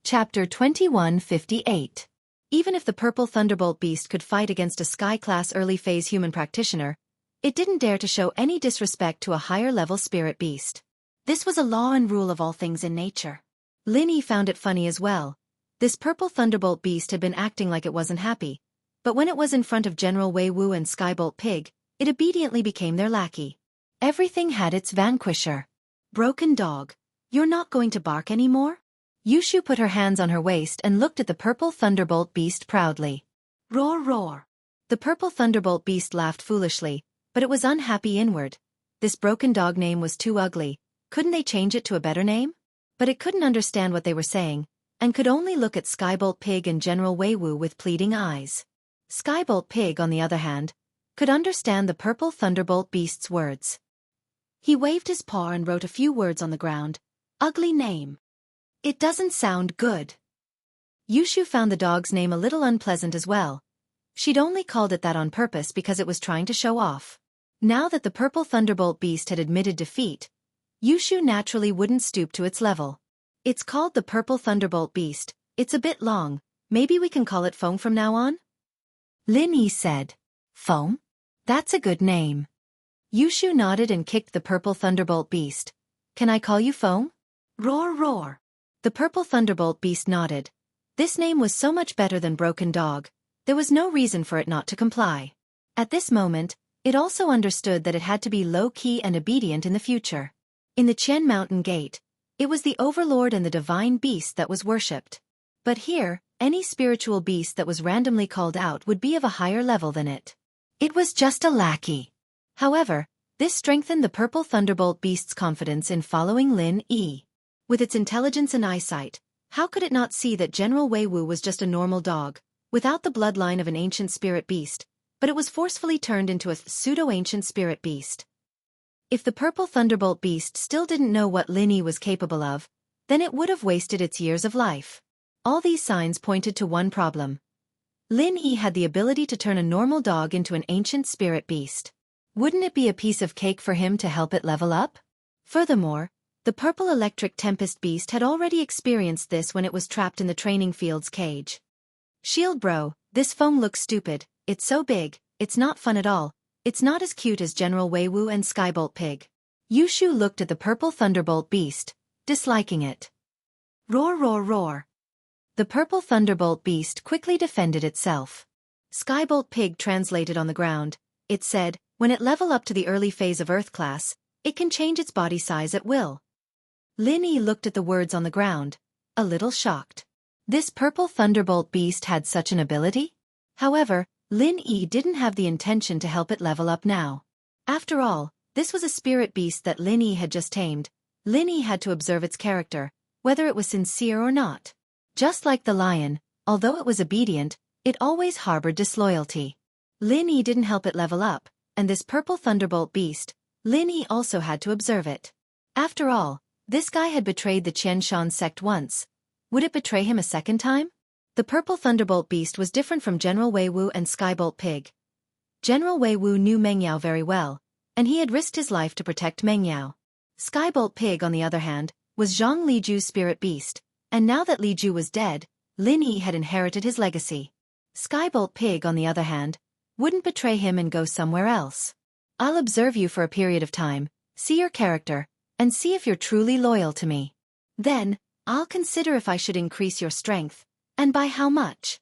Chapter 2158. Even if the purple thunderbolt beast could fight against a sky-class early-phase human practitioner, it didn't dare to show any disrespect to a higher-level spirit beast. This was a law and rule of all things in nature. Lin Yi found it funny as well. This purple thunderbolt beast had been acting like it wasn't happy, but when it was in front of General Wei Wu and Skybolt Pig, it obediently became their lackey. Everything had its vanquisher. Broken dog, you're not going to bark anymore? Yushu put her hands on her waist and looked at the purple thunderbolt beast proudly. Roar, roar. The purple thunderbolt beast laughed foolishly, but it was unhappy inward. This broken dog name was too ugly. Couldn't they change it to a better name? But it couldn't understand what they were saying, and could only look at Skybolt Pig and General Wei Wu with pleading eyes. Skybolt Pig, on the other hand, could understand the purple thunderbolt beast's words. He waved his paw and wrote a few words on the ground. Ugly name. It doesn't sound good. Yushu found the dog's name a little unpleasant as well. She'd only called it that on purpose because it was trying to show off. Now that the purple thunderbolt beast had admitted defeat, Yushu naturally wouldn't stoop to its level. It's called the purple thunderbolt beast. It's a bit long. Maybe we can call it Foam from now on? Lin Yi said. Foam? That's a good name. Yushu nodded and kicked the purple thunderbolt beast. Can I call you Foam? Roar, roar. The purple thunderbolt beast nodded. This name was so much better than Broken Dog. There was no reason for it not to comply. At this moment, it also understood that it had to be low-key and obedient in the future. In the Qian Mountain Gate, it was the overlord and the divine beast that was worshipped. But here, any spiritual beast that was randomly called out would be of a higher level than it. It was just a lackey. However, this strengthened the purple thunderbolt beast's confidence in following Lin Yi. With its intelligence and eyesight, how could it not see that General Wei Wu was just a normal dog, without the bloodline of an ancient spirit beast, but it was forcefully turned into a pseudo-ancient spirit beast? If the purple thunderbolt beast still didn't know what Lin Yi was capable of, then it would have wasted its years of life. All these signs pointed to one problem. Lin Yi had the ability to turn a normal dog into an ancient spirit beast. Wouldn't it be a piece of cake for him to help it level up? Furthermore, the purple electric tempest beast had already experienced this when it was trapped in the training field's cage. Shield bro, this Foam looks stupid. It's so big, it's not fun at all. It's not as cute as General Wei Wu and Skybolt Pig. Yushu looked at the purple thunderbolt beast, disliking it. Roar, roar, roar. The purple thunderbolt beast quickly defended itself. Skybolt Pig translated on the ground. It said, when it level up to the early phase of Earth class, it can change its body size at will. Lin Yi looked at the words on the ground, a little shocked. This purple thunderbolt beast had such an ability? However, Lin Yi didn't have the intention to help it level up now. After all, this was a spirit beast that Lin Yi had just tamed. Lin Yi had to observe its character, whether it was sincere or not. Just like the lion, although it was obedient, it always harbored disloyalty. Lin Yi didn't help it level up, and this purple thunderbolt beast, Lin Yi also had to observe it. After all, this guy had betrayed the Qianshan sect once. Would it betray him a second time? The purple thunderbolt beast was different from General Wei Wu and Skybolt Pig. General Wei Wu knew Meng Yao very well, and he had risked his life to protect Meng Yao. Skybolt Pig, on the other hand, was Zhang Liju's spirit beast, and now that Liju was dead, Lin Yi had inherited his legacy. Skybolt Pig, on the other hand, wouldn't betray him and go somewhere else. I'll observe you for a period of time, see your character, and see if you're truly loyal to me. Then, I'll consider if I should increase your strength, and by how much.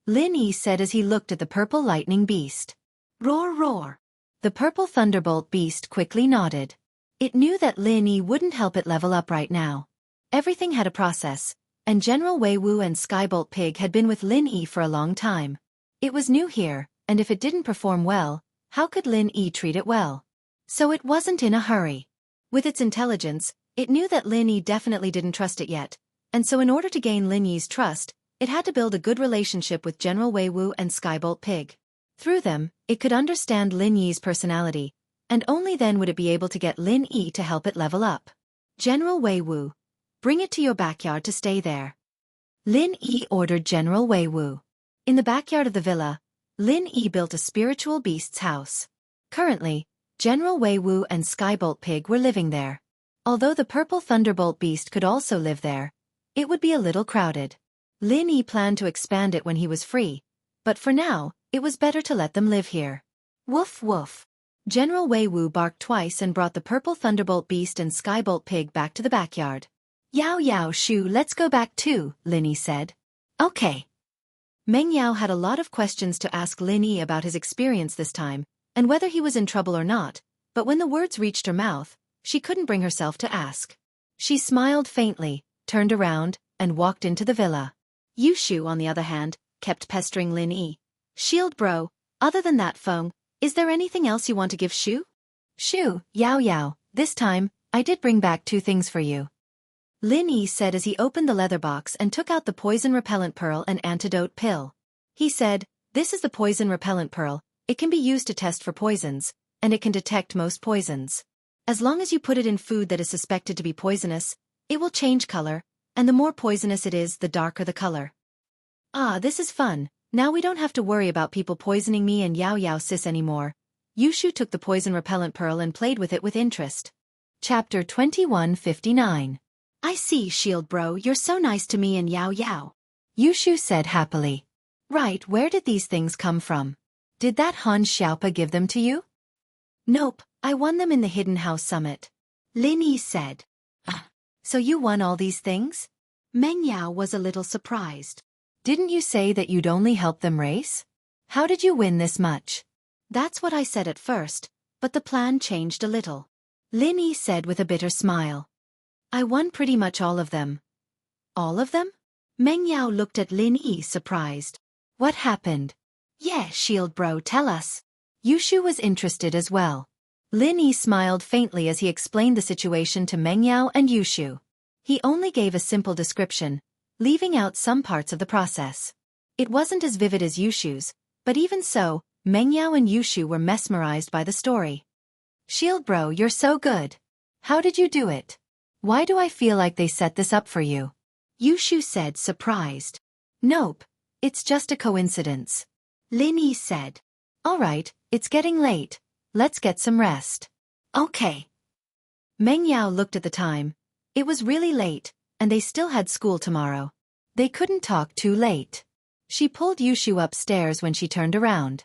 Lin Yi said as he looked at the purple lightning beast. Roar, roar. The purple thunderbolt beast quickly nodded. It knew that Lin Yi wouldn't help it level up right now. Everything had a process, and General Wei Wu and Skybolt Pig had been with Lin Yi for a long time. It was new here, and if it didn't perform well, how could Lin Yi treat it well? So it wasn't in a hurry. With its intelligence, it knew that Lin Yi definitely didn't trust it yet, and so in order to gain Lin Yi's trust, it had to build a good relationship with General Wei Wu and Skybolt Pig. Through them, it could understand Lin Yi's personality, and only then would it be able to get Lin Yi to help it level up. General Wei Wu, bring it to your backyard to stay there. Lin Yi ordered General Wei Wu. In the backyard of the villa, Lin Yi built a spiritual beast's house. Currently, General Wei Wu and Skybolt Pig were living there. Although the purple thunderbolt beast could also live there, it would be a little crowded. Lin Yi planned to expand it when he was free, but for now, it was better to let them live here. Woof woof. General Wei Wu barked twice and brought the purple thunderbolt beast and skybolt pig back to the backyard. Yao Yao Shu, let's go back too, Lin Yi said. Okay. Meng Yao had a lot of questions to ask Lin Yi about his experience this time, and whether he was in trouble or not, but when the words reached her mouth, she couldn't bring herself to ask. She smiled faintly, turned around, and walked into the villa. Yushu, on the other hand, kept pestering Lin Yi. Shield bro, other than that Feng, is there anything else you want to give Shu? Shu, Yao Yao, this time, I did bring back 2 things for you. Lin Yi said as he opened the leather box and took out the poison repellent pearl and antidote pill. He said, this is the poison repellent pearl, it can be used to test for poisons, and it can detect most poisons. As long as you put it in food that is suspected to be poisonous, it will change color, and the more poisonous it is, the darker the color. Ah, this is fun. Now we don't have to worry about people poisoning me and Yao Yao sis anymore. Yushu took the poison repellent pearl and played with it with interest. Chapter 2159. I see, Shield bro, you're so nice to me and Yao Yao. Yushu said happily. Right, where did these things come from? Did that Han Xiaopa give them to you? Nope, I won them in the Hidden House Summit. Lin Yi said. So you won all these things? Meng Yao was a little surprised. Didn't you say that you'd only help them race? How did you win this much? That's what I said at first, but the plan changed a little. Lin Yi said with a bitter smile. I won pretty much all of them. All of them? Meng Yao looked at Lin Yi surprised. What happened? Yeah, Shield bro, tell us. Yushu was interested as well. Lin Yi smiled faintly as he explained the situation to Meng Yao and Yushu. He only gave a simple description, leaving out some parts of the process. It wasn't as vivid as Yushu's, but even so, Meng Yao and Yushu were mesmerized by the story. Shield bro, you're so good. How did you do it? Why do I feel like they set this up for you? Yushu said, surprised. Nope, it's just a coincidence. Lin Yi said. Alright, it's getting late. Let's get some rest. Okay. Meng Yao looked at the time. It was really late, and they still had school tomorrow. They couldn't talk too late. She pulled Yushu upstairs when she turned around.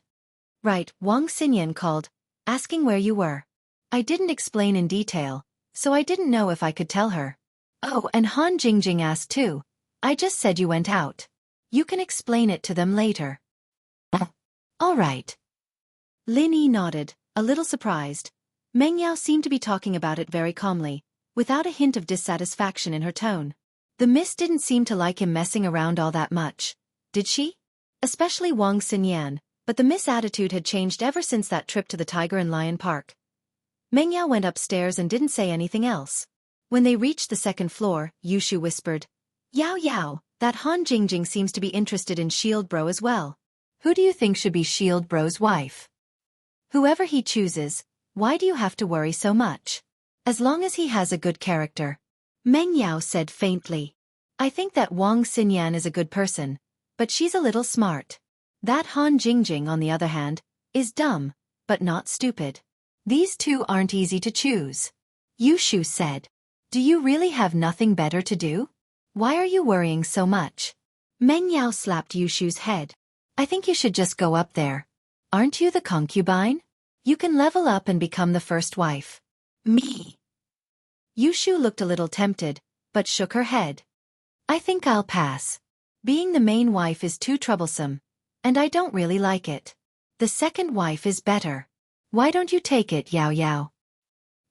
Right, Wang Xinyan called, asking where you were. I didn't explain in detail, so I didn't know if I could tell her. Oh, and Han Jingjing asked too. I just said you went out. You can explain it to them later. All right. Lin Yi nodded, a little surprised. Meng Yao seemed to be talking about it very calmly, without a hint of dissatisfaction in her tone. The miss didn't seem to like him messing around all that much, did she? Especially Wang Xinyan, but the miss attitude had changed ever since that trip to the Tiger and Lion Park. Meng Yao went upstairs and didn't say anything else. When they reached the 2nd floor, Yushu whispered, Yao Yao, that Han Jingjing seems to be interested in Shield Bro as well. Who do you think should be Shield Bro's wife? Whoever he chooses, why do you have to worry so much? As long as he has a good character. Meng Yao said faintly. I think that Wang Xinyan is a good person, but she's a little smart. That Han Jingjing, on the other hand, is dumb, but not stupid. These two aren't easy to choose. Yushu said. Do you really have nothing better to do? Why are you worrying so much? Meng Yao slapped Yushu's head. I think you should just go up there. Aren't you the concubine? You can level up and become the first wife. Me. Yushu looked a little tempted, but shook her head. I think I'll pass. Being the main wife is too troublesome, and I don't really like it. The second wife is better. Why don't you take it, Yao Yao?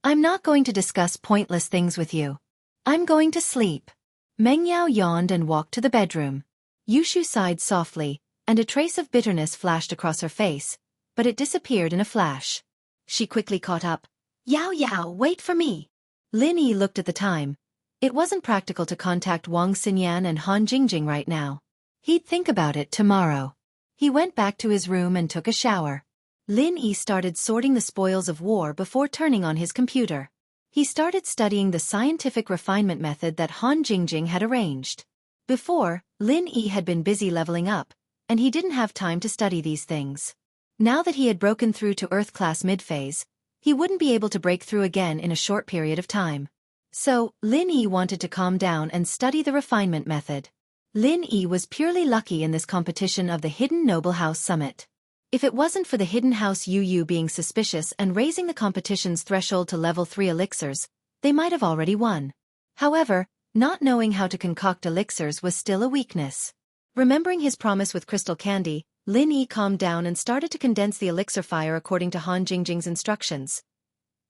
I'm not going to discuss pointless things with you. I'm going to sleep. Meng Yao yawned and walked to the bedroom. Yushu sighed softly, and a trace of bitterness flashed across her face, but it disappeared in a flash. She quickly caught up. Yao Yao, wait for me. Lin Yi looked at the time. It wasn't practical to contact Wang Xinyan and Han Jingjing right now. He'd think about it tomorrow. He went back to his room and took a shower. Lin Yi started sorting the spoils of war before turning on his computer. He started studying the scientific refinement method that Han Jingjing had arranged. Before, Lin Yi had been busy leveling up, and he didn't have time to study these things. Now that he had broken through to Earth-class mid-phase, he wouldn't be able to break through again in a short period of time. So, Lin Yi wanted to calm down and study the refinement method. Lin Yi was purely lucky in this competition of the Hidden Noble House Summit. If it wasn't for the Hidden House Yu being suspicious and raising the competition's threshold to level 3 elixirs, they might have already won. However, not knowing how to concoct elixirs was still a weakness. Remembering his promise with crystal candy, Lin Yi calmed down and started to condense the elixir fire according to Han Jingjing's instructions.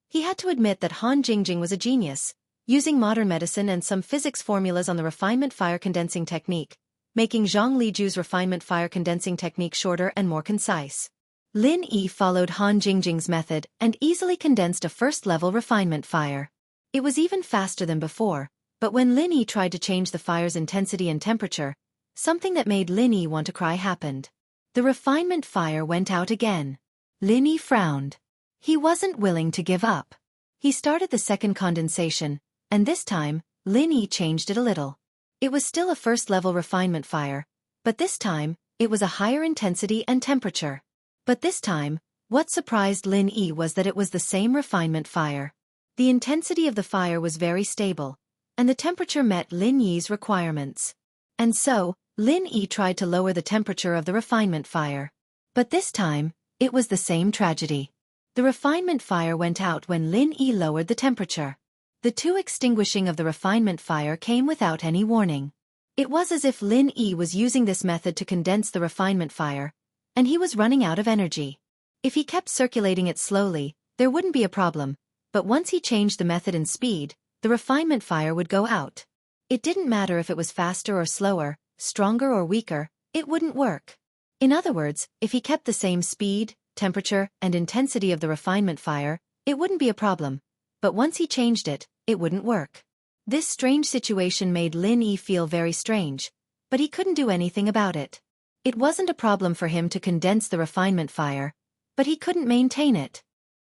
He had to admit that Han Jingjing was a genius, using modern medicine and some physics formulas on the refinement fire condensing technique, making Zhang Liju's refinement fire condensing technique shorter and more concise. Lin Yi followed Han Jingjing's method and easily condensed a first-level refinement fire. It was even faster than before, but when Lin Yi tried to change the fire's intensity and temperature, something that made Lin Yi want to cry happened. The refinement fire went out again. Lin Yi frowned. He wasn't willing to give up. He started the second condensation, and this time, Lin Yi changed it a little. It was still a first-level refinement fire, but this time, it was a higher intensity and temperature. But this time, what surprised Lin Yi was that it was the same refinement fire. The intensity of the fire was very stable, and the temperature met Lin Yi's requirements. And so, Lin Yi tried to lower the temperature of the refinement fire. But this time, it was the same tragedy. The refinement fire went out when Lin Yi lowered the temperature. The two extinguishing of the refinement fire came without any warning. It was as if Lin Yi was using this method to condense the refinement fire, and he was running out of energy. If he kept circulating it slowly, there wouldn't be a problem, but once he changed the method and speed, the refinement fire would go out. It didn't matter if it was faster or slower, stronger or weaker, it wouldn't work. In other words, if he kept the same speed, temperature, and intensity of the refinement fire, it wouldn't be a problem, but once he changed it, it wouldn't work. This strange situation made Lin Yi feel very strange, but he couldn't do anything about it. It wasn't a problem for him to condense the refinement fire, but he couldn't maintain it.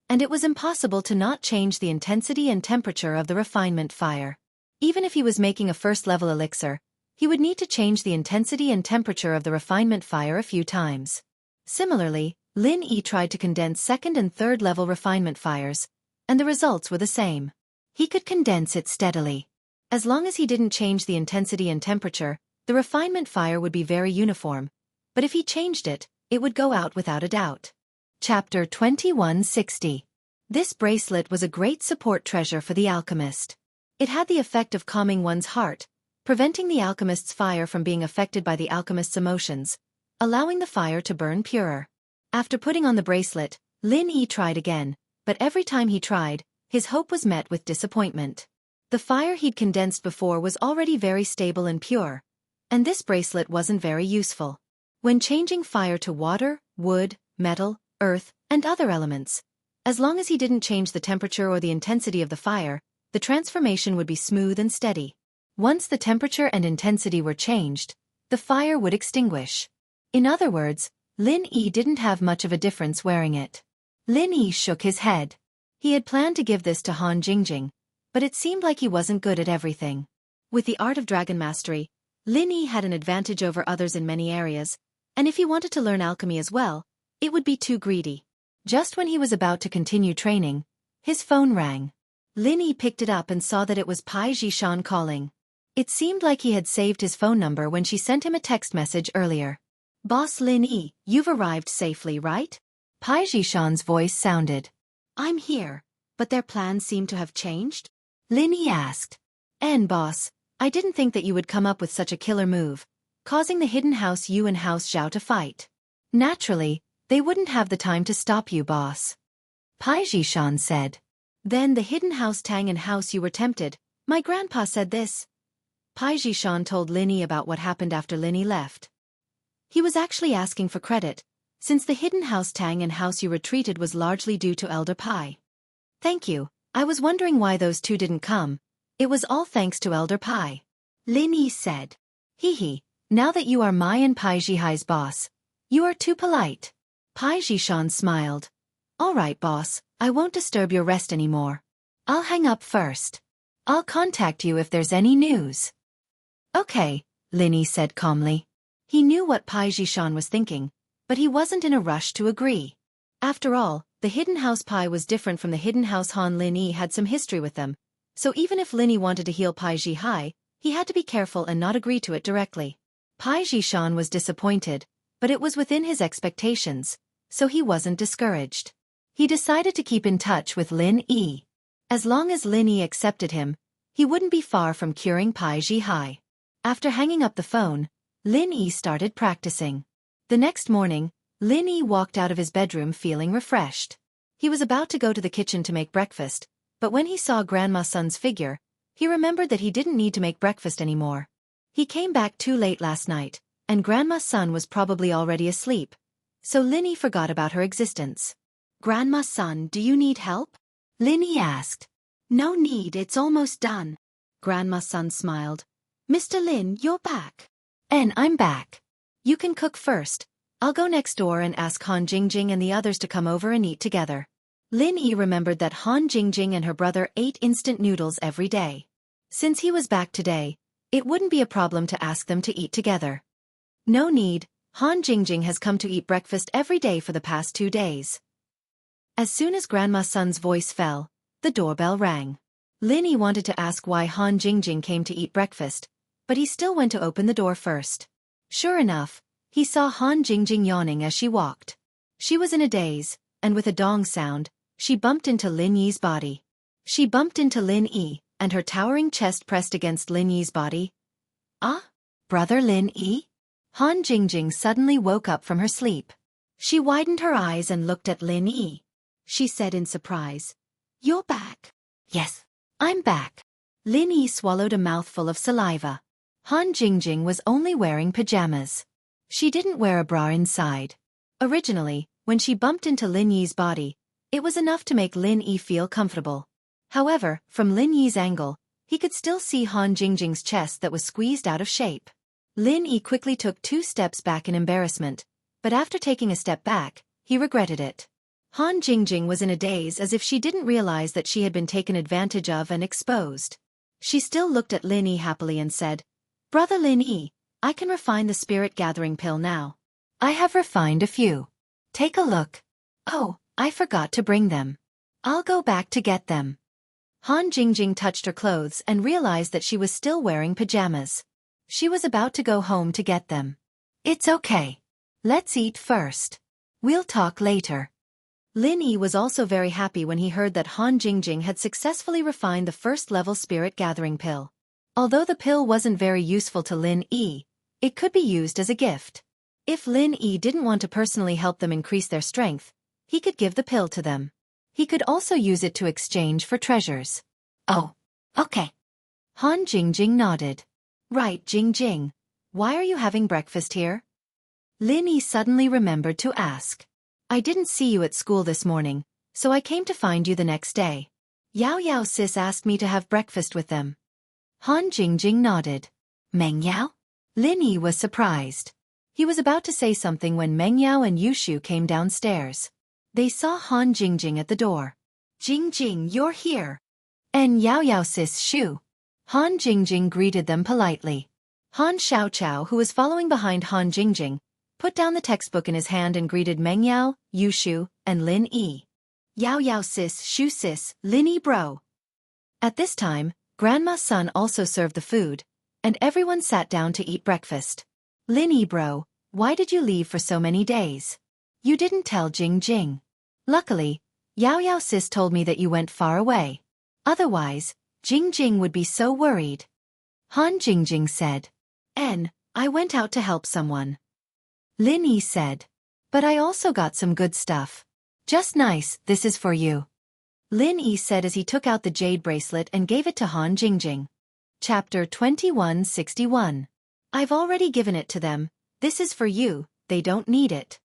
And it was impossible to not change the intensity and temperature of the refinement fire. Even if he was making a first-level elixir, he would need to change the intensity and temperature of the refinement fire a few times. Similarly, Lin Yi tried to condense second and third-level refinement fires, and the results were the same. He could condense it steadily. As long as he didn't change the intensity and temperature, the refinement fire would be very uniform, but if he changed it, it would go out without a doubt. Chapter 2160. This bracelet was a great support treasure for the alchemist. It had the effect of calming one's heart, preventing the alchemist's fire from being affected by the alchemist's emotions, allowing the fire to burn purer. After putting on the bracelet, Lin Yi tried again, but every time he tried, his hope was met with disappointment. The fire he'd condensed before was already very stable and pure, and this bracelet wasn't very useful. When changing fire to water, wood, metal, earth, and other elements, as long as he didn't change the temperature or the intensity of the fire, the transformation would be smooth and steady. Once the temperature and intensity were changed, the fire would extinguish. In other words, Lin Yi didn't have much of a difference wearing it. Lin Yi shook his head. He had planned to give this to Han Jingjing, but it seemed like he wasn't good at everything. With the art of dragon mastery, Lin Yi had an advantage over others in many areas, and if he wanted to learn alchemy as well, it would be too greedy. Just when he was about to continue training, his phone rang. Lin Yi picked it up and saw that it was Pai Zhishan calling. It seemed like he had saved his phone number when she sent him a text message earlier. "Boss Lin Yi, you've arrived safely, right?" Pai Zhishan's voice sounded. "I'm here, but their plans seem to have changed?" Lin Yi asked. Boss, I didn't think that you would come up with such a killer move, causing the Hidden House Yu and House Zhao to fight. Naturally, they wouldn't have the time to stop you, boss. Pai Zhishan said. Then the Hidden House Tang and House Yu were tempted. My grandpa said this. Pai Zhishan told Lin Yi about what happened after Lin Yi left. He was actually asking for credit, since the Hidden House Tang and House Yu retreated was largely due to Elder Pai. Thank you, I was wondering why those two didn't come. It was all thanks to Elder Pai. Lin Yi said. Hee, now that you are my and Pai Zhihai's boss, you are too polite. Pai Zhishan smiled. All right, boss, I won't disturb your rest anymore. I'll hang up first. I'll contact you if there's any news. Okay, Lin Yi said calmly. He knew what Pai Zhishan was thinking, but he wasn't in a rush to agree. After all, the Hidden House Pai was different from the Hidden House Han. Lin Yi had some history with them, So even if Lin Yi wanted to heal Pai Zhihai, he had to be careful and not agree to it directly. Pai Zhishan was disappointed, but it was within his expectations, so he wasn't discouraged. He decided to keep in touch with Lin Yi. As long as Lin Yi accepted him, he wouldn't be far from curing Pai Zhihai. After hanging up the phone, Lin Yi started practicing. The next morning, Lin Yi walked out of his bedroom feeling refreshed. He was about to go to the kitchen to make breakfast, but when he saw Grandma Sun's figure, he remembered that he didn't need to make breakfast anymore. He came back too late last night, and Grandma Sun was probably already asleep, so Lin Yi forgot about her existence. "Grandma Sun, do you need help?" Lin Yi asked. "No need, it's almost done." Grandma Sun smiled. "Mr. Lin, you're back." "And I'm back. You can cook first. I'll go next door and ask Han Jingjing and the others to come over and eat together." Lin Yi remembered that Han Jingjing and her brother ate instant noodles every day. Since he was back today, it wouldn't be a problem to ask them to eat together. "No need, Han Jingjing has come to eat breakfast every day for the past 2 days." As soon as Grandma Sun's voice fell, the doorbell rang. Lin Yi wanted to ask why Han Jingjing came to eat breakfast, but he still went to open the door first. Sure enough, he saw Han Jingjing yawning as she walked. She was in a daze, and with a dong sound, she bumped into Lin Yi's body. She bumped into Lin Yi, and her towering chest pressed against Lin Yi's body. "Ah? Brother Lin Yi?" Han Jingjing suddenly woke up from her sleep. She widened her eyes and looked at Lin Yi. She said in surprise, "You're back." "Yes, I'm back." Lin Yi swallowed a mouthful of saliva. Han Jingjing was only wearing pajamas. She didn't wear a bra inside. Originally, when she bumped into Lin Yi's body, it was enough to make Lin Yi feel comfortable. However, from Lin Yi's angle, he could still see Han Jingjing's chest that was squeezed out of shape. Lin Yi quickly took 2 steps back in embarrassment, but after taking a step back, he regretted it. Han Jingjing was in a daze as if she didn't realize that she had been taken advantage of and exposed. She still looked at Lin Yi happily and said, "Brother Lin Yi, I can refine the spirit gathering pill now. I have refined a few. Take a look. Oh, I forgot to bring them. I'll go back to get them." Han Jingjing touched her clothes and realized that she was still wearing pajamas. She was about to go home to get them. "It's okay. Let's eat first. We'll talk later." Lin Yi was also very happy when he heard that Han Jingjing had successfully refined the first-level spirit gathering pill. Although the pill wasn't very useful to Lin Yi, it could be used as a gift. If Lin Yi didn't want to personally help them increase their strength, he could give the pill to them. He could also use it to exchange for treasures. "Oh, okay." Han Jingjing nodded. "Right, Jingjing. Why are you having breakfast here?" Lin Yi suddenly remembered to ask. "I didn't see you at school this morning, so I came to find you the next day. Yao Yao sis asked me to have breakfast with them." Han Jingjing nodded. "Meng Yao?" Lin Yi was surprised. He was about to say something when Meng Yao and Yushu came downstairs. They saw Han Jingjing at the door. "Jingjing, you're here." "And Yao Yao sis Shu." Han Jingjing greeted them politely. Han Xiaoqiao, who was following behind Han Jingjing, put down the textbook in his hand and greeted Meng Yao, Yushu, and Lin Yi. "Yao Yao sis, Shu sis, Lin Yi bro." At this time, Grandma Sun also served the food, and everyone sat down to eat breakfast. "Lin Yi bro, why did you leave for so many days? You didn't tell Jingjing." "Luckily, Yao Yao sis told me that you went far away. Otherwise, Jingjing would be so worried." Han Jingjing said. "And I went out to help someone." Lin Yi said. "But I also got some good stuff. Just nice, this is for you." Lin Yi said as he took out the jade bracelet and gave it to Han Jingjing. Chapter 2161. "I've already given it to them. This is for you, they don't need it."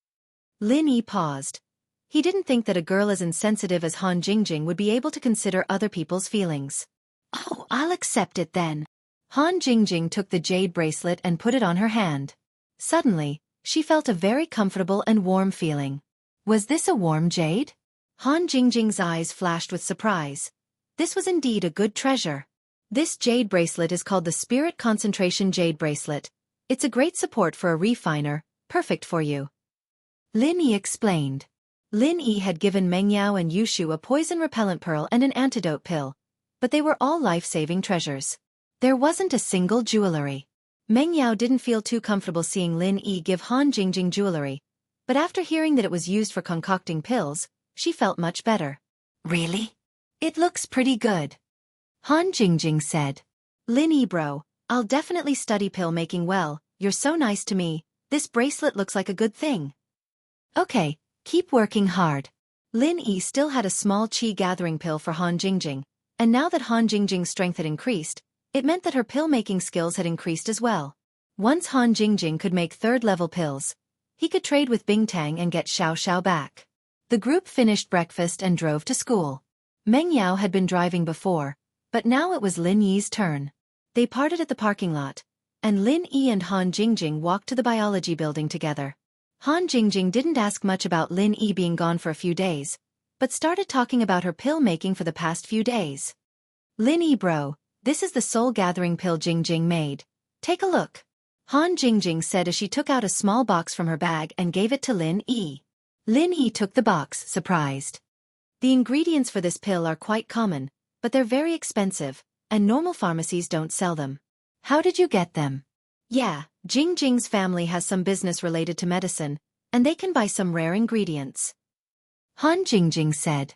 Lin Yi paused. He didn't think that a girl as insensitive as Han Jingjing would be able to consider other people's feelings. "Oh, I'll accept it then." Han Jingjing took the jade bracelet and put it on her hand. Suddenly, she felt a very comfortable and warm feeling. Was this a warm jade? Han Jingjing's eyes flashed with surprise. This was indeed a good treasure. This jade bracelet is called the Spirit Concentration Jade Bracelet. It's a great support for a refiner, perfect for you. Lin Yi explained. Lin Yi had given Meng Yao and Yushu a poison repellent pearl and an antidote pill, but they were all life-saving treasures. There wasn't a single jewelry. Meng Yao didn't feel too comfortable seeing Lin Yi give Han Jingjing jewelry, but after hearing that it was used for concocting pills, she felt much better. Really? It looks pretty good. Han Jingjing said. Lin Yi bro, I'll definitely study pill making well, you're so nice to me, this bracelet looks like a good thing. Okay, keep working hard. Lin Yi still had a small qi gathering pill for Han Jingjing, and now that Han Jingjing's strength had increased, it meant that her pill-making skills had increased as well. Once Han Jingjing could make third-level pills, he could trade with Bingtang and get Xiao back. The group finished breakfast and drove to school. Meng Yao had been driving before, but now it was Lin Yi's turn. They parted at the parking lot, and Lin Yi and Han Jingjing walked to the biology building together. Han Jingjing didn't ask much about Lin Yi being gone for a few days, but started talking about her pill making for the past few days. Lin Yi bro, this is the soul-gathering pill Jingjing made. Take a look. Han Jingjing said as she took out a small box from her bag and gave it to Lin Yi. Lin Yi took the box, surprised. The ingredients for this pill are quite common, but they're very expensive, and normal pharmacies don't sell them. How did you get them? Yeah, Jingjing's family has some business related to medicine, and they can buy some rare ingredients. Han Jingjing said.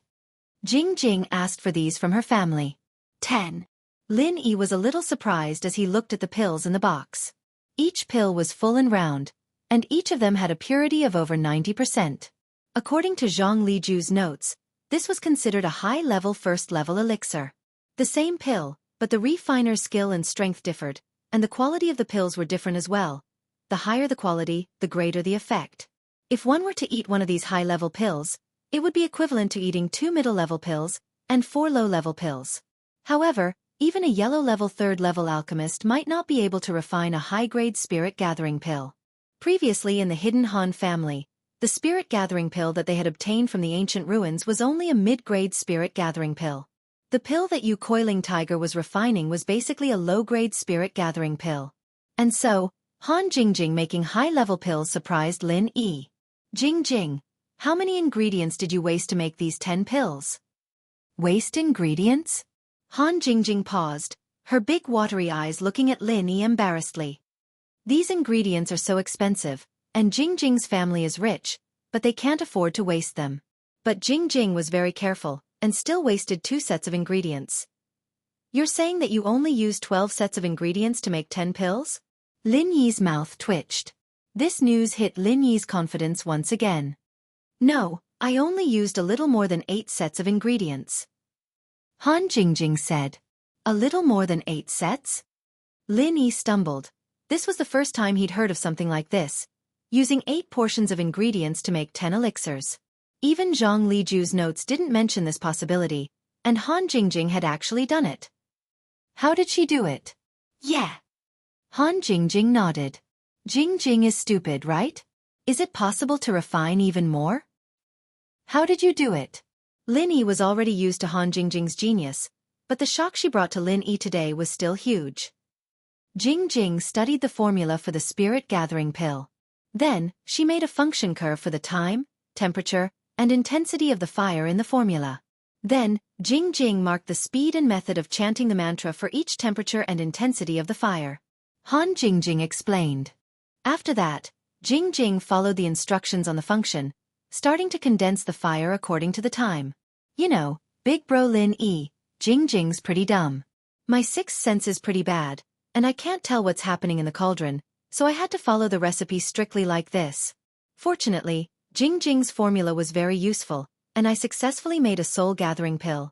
Jingjing asked for these from her family. 10. Lin Yi was a little surprised as he looked at the pills in the box. Each pill was full and round, and each of them had a purity of over 90%. According to Zhang Liju's notes, this was considered a high-level first-level elixir. The same pill, but the refiner's skill and strength differed, and the quality of the pills were different as well. The higher the quality, the greater the effect. If one were to eat one of these high-level pills, it would be equivalent to eating 2 middle-level pills and 4 low-level pills. However, even a yellow-level third-level alchemist might not be able to refine a high-grade spirit-gathering pill. Previously in the hidden Han family, the spirit-gathering pill that they had obtained from the ancient ruins was only a mid-grade spirit-gathering pill. The pill that Yu Coiling Tiger was refining was basically a low-grade spirit-gathering pill. And so, Han Jingjing making high-level pills surprised Lin Yi. Jingjing, how many ingredients did you waste to make these 10 pills? Waste ingredients? Han Jingjing paused, her big watery eyes looking at Lin Yi embarrassedly. These ingredients are so expensive, and Jingjing's family is rich, but they can't afford to waste them. But Jingjing was very careful, and still wasted 2 sets of ingredients. You're saying that you only used 12 sets of ingredients to make 10 pills? Lin Yi's mouth twitched. This news hit Lin Yi's confidence once again. No, I only used a little more than 8 sets of ingredients. Han Jingjing said. A little more than 8 sets? Lin Yi stumbled. This was the first time he'd heard of something like this, using 8 portions of ingredients to make 10 elixirs. Even Zhang Liju's notes didn't mention this possibility, and Han Jingjing had actually done it. How did she do it? Yeah. Han Jingjing nodded. Jingjing is stupid, right? Is it possible to refine even more? How did you do it? Lin Yi was already used to Han Jingjing's genius, but the shock she brought to Lin Yi today was still huge. Jingjing studied the formula for the spirit-gathering pill. Then, she made a function curve for the time, temperature, and intensity of the fire in the formula. Then, Jingjing marked the speed and method of chanting the mantra for each temperature and intensity of the fire. Han Jingjing explained. After that, Jingjing followed the instructions on the function, starting to condense the fire according to the time. You know, big bro Lin Yi, Jingjing's pretty dumb. My sixth sense is pretty bad, and I can't tell what's happening in the cauldron, so I had to follow the recipe strictly like this. Fortunately, Jingjing's formula was very useful, and I successfully made a soul-gathering pill.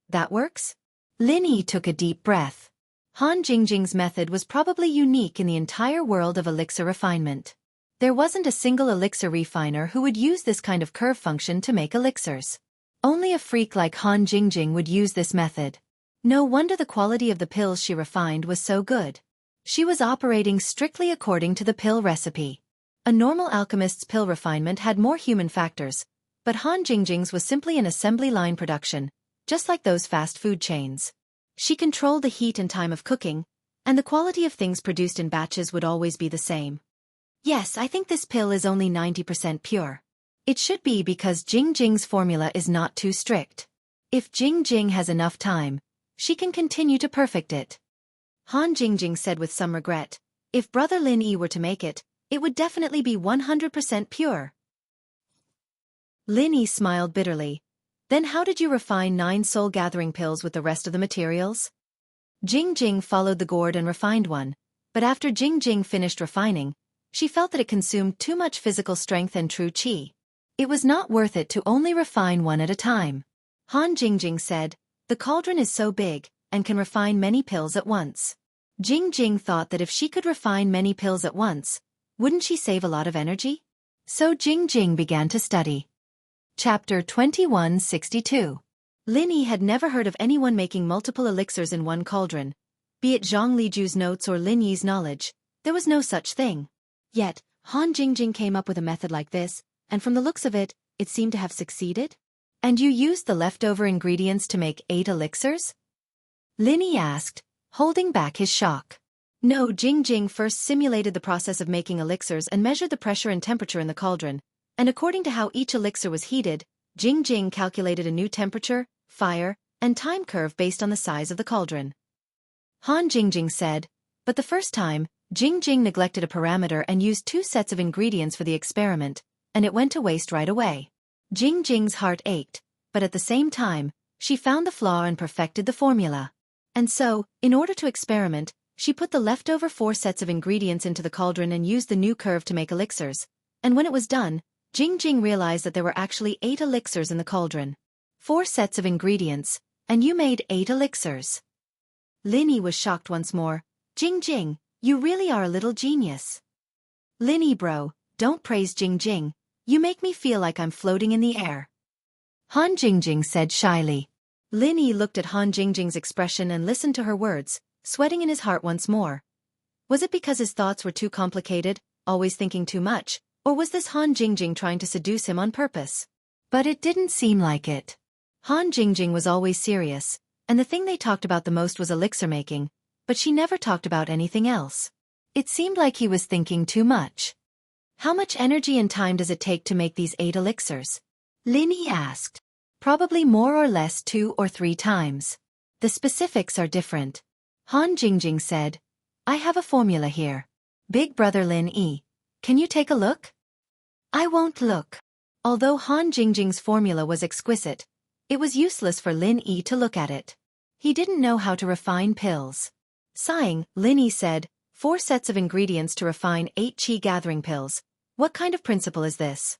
That works? Lin Yi took a deep breath. Han Jingjing's method was probably unique in the entire world of elixir refinement. There wasn't a single elixir refiner who would use this kind of curve function to make elixirs. Only a freak like Han Jingjing would use this method. No wonder the quality of the pills she refined was so good. She was operating strictly according to the pill recipe. A normal alchemist's pill refinement had more human factors, but Han Jingjing's was simply an assembly line production, just like those fast food chains. She controlled the heat and time of cooking, and the quality of things produced in batches would always be the same. Yes, I think this pill is only 90% pure. It should be because Jingjing's formula is not too strict. If Jingjing has enough time, she can continue to perfect it. Han Jingjing said with some regret, if brother Lin Yi were to make it, it would definitely be 100% pure. Lin Yi smiled bitterly. Then how did you refine 9 soul-gathering pills with the rest of the materials? Jingjing followed the gourd and refined one, but after Jingjing finished refining, she felt that it consumed too much physical strength and true qi. It was not worth it to only refine one at a time. Han Jingjing said, the cauldron is so big, and can refine many pills at once. Jingjing thought that if she could refine many pills at once, wouldn't she save a lot of energy? So Jingjing began to study. Chapter 2162. Lin Yi had never heard of anyone making multiple elixirs in one cauldron. Be it Zhang Liju's notes or Lin Yi's knowledge, there was no such thing. Yet, Han Jingjing came up with a method like this, and from the looks of it, it seemed to have succeeded. And you used the leftover ingredients to make 8 elixirs? Lin Yi asked, holding back his shock. No, Jingjing first simulated the process of making elixirs and measured the pressure and temperature in the cauldron, and according to how each elixir was heated, Jingjing calculated a new temperature, fire, and time curve based on the size of the cauldron. Han Jingjing said, but the first time, Jingjing neglected a parameter and used 2 sets of ingredients for the experiment, and it went to waste right away. Jingjing's heart ached, but at the same time, she found the flaw and perfected the formula. And so, in order to experiment, she put the leftover 4 sets of ingredients into the cauldron and used the new curve to make elixirs. And when it was done, Jingjing realized that there were actually 8 elixirs in the cauldron. 4 sets of ingredients, and you made 8 elixirs. Lin Yi was shocked once more. Jingjing, you really are a little genius. Lin Yi bro, don't praise Jingjing. You make me feel like I'm floating in the air. Han Jingjing said shyly. Lin Yi looked at Han Jingjing's expression and listened to her words, sweating in his heart once more. Was it because his thoughts were too complicated, always thinking too much, or was this Han Jingjing trying to seduce him on purpose? But it didn't seem like it. Han Jingjing was always serious, and the thing they talked about the most was elixir making, but she never talked about anything else. It seemed like he was thinking too much. How much energy and time does it take to make these 8 elixirs? Lin Yi asked. Probably more or less 2 or 3 times. The specifics are different. Han Jingjing said, I have a formula here. Big brother Lin Yi, can you take a look? I won't look. Although Han Jingjing's formula was exquisite, it was useless for Lin Yi to look at it. He didn't know how to refine pills. Sighing, Lin Yi said, 4 sets of ingredients to refine 8 qi gathering pills. What kind of principle is this?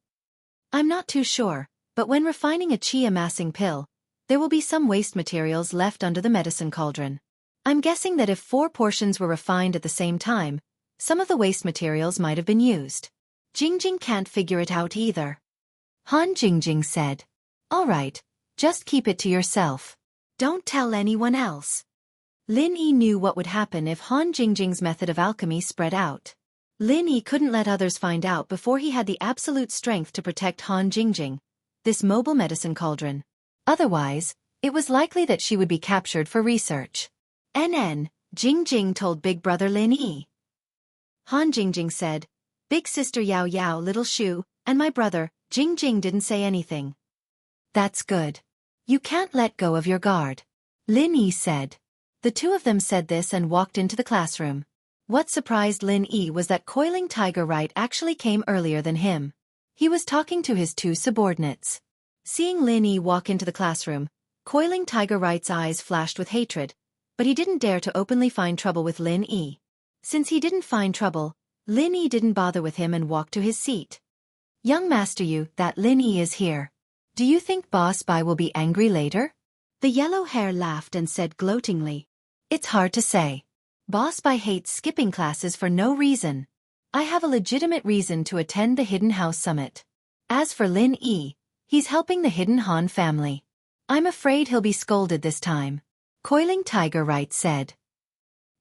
I'm not too sure, but when refining a qi amassing pill, there will be some waste materials left under the medicine cauldron. I'm guessing that if 4 portions were refined at the same time, some of the waste materials might have been used. Jingjing can't figure it out either. Han Jingjing said, all right, just keep it to yourself. Don't tell anyone else. Lin Yi knew what would happen if Han Jingjing's method of alchemy spread out. Lin Yi couldn't let others find out before he had the absolute strength to protect Han Jingjing, this mobile medicine cauldron. Otherwise, it was likely that she would be captured for research. Jingjing told big brother Lin Yi. Han Jingjing said, big sister Yao Yao little Shu, and my brother, Jingjing didn't say anything. That's good. You can't let go of your guard. Lin Yi said. The 2 of them said this and walked into the classroom. What surprised Lin Yi was that Coiling Tiger Right actually came earlier than him. He was talking to his 2 subordinates. Seeing Lin Yi walk into the classroom, Coiling Tiger Right's eyes flashed with hatred, but he didn't dare to openly find trouble with Lin Yi. Since he didn't find trouble, Lin Yi didn't bother with him and walked to his seat. Young Master Yu, that Lin Yi is here. Do you think Boss Bai will be angry later? The yellow hair laughed and said gloatingly. It's hard to say. Boss Bai hates skipping classes for no reason. I have a legitimate reason to attend the Hidden House Summit. As for Lin Yi, he's helping the Hidden Han family. I'm afraid he'll be scolded this time. Coiling Tiger Right said.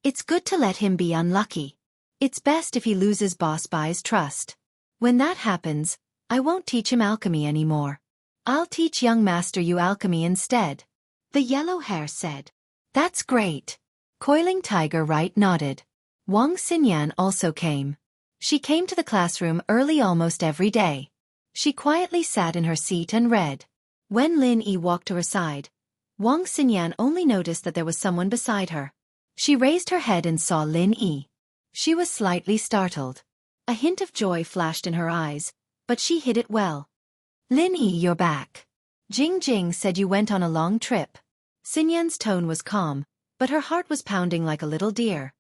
It's good to let him be unlucky. It's best if he loses Boss Bai's trust. When that happens, I won't teach him alchemy anymore. I'll teach young Master Yu alchemy instead. The yellow hair said. That's great. Coiling Tiger Right nodded. Wang Xinyan also came. She came to the classroom early almost every day. She quietly sat in her seat and read. When Lin Yi walked to her side, Wang Xinyan only noticed that there was someone beside her. She raised her head and saw Lin Yi. She was slightly startled. A hint of joy flashed in her eyes, but she hid it well. Lin Yi, you're back. Jing said you went on a long trip. Xinyan's tone was calm, but her heart was pounding like a little deer.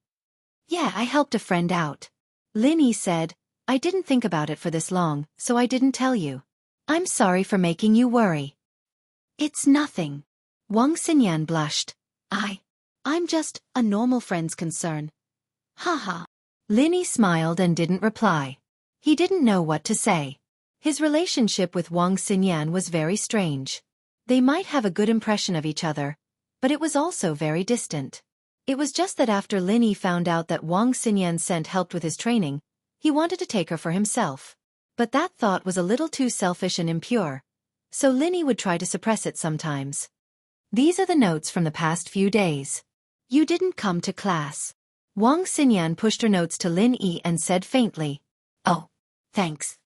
Yeah, I helped a friend out. Lin Yi said, I didn't think about it for this long, so I didn't tell you. I'm sorry for making you worry. It's nothing. Wang Xinyan blushed. I'm just a normal friend's concern. Haha. Lin Yi smiled and didn't reply. He didn't know what to say. His relationship with Wang Xinyan was very strange. They might have a good impression of each other, but it was also very distant. It was just that after Lin Yi found out that Wang Xinyan sent helped with his training, he wanted to take her for himself. But that thought was a little too selfish and impure, so Lin Yi would try to suppress it sometimes. These are the notes from the past few days. You didn't come to class. Wang Xinyan pushed her notes to Lin Yi and said faintly, Oh, thanks.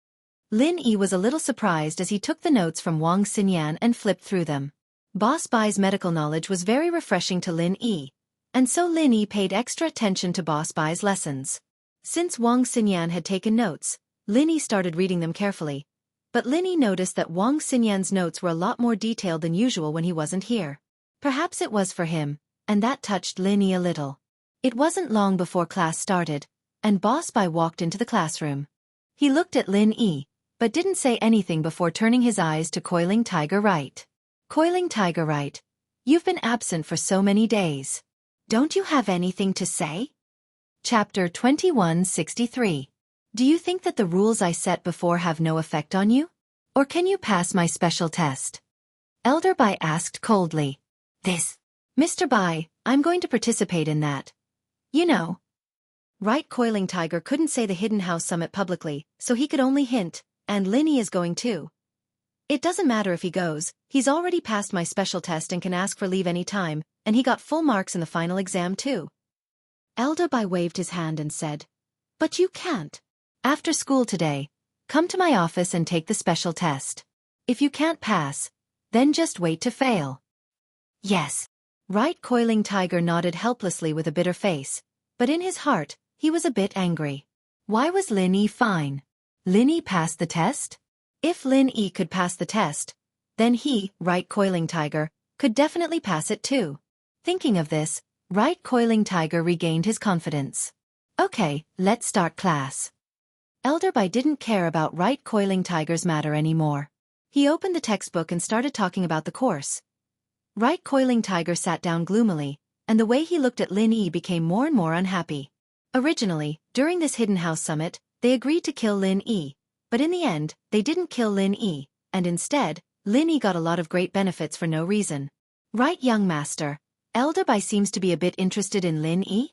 Lin Yi was a little surprised as he took the notes from Wang Xinyan and flipped through them. Boss Bai's medical knowledge was very refreshing to Lin Yi, and so Lin Yi paid extra attention to Boss Bai's lessons. Since Wang Xinyan had taken notes, Lin Yi started reading them carefully, but Lin Yi noticed that Wang Xinyan's notes were a lot more detailed than usual when he wasn't here. Perhaps it was for him, and that touched Lin Yi a little. It wasn't long before class started, and Boss Bai walked into the classroom. He looked at Lin Yi, but didn't say anything before turning his eyes to Coiling Tiger Right. Coiling Tiger Right, you've been absent for so many days. Don't you have anything to say? Chapter 2163. Do you think that the rules I set before have no effect on you? Or can you pass my special test? Elder Bai asked coldly. Mr. Bai, I'm going to participate in that. You know. Right, Coiling Tiger couldn't say the Hidden House Summit publicly, so he could only hint, and Lin Yi is going too. It doesn't matter if he goes, he's already passed my special test and can ask for leave any time, and he got full marks in the final exam too. Elder Bai waved his hand and said, But you can't. After school today, come to my office and take the special test. If you can't pass, then just wait to fail. Yes. Right, Coiling Tiger nodded helplessly with a bitter face, but in his heart, he was a bit angry. Why was Lin Yi fine? Lin Yi passed the test? If Lin Yi could pass the test, then he, Right Coiling Tiger, could definitely pass it too. Thinking of this, Right Coiling Tiger regained his confidence. Okay, let's start class. Elder Bai didn't care about Right Coiling Tiger's matter anymore. He opened the textbook and started talking about the course. Right Coiling Tiger sat down gloomily, and the way he looked at Lin Yi became more and more unhappy. Originally, during this Hidden House Summit, they agreed to kill Lin Yi, but in the end, they didn't kill Lin Yi, and instead, Lin Yi got a lot of great benefits for no reason. Right, young master, Elder Bai seems to be a bit interested in Lin Yi?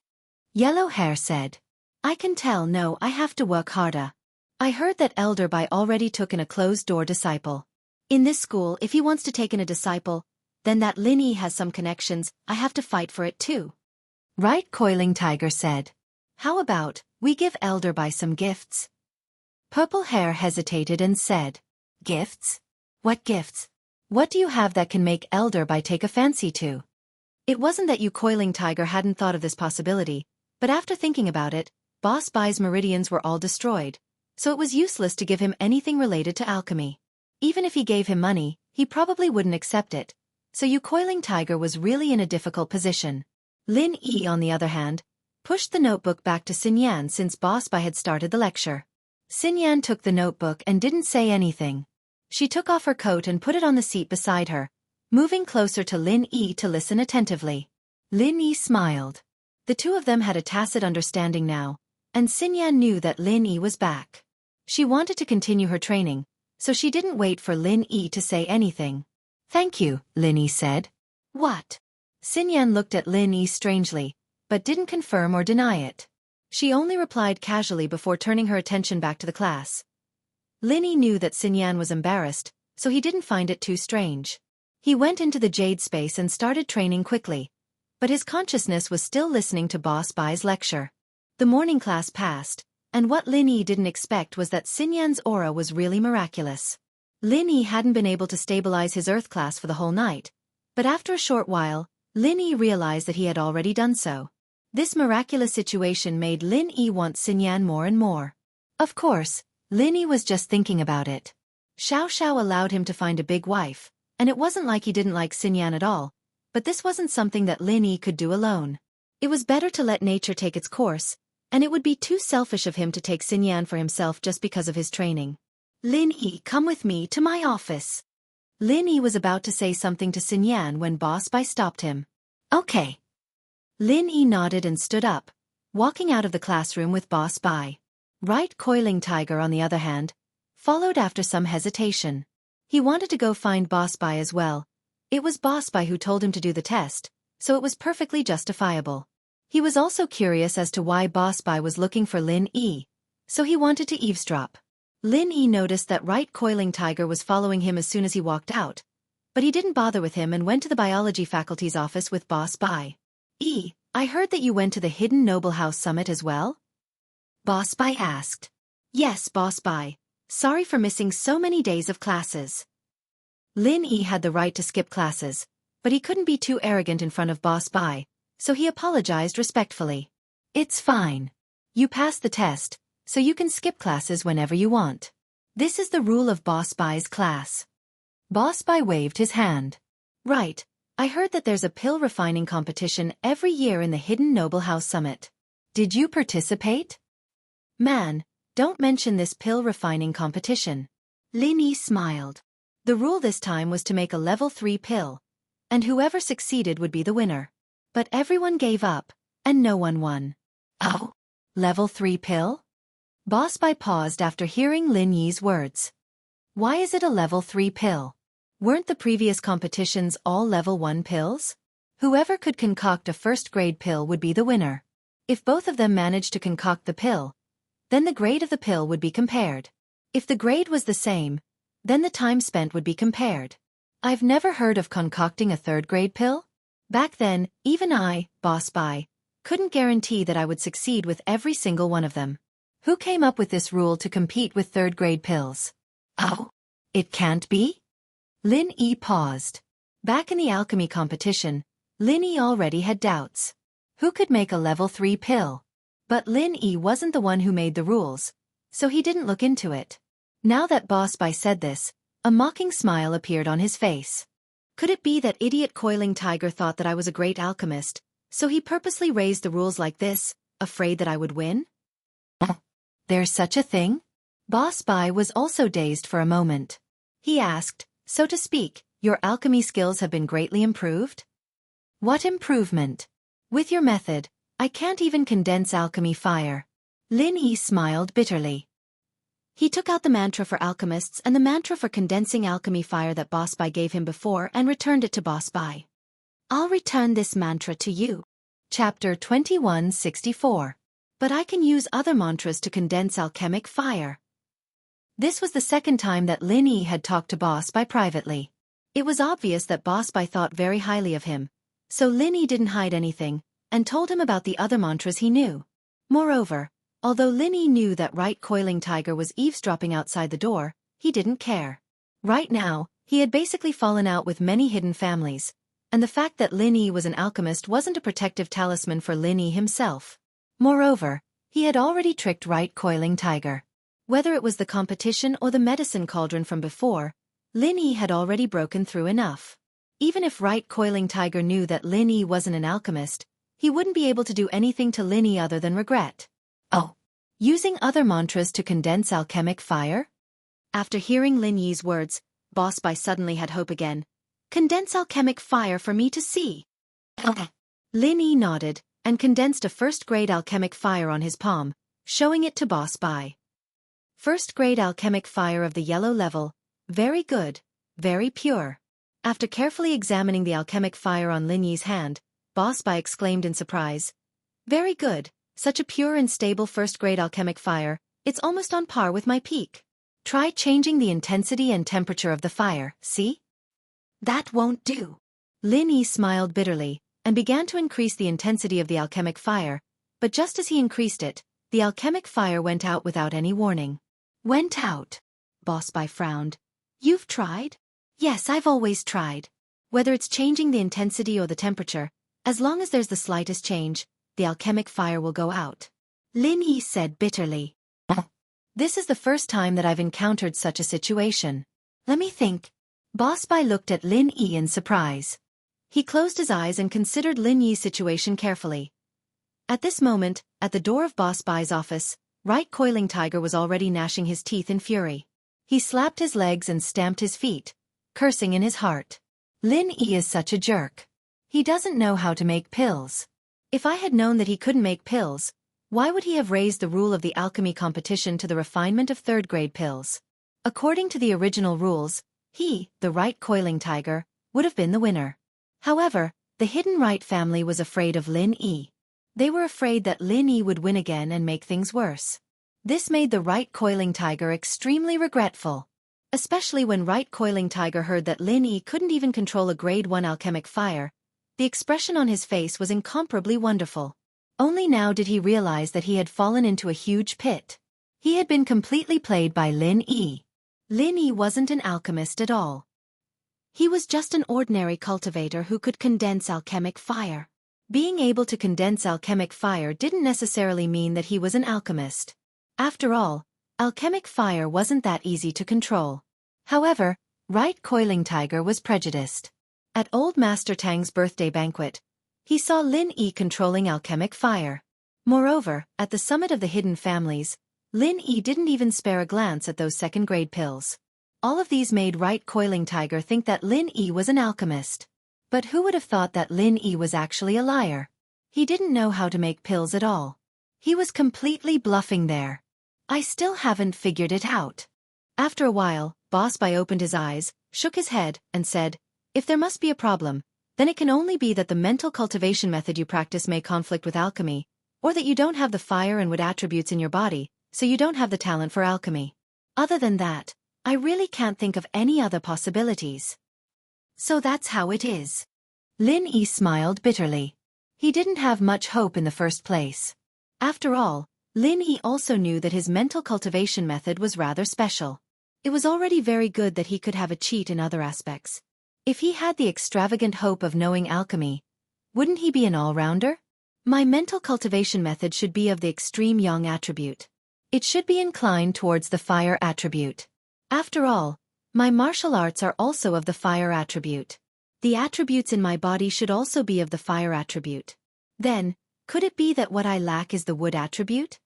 Yellow Hair said. I can tell. No, I have to work harder. I heard that Elder Bai already took in a closed-door disciple. In this school, if he wants to take in a disciple, then that Lin Yi has some connections, I have to fight for it too. Right, Coiling Tiger said. How about, we give Elder Bai some gifts? Purple Hair hesitated and said. Gifts? What gifts? What do you have that can make Elder Bai take a fancy to? It wasn't that you Coiling Tiger hadn't thought of this possibility, but after thinking about it, Boss Bai's meridians were all destroyed, so it was useless to give him anything related to alchemy. Even if he gave him money, he probably wouldn't accept it, so you Coiling Tiger was really in a difficult position. Lin Yi, on the other hand, pushed the notebook back to Xinyan since Boss Bai had started the lecture. Xinyan took the notebook and didn't say anything. She took off her coat and put it on the seat beside her, moving closer to Lin Yi to listen attentively. Lin Yi smiled. The two of them had a tacit understanding now, and Xinyan knew that Lin Yi was back. She wanted to continue her training, so she didn't wait for Lin Yi to say anything. Thank you, Lin Yi said. What? Xinyan looked at Lin Yi strangely, but didn't confirm or deny it. She only replied casually before turning her attention back to the class. Lin Yi knew that Xinyan was embarrassed, so he didn't find it too strange. He went into the jade space and started training quickly, but his consciousness was still listening to Boss Bai's lecture. The morning class passed, and what Lin Yi didn't expect was that Xinyan's aura was really miraculous. Lin Yi hadn't been able to stabilize his earth class for the whole night, But after a short while, Lin Yi realized that he had already done so. This miraculous situation made Lin Yi want Xinyan more and more. Of course, Lin Yi was just thinking about it. Xiao allowed him to find a big wife, and it wasn't like he didn't like Xinyan at all, but this wasn't something that Lin Yi could do alone. It was better to let nature take its course, and it would be too selfish of him to take Xinyan for himself just because of his training. Lin Yi, come with me to my office. Lin Yi was about to say something to Xinyan when Boss Bai stopped him. Okay. Lin Yi nodded and stood up, walking out of the classroom with Boss Bai. Right Coiling Tiger, on the other hand, followed after some hesitation. He wanted to go find Boss Bai as well. It was Boss Bai who told him to do the test, so it was perfectly justifiable. He was also curious as to why Boss Bai was looking for Lin Yi, so he wanted to eavesdrop. Lin Yi noticed that Right Coiling Tiger was following him as soon as he walked out, but he didn't bother with him and went to the biology faculty's office with Boss Bai. I heard that you went to the Hidden Noble House Summit as well? Boss Bai asked. Yes, Boss Bai. Sorry for missing so many days of classes. Lin Yi had the right to skip classes, but he couldn't be too arrogant in front of Boss Bai, so he apologized respectfully. It's fine. You passed the test, so you can skip classes whenever you want. This is the rule of Boss Bai's class. Boss Bai waved his hand. Right, I heard that there's a pill refining competition every year in the Hidden Noble House Summit. Did you participate? Man, don't mention this pill refining competition. Lin Yi smiled. The rule this time was to make a level 3 pill, and whoever succeeded would be the winner. But everyone gave up, and no one won. Oh, level 3 pill? Boss Bai paused after hearing Lin Yi's words. Why is it a level 3 pill? Weren't the previous competitions all level 1 pills? Whoever could concoct a first-grade pill would be the winner. If both of them managed to concoct the pill, then the grade of the pill would be compared. If the grade was the same, then the time spent would be compared. I've never heard of concocting a third-grade pill. Back then, even I, Boss Bai, couldn't guarantee that I would succeed with every single one of them. Who came up with this rule to compete with third-grade pills? Oh, it can't be? Lin Yi paused. Back in the alchemy competition, Lin Yi already had doubts. Who could make a level 3 pill? But Lin Yi wasn't the one who made the rules, so he didn't look into it. Now that Boss Bai said this, a mocking smile appeared on his face. Could it be that idiot Coiling Tiger thought that I was a great alchemist, so he purposely raised the rules like this, afraid that I would win? There's such a thing? Boss Bai was also dazed for a moment. He asked, so to speak, your alchemy skills have been greatly improved? What improvement? With your method, I can't even condense alchemy fire. Lin Yi smiled bitterly. He took out the mantra for alchemists and the mantra for condensing alchemy fire that Boss Bai gave him before and returned it to Boss Bai. I'll return this mantra to you. Chapter 2164. But I can use other mantras to condense alchemic fire. This was the second time that Lin Yi had talked to Boss Bai privately. It was obvious that Boss Bai thought very highly of him, so Lin Yi didn't hide anything, and told him about the other mantras he knew. Moreover, although Lin Yi knew that Right Coiling Tiger was eavesdropping outside the door, he didn't care. Right now, he had basically fallen out with many hidden families, and the fact that Lin Yi was an alchemist wasn't a protective talisman for Lin Yi himself. Moreover, he had already tricked Right Coiling Tiger. Whether it was the competition or the medicine cauldron from before, Lin Yi had already broken through enough. Even if Right Coiling Tiger knew that Lin Yi wasn't an alchemist, he wouldn't be able to do anything to Lin Yi other than regret. Oh, using other mantras to condense alchemic fire? After hearing Lin Yi's words, Boss Bai suddenly had hope again. Condense alchemic fire for me to see. Lin Yi nodded, and condensed a first-grade alchemic fire on his palm, showing it to Boss Bai. First-grade alchemic fire of the yellow level, very good, very pure. After carefully examining the alchemic fire on Lin Yi's hand, Boss Bai exclaimed in surprise. Very good, such a pure and stable first-grade alchemic fire, it's almost on par with my peak. Try changing the intensity and temperature of the fire, see? That won't do. Lin Yi smiled bitterly, and began to increase the intensity of the alchemic fire, but just as he increased it, the alchemic fire went out without any warning. Went out? Boss Bai frowned. You've tried? Yes, I've always tried. Whether it's changing the intensity or the temperature, as long as there's the slightest change, the alchemic fire will go out. Lin Yi said bitterly. This is the first time that I've encountered such a situation. Let me think. Boss Bai looked at Lin Yi in surprise. He closed his eyes and considered Lin Yi's situation carefully. At this moment, at the door of Boss Bai's office, Right Coiling Tiger was already gnashing his teeth in fury. He slapped his legs and stamped his feet, cursing in his heart. Lin Yi is such a jerk. He doesn't know how to make pills. If I had known that he couldn't make pills, why would he have raised the rule of the alchemy competition to the refinement of third-grade pills? According to the original rules, he, the Right Coiling Tiger, would have been the winner. However, the Hidden Right family was afraid of Lin Yi. They were afraid that Lin Yi would win again and make things worse. This made the Right Coiling Tiger extremely regretful. Especially when Right Coiling Tiger heard that Lin Yi couldn't even control a grade 1 alchemic fire, the expression on his face was incomparably wonderful. Only now did he realize that he had fallen into a huge pit. He had been completely played by Lin Yi. Lin Yi wasn't an alchemist at all. He was just an ordinary cultivator who could condense alchemic fire. Being able to condense alchemic fire didn't necessarily mean that he was an alchemist. After all, alchemic fire wasn't that easy to control. However, Right Coiling Tiger was prejudiced. At Old Master Tang's birthday banquet, he saw Lin Yi controlling alchemic fire. Moreover, at the summit of the hidden families, Lin Yi didn't even spare a glance at those second-grade pills. All of these made Right Coiling Tiger think that Lin Yi was an alchemist. But who would have thought that Lin Yi was actually a liar? He didn't know how to make pills at all. He was completely bluffing there. I still haven't figured it out. After a while, Boss Bai opened his eyes, shook his head, and said, if there must be a problem, then it can only be that the mental cultivation method you practice may conflict with alchemy, or that you don't have the fire and wood attributes in your body, so you don't have the talent for alchemy. Other than that, I really can't think of any other possibilities. So that's how it is. Lin Yi smiled bitterly. He didn't have much hope in the first place. After all, Lin Yi also knew that his mental cultivation method was rather special. It was already very good that he could have a cheat in other aspects. If he had the extravagant hope of knowing alchemy, wouldn't he be an all-rounder? My mental cultivation method should be of the extreme yang attribute. It should be inclined towards the fire attribute. After all, my martial arts are also of the fire attribute. The attributes in my body should also be of the fire attribute. Then, could it be that what I lack is the wood attribute?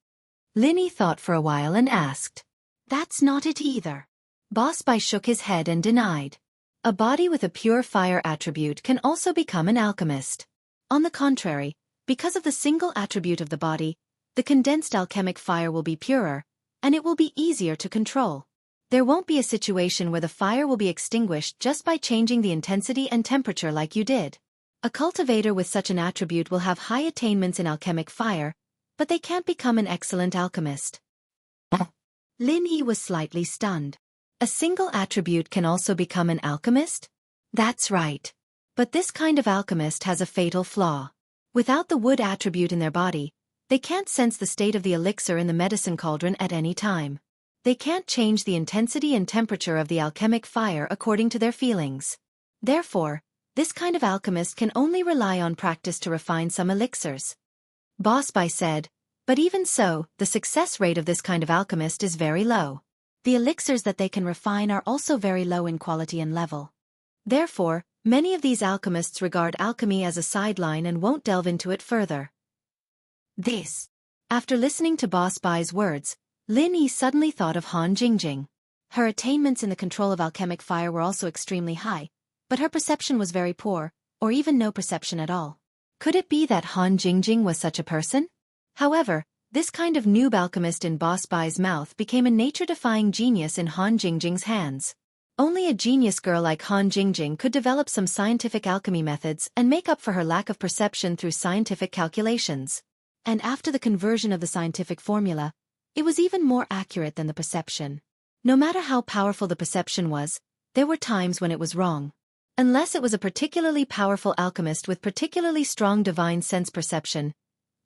Lin Yi thought for a while and asked. That's not it either. Boss Bai shook his head and denied. A body with a pure fire attribute can also become an alchemist. On the contrary, because of the single attribute of the body, the condensed alchemic fire will be purer, and it will be easier to control. There won't be a situation where the fire will be extinguished just by changing the intensity and temperature like you did. A cultivator with such an attribute will have high attainments in alchemic fire, but they can't become an excellent alchemist. Lin Yi was slightly stunned. A single attribute can also become an alchemist? That's right. But this kind of alchemist has a fatal flaw. Without the wood attribute in their body, they can't sense the state of the elixir in the medicine cauldron at any time. They can't change the intensity and temperature of the alchemic fire according to their feelings. Therefore, this kind of alchemist can only rely on practice to refine some elixirs. Boss Bai said, but even so, the success rate of this kind of alchemist is very low. The elixirs that they can refine are also very low in quality and level. Therefore, many of these alchemists regard alchemy as a sideline and won't delve into it further. After listening to Boss Bai's words, Lin Yi suddenly thought of Han Jingjing. Her attainments in the control of alchemic fire were also extremely high, but her perception was very poor, or even no perception at all. Could it be that Han Jingjing was such a person? However, this kind of noob alchemist in Boss Bai's mouth became a nature-defying genius in Han Jingjing's hands. Only a genius girl like Han Jingjing could develop some scientific alchemy methods and make up for her lack of perception through scientific calculations. And after the conversion of the scientific formula, it was even more accurate than the perception. No matter how powerful the perception was, there were times when it was wrong. Unless it was a particularly powerful alchemist with particularly strong divine sense perception,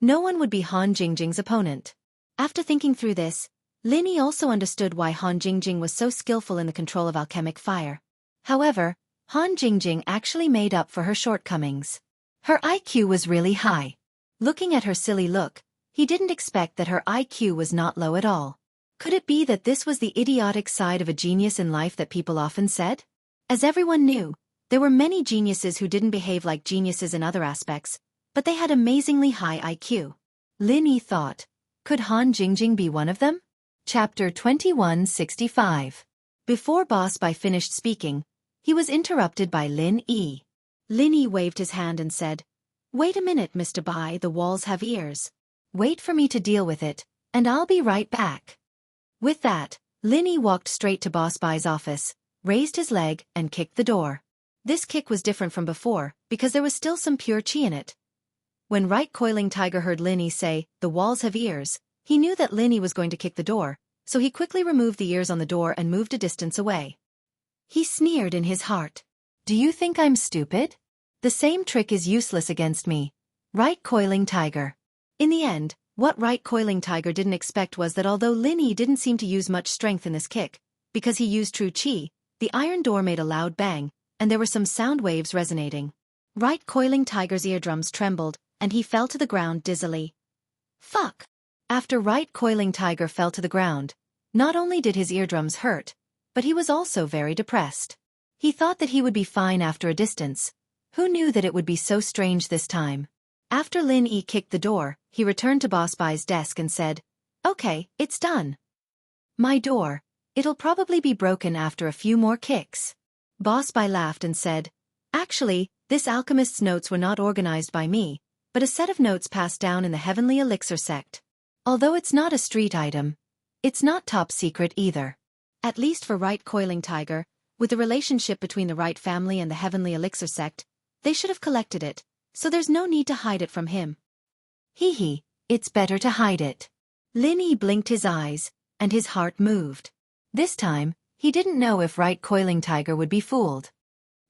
no one would be Han Jingjing's opponent. After thinking through this, Lin Yi also understood why Han Jingjing was so skillful in the control of alchemic fire. However, Han Jingjing actually made up for her shortcomings. Her IQ was really high. Looking at her silly look, he didn't expect that her IQ was not low at all. Could it be that this was the idiotic side of a genius in life that people often said? As everyone knew, there were many geniuses who didn't behave like geniuses in other aspects, but they had amazingly high IQ. Lin Yi thought, could Han Jingjing be one of them? Chapter 2165. Before Boss Bai finished speaking, he was interrupted by Lin Yi. Lin Yi waved his hand and said, "Wait a minute, Mr. Bai, the walls have ears. Wait for me to deal with it, and I'll be right back." With that, Lin Yi walked straight to Boss Bai's office, raised his leg, and kicked the door. This kick was different from before, because there was still some pure chi in it. When Right Coiling Tiger heard Lin Yi say, "The walls have ears," he knew that Lin Yi was going to kick the door, so he quickly removed the ears on the door and moved a distance away. He sneered in his heart. "Do you think I'm stupid? The same trick is useless against me, Right Coiling Tiger." In the end, what Right Coiling Tiger didn't expect was that although Lin Yi didn't seem to use much strength in this kick, because he used true chi, the iron door made a loud bang, and there were some sound waves resonating. Right Coiling Tiger's eardrums trembled, and he fell to the ground dizzily. Fuck! After Right Coiling Tiger fell to the ground, not only did his eardrums hurt, but he was also very depressed. He thought that he would be fine after a distance. Who knew that it would be so strange this time? After Lin Yi kicked the door, he returned to Boss Bai's desk and said, "Okay, it's done. My door. It'll probably be broken after a few more kicks." Boss Bai laughed and said, "Actually, this alchemist's notes were not organized by me, but a set of notes passed down in the Heavenly Elixir sect. Although it's not a street item, it's not top secret either. At least for Right Coiling Tiger, with the relationship between the Right family and the Heavenly Elixir sect, they should have collected it, so there's no need to hide it from him." Hee, it's better to hide it. Lin Yi blinked his eyes, and his heart moved. This time, he didn't know if Right Coiling Tiger would be fooled.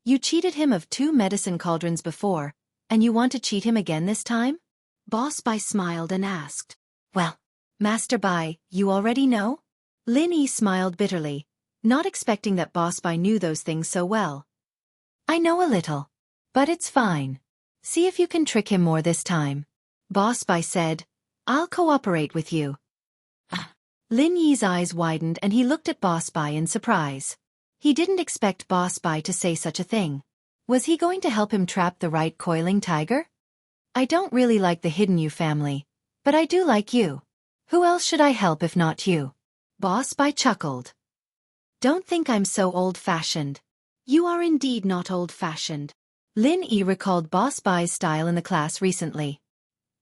You cheated him of 2 medicine cauldrons before, and you want to cheat him again this time? Boss Bai smiled and asked, "Well, Master Bai, you already know?" Lin Yi smiled bitterly, not expecting that Boss Bai knew those things so well. "I know a little, but it's fine. See if you can trick him more this time." Boss Bai said, "I'll cooperate with you." Lin Yi's eyes widened and he looked at Boss Bai in surprise. He didn't expect Boss Bai to say such a thing. Was he going to help him trap the Right Coiling Tiger? "I don't really like the Hidden You family, but I do like you. Who else should I help if not you?" Boss Bai chuckled. "Don't think I'm so old-fashioned." "You are indeed not old-fashioned." Lin Yi recalled Boss Bai's style in the class recently.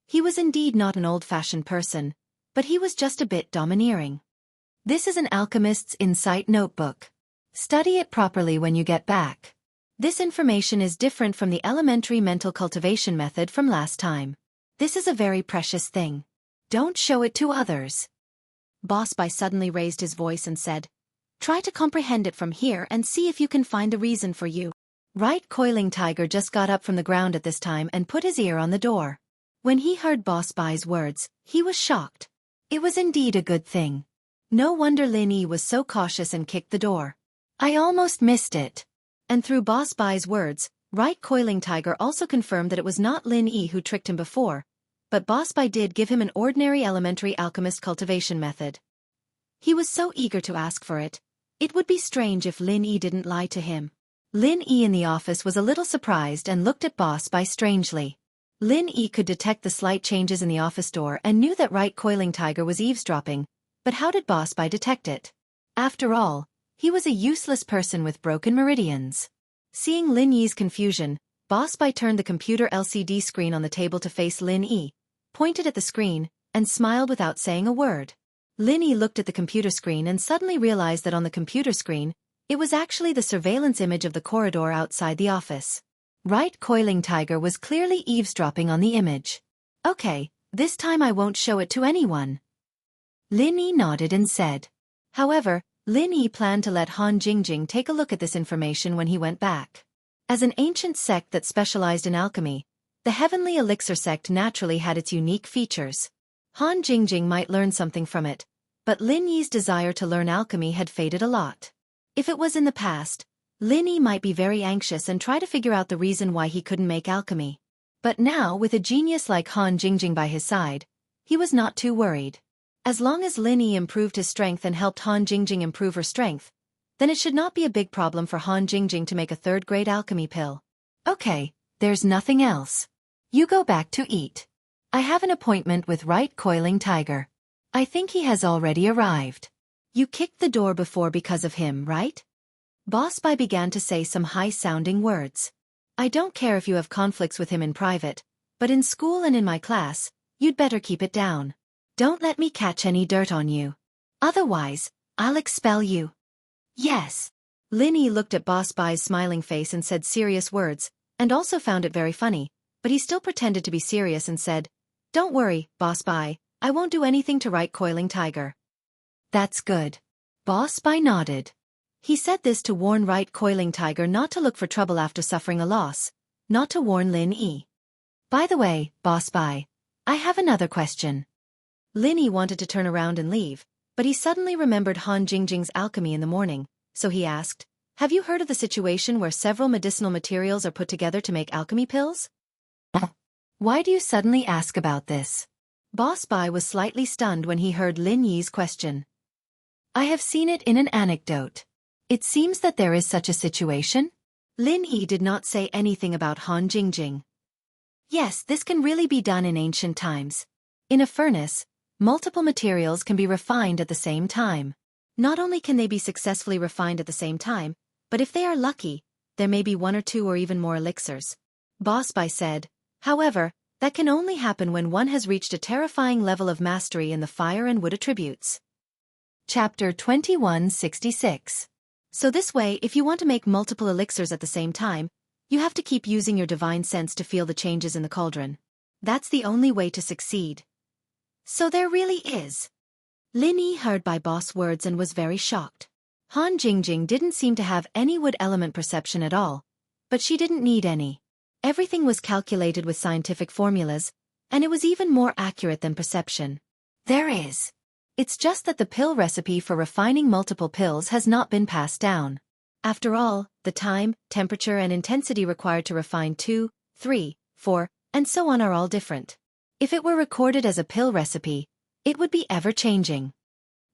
He was indeed not an old-fashioned person, but he was just a bit domineering. This is an alchemist's insight notebook. Study it properly when you get back. This information is different from the elementary mental cultivation method from last time. This is a very precious thing. Don't show it to others. Boss Bai suddenly raised his voice and said, "Try to comprehend it from here and see if you can find the reason for you." Right Coiling Tiger just got up from the ground at this time and put his ear on the door. When he heard Boss Bai's words, he was shocked. It was indeed a good thing. No wonder Lin Yi was so cautious and kicked the door. "I almost missed it." And through Boss Bai's words, Right Coiling Tiger also confirmed that it was not Lin Yi who tricked him before, but Boss Bai did give him an ordinary elementary alchemist cultivation method. He was so eager to ask for it. It would be strange if Lin Yi didn't lie to him. Lin Yi in the office was a little surprised and looked at Boss Bai strangely. Lin Yi could detect the slight changes in the office door and knew that Right Coiling Tiger was eavesdropping, but how did Boss Bai detect it? After all, he was a useless person with broken meridians. Seeing Lin Yi's confusion, Boss Bai turned the computer LCD screen on the table to face Lin Yi, pointed at the screen, and smiled without saying a word. Lin Yi looked at the computer screen and suddenly realized that on the computer screen, it was actually the surveillance image of the corridor outside the office. Right Coiling Tiger was clearly eavesdropping on the image. "Okay, this time I won't show it to anyone." Lin Yi nodded and said. However, Lin Yi planned to let Han Jingjing take a look at this information when he went back. As an ancient sect that specialized in alchemy, the Heavenly Elixir sect naturally had its unique features. Han Jingjing might learn something from it, but Lin Yi's desire to learn alchemy had faded a lot. If it was in the past, Lin Yi might be very anxious and try to figure out the reason why he couldn't make alchemy. But now, with a genius like Han Jingjing by his side, he was not too worried. As long as Lin Yi improved his strength and helped Han Jingjing improve her strength, then it should not be a big problem for Han Jingjing to make a third-grade alchemy pill. Okay, there's nothing else. You go back to eat. I have an appointment with Right Coiling Tiger. I think he has already arrived. You kicked the door before because of him, right? Boss Bai began to say some high-sounding words. I don't care if you have conflicts with him in private, but in school and in my class, you'd better keep it down. Don't let me catch any dirt on you. Otherwise, I'll expel you. Yes. Lin Yi looked at Boss Bai's smiling face and said serious words, and also found it very funny, but he still pretended to be serious and said, Don't worry, Boss Bai, I won't do anything to Right Coiling Tiger. That's good. Boss Bai nodded. He said this to warn Right Coiling Tiger not to look for trouble after suffering a loss, not to warn Lin Yi. By the way, Boss Bai, I have another question. Lin Yi wanted to turn around and leave, but he suddenly remembered Han Jingjing's alchemy in the morning, so he asked, Have you heard of the situation where several medicinal materials are put together to make alchemy pills? Why do you suddenly ask about this? Boss Bai was slightly stunned when he heard Lin Yi's question. I have seen it in an anecdote. It seems that there is such a situation? Lin Yi did not say anything about Han Jingjing. Yes, this can really be done in ancient times. In a furnace, multiple materials can be refined at the same time. Not only can they be successfully refined at the same time, but if they are lucky, there may be one or two or even more elixirs. Boss Bai said, however, that can only happen when one has reached a terrifying level of mastery in the fire and wood attributes. Chapter 2166. So this way, if you want to make multiple elixirs at the same time, you have to keep using your divine sense to feel the changes in the cauldron. That's the only way to succeed. So there really is. Lin Yi heard Bai Boss' words and was very shocked. Han Jingjing didn't seem to have any wood element perception at all, but she didn't need any. Everything was calculated with scientific formulas, and it was even more accurate than perception. There is. It's just that the pill recipe for refining multiple pills has not been passed down. After all, the time, temperature and intensity required to refine 2, 3, 4, and so on are all different. If it were recorded as a pill recipe, it would be ever-changing.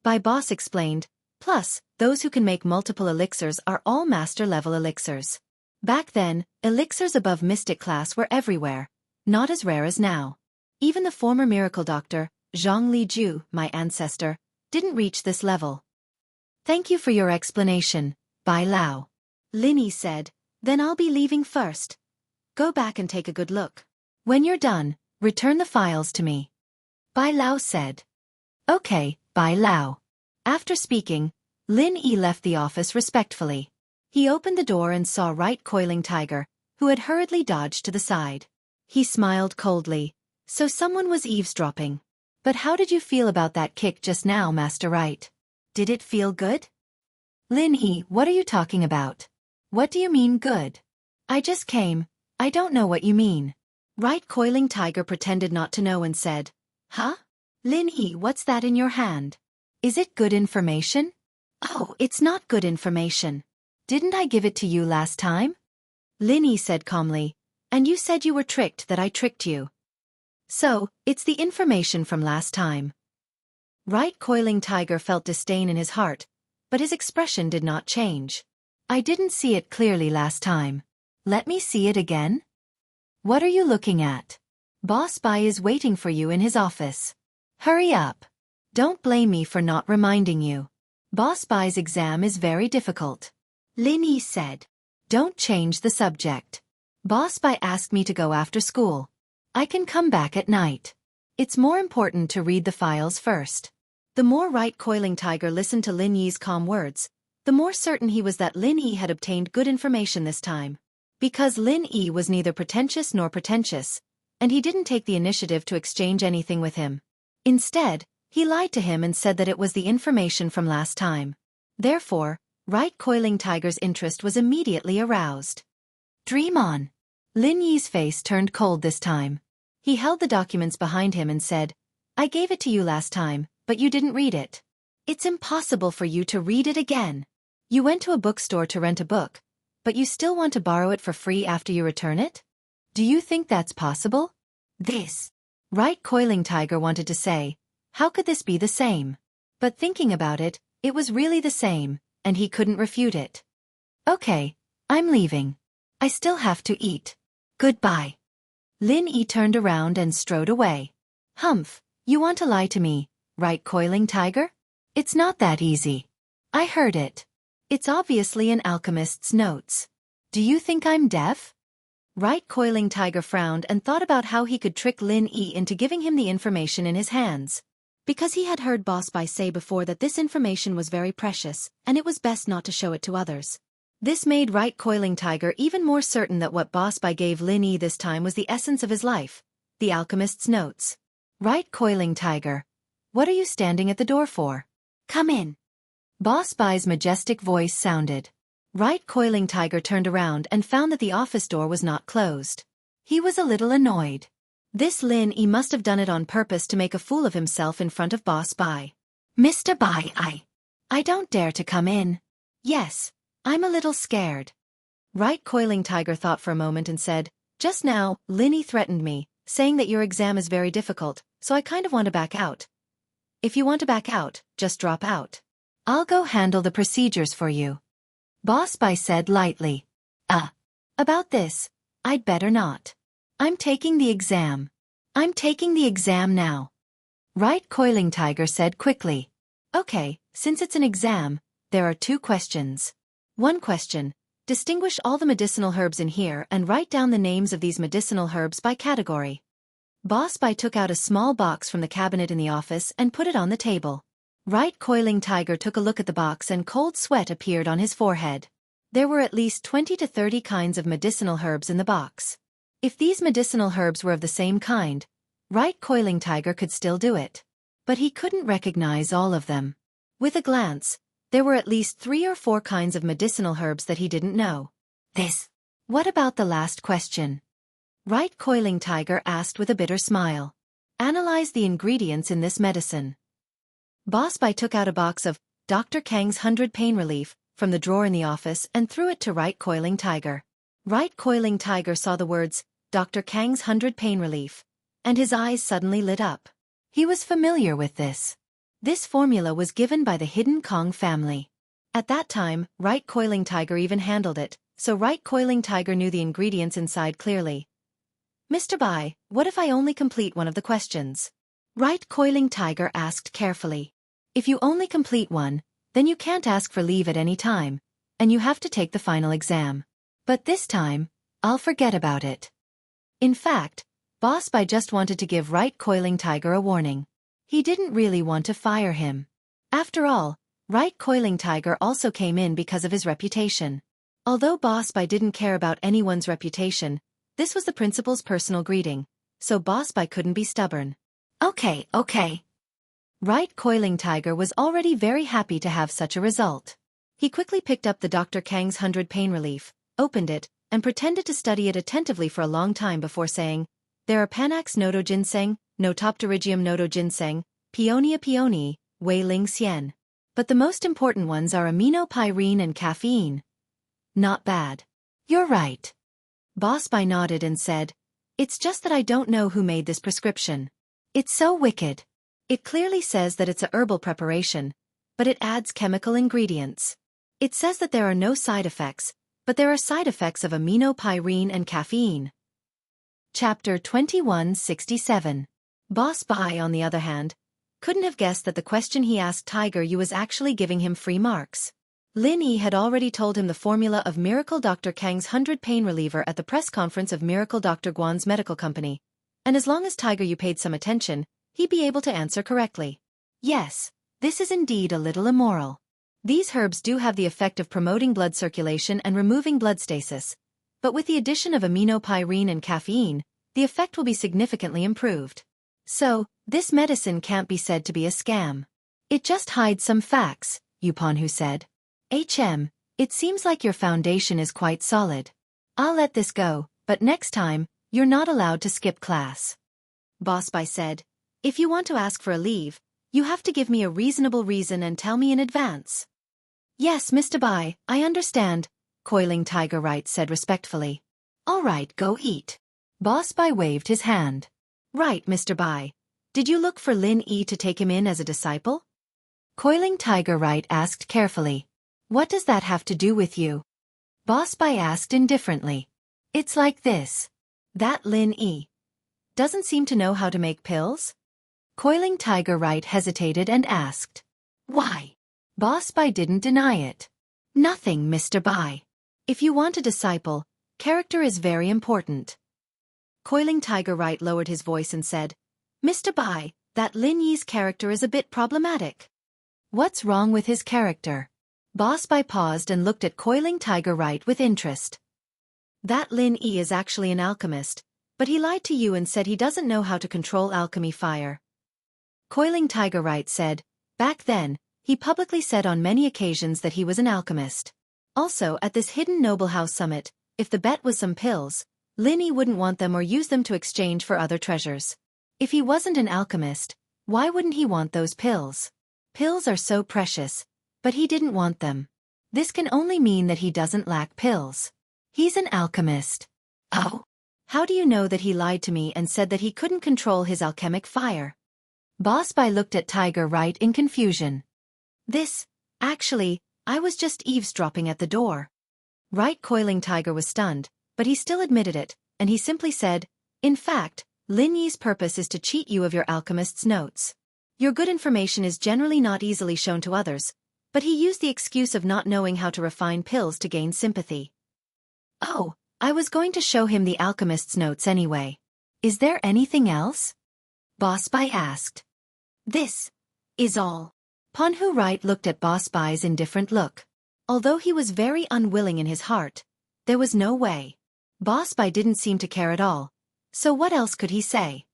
Bai Boss explained, plus, those who can make multiple elixirs are all master-level elixirs. Back then, elixirs above mystic class were everywhere, not as rare as now. Even the former miracle doctor, Zhang Liju, my ancestor, didn't reach this level. Thank you for your explanation, Bai Lao. Lin Yi said, then I'll be leaving first. Go back and take a good look. When you're done, return the files to me. Bai Lao said. Okay, Bai Lao. After speaking, Lin Yi left the office respectfully. He opened the door and saw Right Coiling Tiger, who had hurriedly dodged to the side. He smiled coldly. So someone was eavesdropping. But how did you feel about that kick just now, Master Right? Did it feel good? Lin Yi, what are you talking about? What do you mean good? I just came. I don't know what you mean. Right Coiling Tiger pretended not to know and said, Huh? Lin Yi, what's that in your hand? Is it good information? Oh, it's not good information. Didn't I give it to you last time? Lin Yi said calmly, and you said you were tricked that I tricked you. So, it's the information from last time. Right Coiling Tiger felt disdain in his heart, but his expression did not change. I didn't see it clearly last time. Let me see it again. What are you looking at? Boss Bai is waiting for you in his office. Hurry up. Don't blame me for not reminding you. Boss Bai's exam is very difficult. Lin Yi said. Don't change the subject. Boss Bai asked me to go after school. I can come back at night. It's more important to read the files first. The more Right Coiling Tiger listened to Lin Yi's calm words, the more certain he was that Lin Yi had obtained good information this time. Because Lin Yi was neither pretentious nor pretentious, and he didn't take the initiative to exchange anything with him. Instead, he lied to him and said that it was the information from last time. Therefore, Right Coiling Tiger's interest was immediately aroused. Dream on. Lin Yi's face turned cold this time. He held the documents behind him and said, I gave it to you last time, but you didn't read it. It's impossible for you to read it again. You went to a bookstore to rent a book, but you still want to borrow it for free after you return it? Do you think that's possible? This. Right, Coiling Tiger wanted to say, how could this be the same? But thinking about it, it was really the same, and he couldn't refute it. Okay, I'm leaving. I still have to eat. Goodbye. Lin Yi turned around and strode away. Humph, you want to lie to me, right, Coiling Tiger? It's not that easy. I heard it. It's obviously an alchemist's notes. Do you think I'm deaf? Right, Coiling Tiger frowned and thought about how he could trick Lin Yi into giving him the information in his hands. Because he had heard Boss Bai say before that this information was very precious, and it was best not to show it to others. This made Right Coiling Tiger even more certain that what Boss Bai gave Lin Yi this time was the essence of his life, the alchemist's notes. Right, Coiling Tiger. What are you standing at the door for? Come in. Boss Bai's majestic voice sounded. Right, Coiling Tiger turned around and found that the office door was not closed. He was a little annoyed. This Lin Yi must have done it on purpose to make a fool of himself in front of Boss Bai. Mr. Bai, I don't dare to come in. Yes, I'm a little scared. Right, Coiling Tiger thought for a moment and said, just now, Lin Yi threatened me, saying that your exam is very difficult, so I kind of want to back out. If you want to back out, just drop out. I'll go handle the procedures for you. Boss Bai said lightly. About this, I'd better not. I'm taking the exam. I'm taking the exam now. Right, Coiling Tiger said quickly. Okay, since it's an exam, there are 2 questions. 1 question, distinguish all the medicinal herbs in here and write down the names of these medicinal herbs by category. Boss Bai took out a small box from the cabinet in the office and put it on the table. Right, Coiling Tiger took a look at the box and cold sweat appeared on his forehead. There were at least 20 to 30 kinds of medicinal herbs in the box. If these medicinal herbs were of the same kind, Right, Coiling Tiger could still do it. But he couldn't recognize all of them. With a glance, there were at least 3 or 4 kinds of medicinal herbs that he didn't know. What about the last question? Right, Coiling Tiger asked with a bitter smile. Analyze the ingredients in this medicine. Boss Bai took out a box of Dr. Kang's 100 Pain Relief from the drawer in the office and threw it to Right, Coiling Tiger. Right, Coiling Tiger saw the words, Dr. Kang's 100 Pain Relief, and his eyes suddenly lit up. He was familiar with this. This formula was given by the Hidden Kong family. At that time, Right, Coiling Tiger even handled it, so Right, Coiling Tiger knew the ingredients inside clearly. Mr. Bai, what if I only complete one of the questions? Right, Coiling Tiger asked carefully. If you only complete one, then you can't ask for leave at any time, and you have to take the final exam. But this time, I'll forget about it. In fact, Boss Bai just wanted to give Right, Coiling Tiger a warning. He didn't really want to fire him. After all, Right, Coiling Tiger also came in because of his reputation. Although Boss Bai didn't care about anyone's reputation, this was the principal's personal greeting, so Boss Bai couldn't be stubborn. Okay. Right, Coiling Tiger was already very happy to have such a result. He quickly picked up the Dr. Kang's 100 Pain Relief, opened it, and pretended to study it attentively for a long time before saying, there are Panax Nodo Ginseng, Notopterygium Nodo Ginseng, Peonia peonii, Wei Ling Xian. But the most important ones are aminopyrene and caffeine. Not bad. You're right. Boss Bai nodded and said, it's just that I don't know who made this prescription. It's so wicked. It clearly says that it's a herbal preparation, but it adds chemical ingredients. It says that there are no side effects, but there are side effects of aminopyrene and caffeine. Chapter 2167. Boss Bai, on the other hand, couldn't have guessed that the question he asked Tiger Yu was actually giving him free marks. Lin Yi had already told him the formula of Miracle Dr. Kang's 100 Pain Reliever at the press conference of Miracle Dr. Guan's medical company, and as long as Tiger Yu paid some attention, he'd be able to answer correctly. Yes, this is indeed a little immoral. These herbs do have the effect of promoting blood circulation and removing blood stasis, but with the addition of aminopyrene and caffeine, the effect will be significantly improved. So, this medicine can't be said to be a scam. It just hides some facts, Yuponhu said. It seems like your foundation is quite solid. I'll let this go, but next time, you're not allowed to skip class. Boss Bai said, if you want to ask for a leave, you have to give me a reasonable reason and tell me in advance. Yes, Mr. Bai, I understand, Coiling Tiger Right said respectfully. All right, go eat. Boss Bai waved his hand. Right, Mr. Bai. Did you look for Lin Yi to take him in as a disciple? Coiling Tiger Right asked carefully. What does that have to do with you? Boss Bai asked indifferently. It's like this. That Lin Yi doesn't seem to know how to make pills? Coiling Tiger Right hesitated and asked. Why? Boss Bai didn't deny it. Nothing, Mr. Bai. If you want a disciple, character is very important. Coiling Tiger Right lowered his voice and said, Mr. Bai, that Lin Yi's character is a bit problematic. What's wrong with his character? Boss Bai paused and looked at Coiling Tiger Right with interest. That Lin Yi is actually an alchemist, but he lied to you and said he doesn't know how to control alchemy fire. Coiling Tiger Right said, back then, he publicly said on many occasions that he was an alchemist. Also, at this hidden noble house summit, if the bet was some pills, Lin Yi wouldn't want them or use them to exchange for other treasures. If he wasn't an alchemist, why wouldn't he want those pills? Pills are so precious, but he didn't want them. This can only mean that he doesn't lack pills. He's an alchemist. Oh? How do you know that he lied to me and said that he couldn't control his alchemic fire? Boss Bai looked at Tiger Right in confusion. Actually, I was just eavesdropping at the door. Right Coiling Tiger was stunned, but he still admitted it, and he simply said, in fact, Lin Yi's purpose is to cheat you of your alchemist's notes. Your good information is generally not easily shown to others, but he used the excuse of not knowing how to refine pills to gain sympathy. Oh, I was going to show him the alchemist's notes anyway. Is there anything else? Boss Bai asked. This is all. Ponhu Right looked at Boss Bai's indifferent look. Although he was very unwilling in his heart, there was no way. Boss Bai didn't seem to care at all, so what else could he say?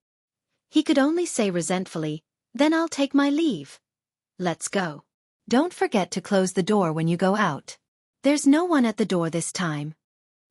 He could only say resentfully, then I'll take my leave. Let's go. Don't forget to close the door when you go out. There's no one at the door this time.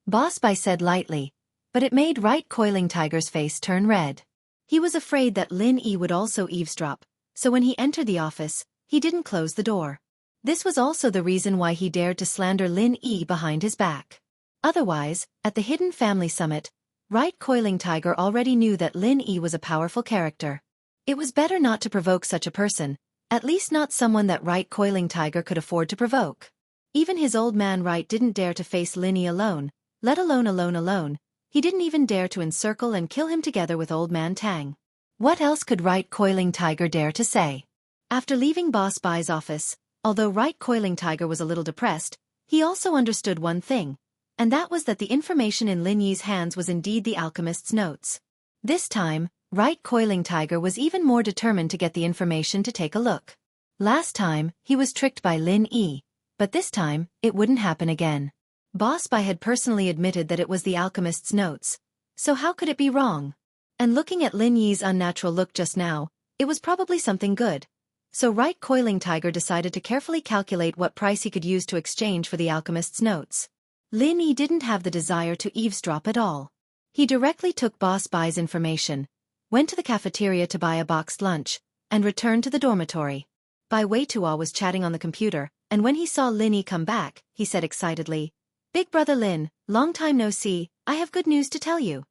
Boss Bai said lightly, but it made Right Coiling Tiger's face turn red. He was afraid that Lin Yi would also eavesdrop, so when he entered the office, he didn't close the door. This was also the reason why he dared to slander Lin Yi behind his back. Otherwise, at the Hidden Family Summit, Right Coiling Tiger already knew that Lin Yi was a powerful character. It was better not to provoke such a person, at least not someone that Right Coiling Tiger could afford to provoke. Even his old man Right didn't dare to face Lin Yi alone, let alone alone. He didn't even dare to encircle and kill him together with old man Tang. What else could Right Coiling Tiger dare to say? After leaving Boss Bai's office, although Right Coiling Tiger was a little depressed, he also understood one thing, and that was that the information in Lin Yi's hands was indeed the alchemist's notes. This time, Right Coiling Tiger was even more determined to get the information to take a look. Last time, he was tricked by Lin Yi, but this time, it wouldn't happen again. Boss Bai had personally admitted that it was the alchemist's notes, so how could it be wrong? And looking at Lin Yi's unnatural look just now, it was probably something good. So Right Coiling Tiger decided to carefully calculate what price he could use to exchange for the alchemist's notes. Lin Yi didn't have the desire to eavesdrop at all. He directly took Boss Bai's information, went to the cafeteria to buy a boxed lunch, and returned to the dormitory. Bai Weitua was chatting on the computer, and when he saw Lin Yi come back, he said excitedly, Big brother Lin, long time no see, I have good news to tell you.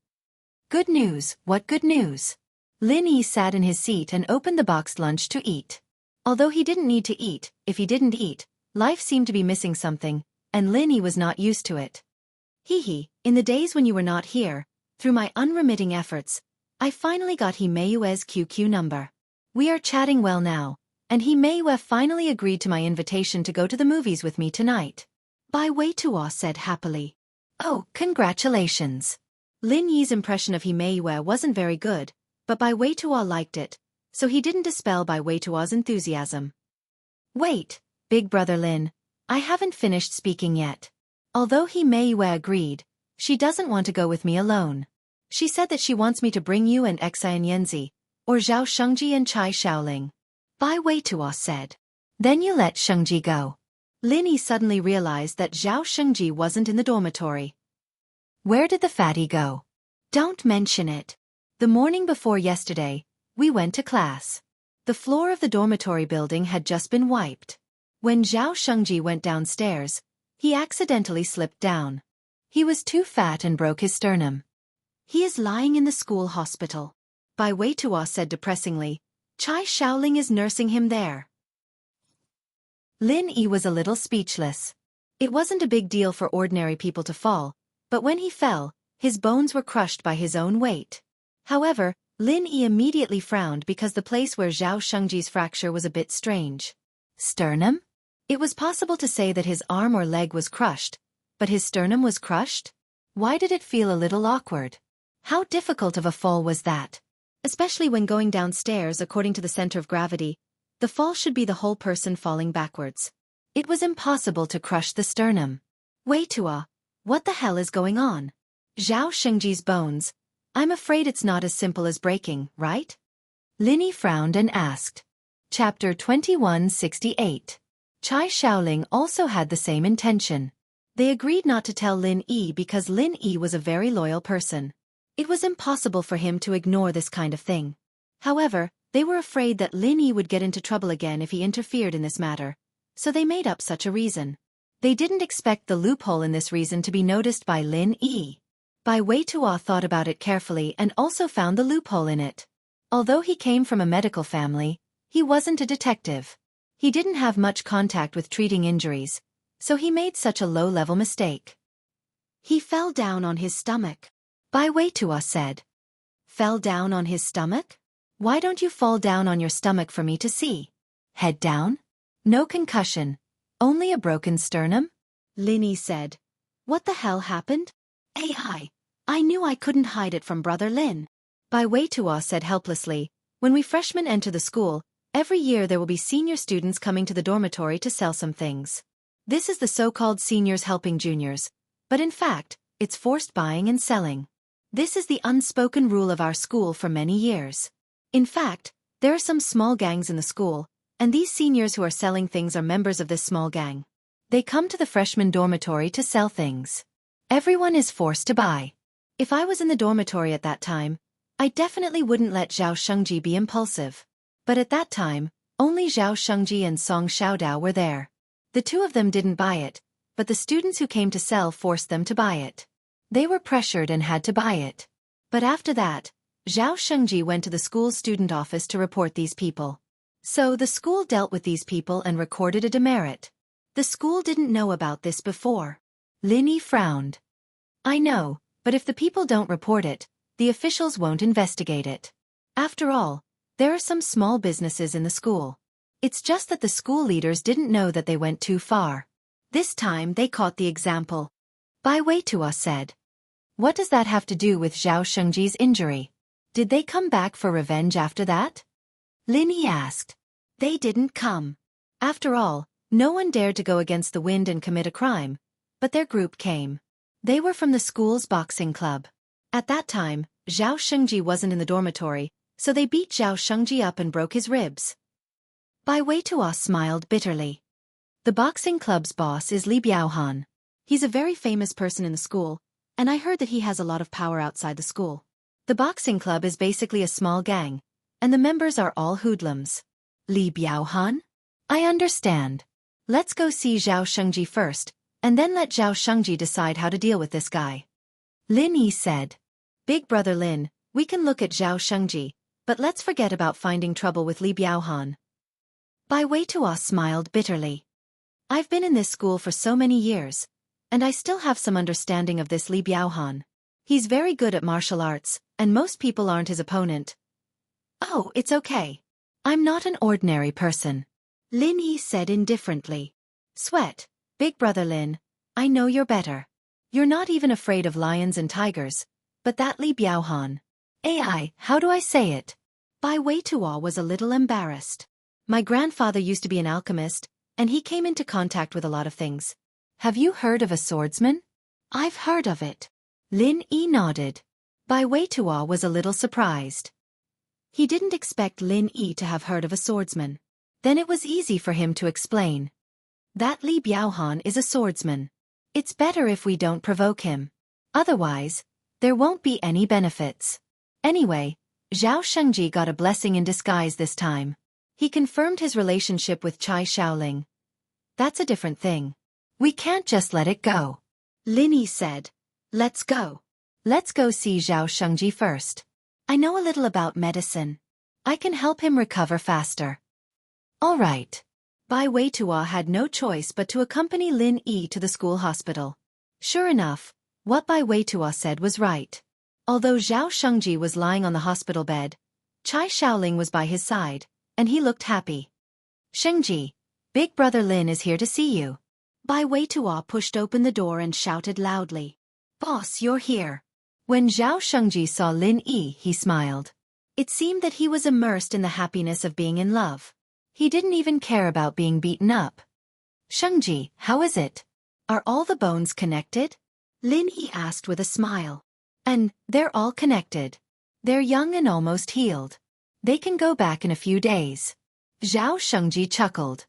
Good news, what good news? Lin Yi sat in his seat and opened the boxed lunch to eat. Although he didn't need to eat, if he didn't eat, life seemed to be missing something, and Lin Yi was not used to it. Hee, in the days when you were not here, through my unremitting efforts, I finally got He Meiyue's QQ number. We are chatting well now, and He Meiyue finally agreed to my invitation to go to the movies with me tonight. Bai Weitua said happily. Oh, congratulations. Lin Yi's impression of He Meiyue wasn't very good, but Bai Weitua liked it, so he didn't dispel Bai Weitua's enthusiasm. Wait, big brother Lin, I haven't finished speaking yet. Although He Meiyue agreed, she doesn't want to go with me alone. She said that she wants me to bring you and Xianxia, or Zhao Shengji and Chai Shaoling. Bai Weitua said. Then you let Shengji go. Lin Yi suddenly realized that Zhao Shengji wasn't in the dormitory. Where did the fatty go? Don't mention it. The morning before yesterday, we went to class. The floor of the dormitory building had just been wiped. When Zhao Shengji went downstairs, He accidentally slipped down. He was too fat and broke his sternum. He is lying in the school hospital. Bai Weitua said depressingly. Chai Shaoling is nursing him there. Lin Yi was a little speechless. It wasn't a big deal for ordinary people to fall, but when he fell, his bones were crushed by his own weight. However, Lin Yi immediately frowned because the place where Zhao Shengji's fracture was a bit strange. Sternum? It was possible to say that his arm or leg was crushed, but his sternum was crushed? Why did it feel a little awkward? How difficult of a fall was that? Especially when going downstairs according to the center of gravity, the fall should be the whole person falling backwards. It was impossible to crush the sternum. Weitua, what the hell is going on? Zhao Shengji's bones. I'm afraid it's not as simple as breaking, right? Lin Yi frowned and asked. Chapter 2168. Chai Shaoling also had the same intention. They agreed not to tell Lin Yi because Lin Yi was a very loyal person. It was impossible for him to ignore this kind of thing. However, they were afraid that Lin Yi would get into trouble again if he interfered in this matter, so they made up such a reason. They didn't expect the loophole in this reason to be noticed by Lin Yi. Bai Weitua thought about it carefully and also found the loophole in it. Although he came from a medical family, he wasn't a detective. He didn't have much contact with treating injuries, so he made such a low-level mistake. He fell down on his stomach. Bai Weitua said. Fell down on his stomach? Why don't you fall down on your stomach for me to see? Head down? No concussion. Only a broken sternum? Lin Yi said. What the hell happened? AI. I knew I couldn't hide it from Brother Lin. Bai Weitua said helplessly. When we freshmen enter the school, every year there will be senior students coming to the dormitory to sell some things. This is the so-called seniors helping juniors, but in fact, it's forced buying and selling. This is the unspoken rule of our school for many years. In fact, there are some small gangs in the school, and these seniors who are selling things are members of this small gang. They come to the freshman dormitory to sell things. Everyone is forced to buy. If I was in the dormitory at that time, I definitely wouldn't let Zhao Shengji be impulsive. But at that time, only Zhao Shengji and Song Xiaodao were there. The two of them didn't buy it, but the students who came to sell forced them to buy it. They were pressured and had to buy it. But after that, Zhao Shengji went to the school's student office to report these people. So the school dealt with these people and recorded a demerit. The school didn't know about this before. Lin Yi frowned. I know, but if the people don't report it, the officials won't investigate it. After all, there are some small businesses in the school. It's just that the school leaders didn't know that they went too far. This time they caught the example. Bai Weitua said. What does that have to do with Zhao Shengji's injury? Did they come back for revenge after that? Lin Yi asked. They didn't come. After all, no one dared to go against the wind and commit a crime, but their group came. They were from the school's boxing club. At that time, Zhao Shengji wasn't in the dormitory, so they beat Zhao Shengji up and broke his ribs. Bai Weitua smiled bitterly. The boxing club's boss is Li Biaohan. He's a very famous person in the school, and I heard that he has a lot of power outside the school. The boxing club is basically a small gang, and the members are all hoodlums. Li Biaohan? I understand. Let's go see Zhao Shengji first, and then let Zhao Shengji decide how to deal with this guy. Lin Yi said. Big brother Lin, we can look at Zhao Shengji, but let's forget about finding trouble with Li Biaohan. Bai Weitua smiled bitterly. I've been in this school for so many years, and I still have some understanding of this Li Biaohan. He's very good at martial arts, and most people aren't his opponent. Oh, it's okay. I'm not an ordinary person. Lin Yi said indifferently. Sweat, big brother Lin, I know you're better. You're not even afraid of lions and tigers, but that Li Biaohan. AI, how do I say it? Bai Weitua was a little embarrassed. My grandfather used to be an alchemist, and he came into contact with a lot of things. Have you heard of a swordsman? I've heard of it. Lin Yi nodded. Bai Weitua was a little surprised. He didn't expect Lin Yi to have heard of a swordsman. Then it was easy for him to explain. That Li Biaohan is a swordsman. It's better if we don't provoke him. Otherwise, there won't be any benefits. Anyway, Zhao Shengji got a blessing in disguise this time. He confirmed his relationship with Chai Shaoling. That's a different thing. We can't just let it go. Lin Yi said. Let's go. Let's go see Xianxia first. I know a little about medicine. I can help him recover faster. All right. Bai Weitua had no choice but to accompany Lin Yi to the school hospital. Sure enough, what Bai Weitua said was right. Although Zhao Shengji was lying on the hospital bed, Chai Xiaoling was by his side, and he looked happy. Shengji, Big Brother Lin is here to see you. Bai Weitua pushed open the door and shouted loudly. Boss, you're here. When Zhao Shengji saw Lin Yi, he smiled. It seemed that he was immersed in the happiness of being in love. He didn't even care about being beaten up. Shengji, how is it? Are all the bones connected? Lin Yi asked with a smile. And they're all connected. They're young and almost healed. They can go back in a few days. Zhao Shengji chuckled.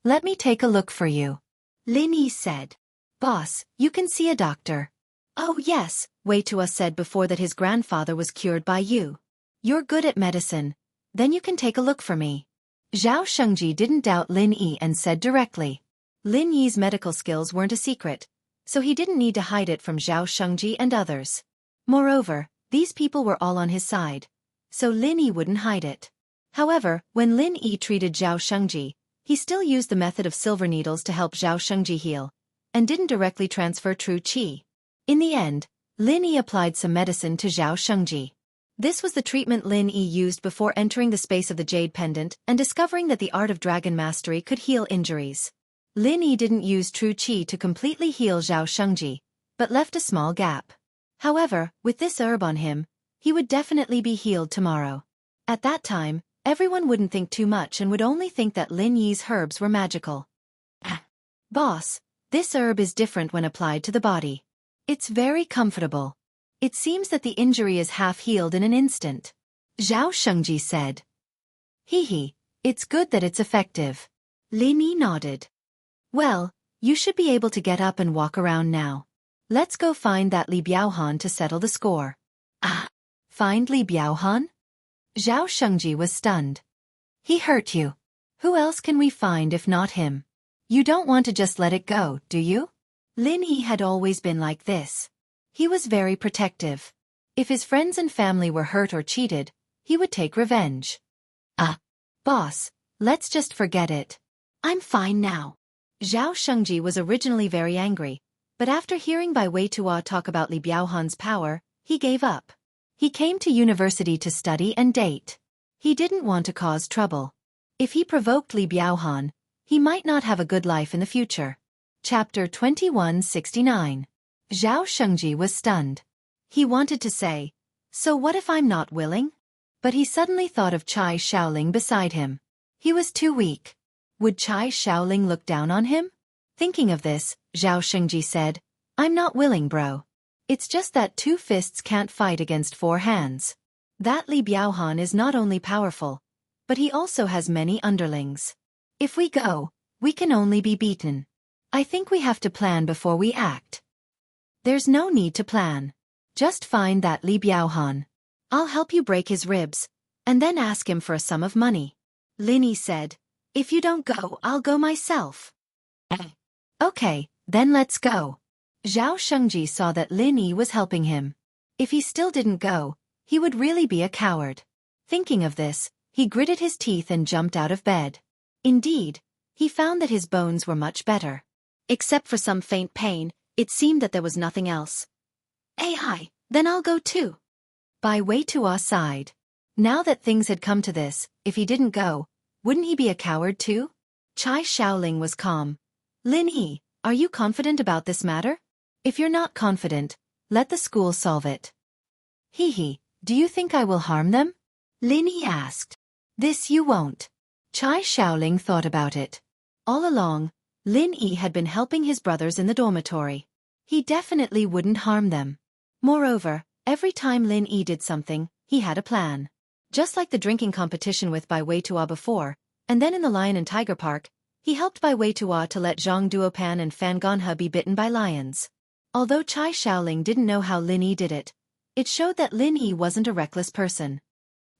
Let me take a look for you. Lin Yi said. Boss, you can see a doctor. Oh yes, Weitua said before that his grandfather was cured by you. You're good at medicine. Then you can take a look for me. Zhao Shengji didn't doubt Lin Yi and said directly. Lin Yi's medical skills weren't a secret, so he didn't need to hide it from Zhao Shengji and others. Moreover, these people were all on his side, so Lin Yi wouldn't hide it. However, when Lin Yi treated Zhao Shengji, he still used the method of silver needles to help Zhao Shengji heal, and didn't directly transfer true qi. In the end, Lin Yi applied some medicine to Zhao Shengji. This was the treatment Lin Yi used before entering the space of the Jade Pendant and discovering that the art of dragon mastery could heal injuries. Lin Yi didn't use true qi to completely heal Zhao Shengji, but left a small gap. However, with this herb on him, he would definitely be healed tomorrow. At that time, everyone wouldn't think too much and would only think that Lin Yi's herbs were magical. Boss, this herb is different when applied to the body. It's very comfortable. It seems that the injury is half healed in an instant. Zhao Shengji said. Hee, it's good that it's effective. Lin Yi nodded. Well, you should be able to get up and walk around now. Let's go find that Li Biaohan to settle the score. Find Li Biaohan? Zhao Shengji was stunned. He hurt you. Who else can we find if not him? You don't want to just let it go, do you? Lin Yi had always been like this. He was very protective. If his friends and family were hurt or cheated, he would take revenge. Boss, let's just forget it. I'm fine now. Zhao Shengji was originally very angry, but after hearing Bai Weitua talk about Li Biaohan's power, he gave up. He came to university to study and date. He didn't want to cause trouble. If he provoked Li Biaohan, he might not have a good life in the future. Chapter 2169. Zhao Shengji was stunned. He wanted to say, so what if I'm not willing? But he suddenly thought of Chai Xiaoling beside him. He was too weak. Would Chai Xiaoling look down on him? Thinking of this, Zhao Shengji said, I'm not willing, bro. It's just that 2 fists can't fight against 4 hands. That Li Biaohan is not only powerful, but he also has many underlings. If we go, we can only be beaten. I think we have to plan before we act. There's no need to plan. Just find that Li Biaohan. I'll help you break his ribs, and then ask him for a sum of money. Lin Yi said, if you don't go, I'll go myself. Okay, then let's go. Zhao Shengji saw that Lin Yi was helping him. If he still didn't go, he would really be a coward. Thinking of this, he gritted his teeth and jumped out of bed. Indeed, he found that his bones were much better. Except for some faint pain, it seemed that there was nothing else. Then I'll go too. Bai Weitua sighed. Now that things had come to this, if he didn't go, wouldn't he be a coward too? Chai Xiaoling was calm. Lin Yi, are you confident about this matter? If you're not confident, let the school solve it. Do you think I will harm them? Lin Yi asked. This you won't. Chai Xiaoling thought about it. All along, Lin Yi had been helping his brothers in the dormitory. He definitely wouldn't harm them. Moreover, every time Lin Yi did something, he had a plan. Just like the drinking competition with Bai Weitua before, and then in the Lion and Tiger Park, he helped Bai Weitua to let Zhang Duopan and Fan Ganhe be bitten by lions. Although Chai Xiaoling didn't know how Lin Yi did it, it showed that Lin Yi wasn't a reckless person.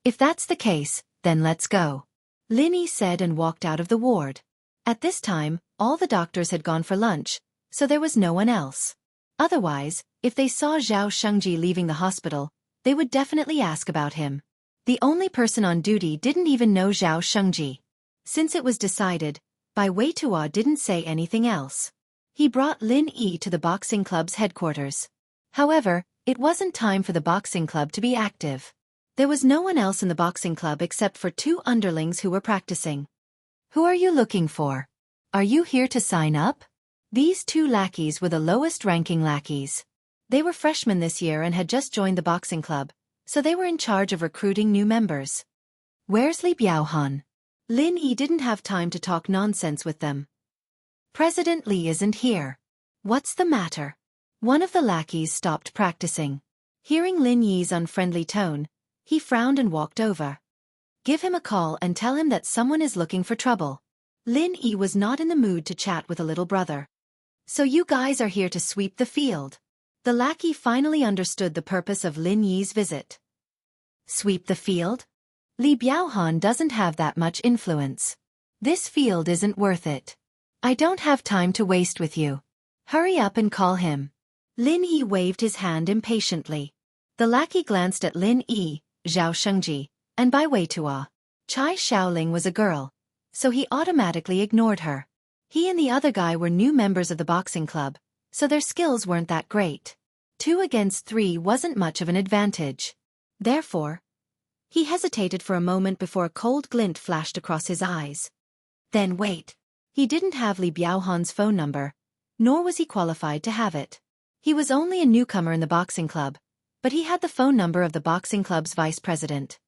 If that's the case, then let's go. Lin Yi said and walked out of the ward. At this time, all the doctors had gone for lunch, so there was no one else. Otherwise, if they saw Xianxia leaving the hospital, they would definitely ask about him. The only person on duty didn't even know Xianxia. Since it was decided, Bai Weitua didn't say anything else. He brought Lin Yi to the boxing club's headquarters. However, it wasn't time for the boxing club to be active. There was no one else in the boxing club except for 2 underlings who were practicing. "Who are you looking for? Are you here to sign up?" These 2 lackeys were the lowest-ranking lackeys. They were freshmen this year and had just joined the boxing club, so they were in charge of recruiting new members. "Where's Li Biaohan?" Lin Yi didn't have time to talk nonsense with them. "President Li isn't here." "What's the matter?" One of the lackeys stopped practicing. Hearing Lin Yi's unfriendly tone, he frowned and walked over. "Give him a call and tell him that someone is looking for trouble." Lin Yi was not in the mood to chat with a little brother. "So you guys are here to sweep the field." The lackey finally understood the purpose of Lin Yi's visit. "Sweep the field? Li Biaohan doesn't have that much influence. This field isn't worth it. I don't have time to waste with you. Hurry up and call him." Lin Yi waved his hand impatiently. The lackey glanced at Lin Yi, Xianxia, and Bai Weitua. Chai Xiaoling was a girl, so he automatically ignored her. He and the other guy were new members of the boxing club, so their skills weren't that great. 2 against 3 wasn't much of an advantage. Therefore, he hesitated for a moment before a cold glint flashed across his eyes. Then wait. He didn't have Li Biaohan's phone number, nor was he qualified to have it. He was only a newcomer in the boxing club, but he had the phone number of the boxing club's vice president.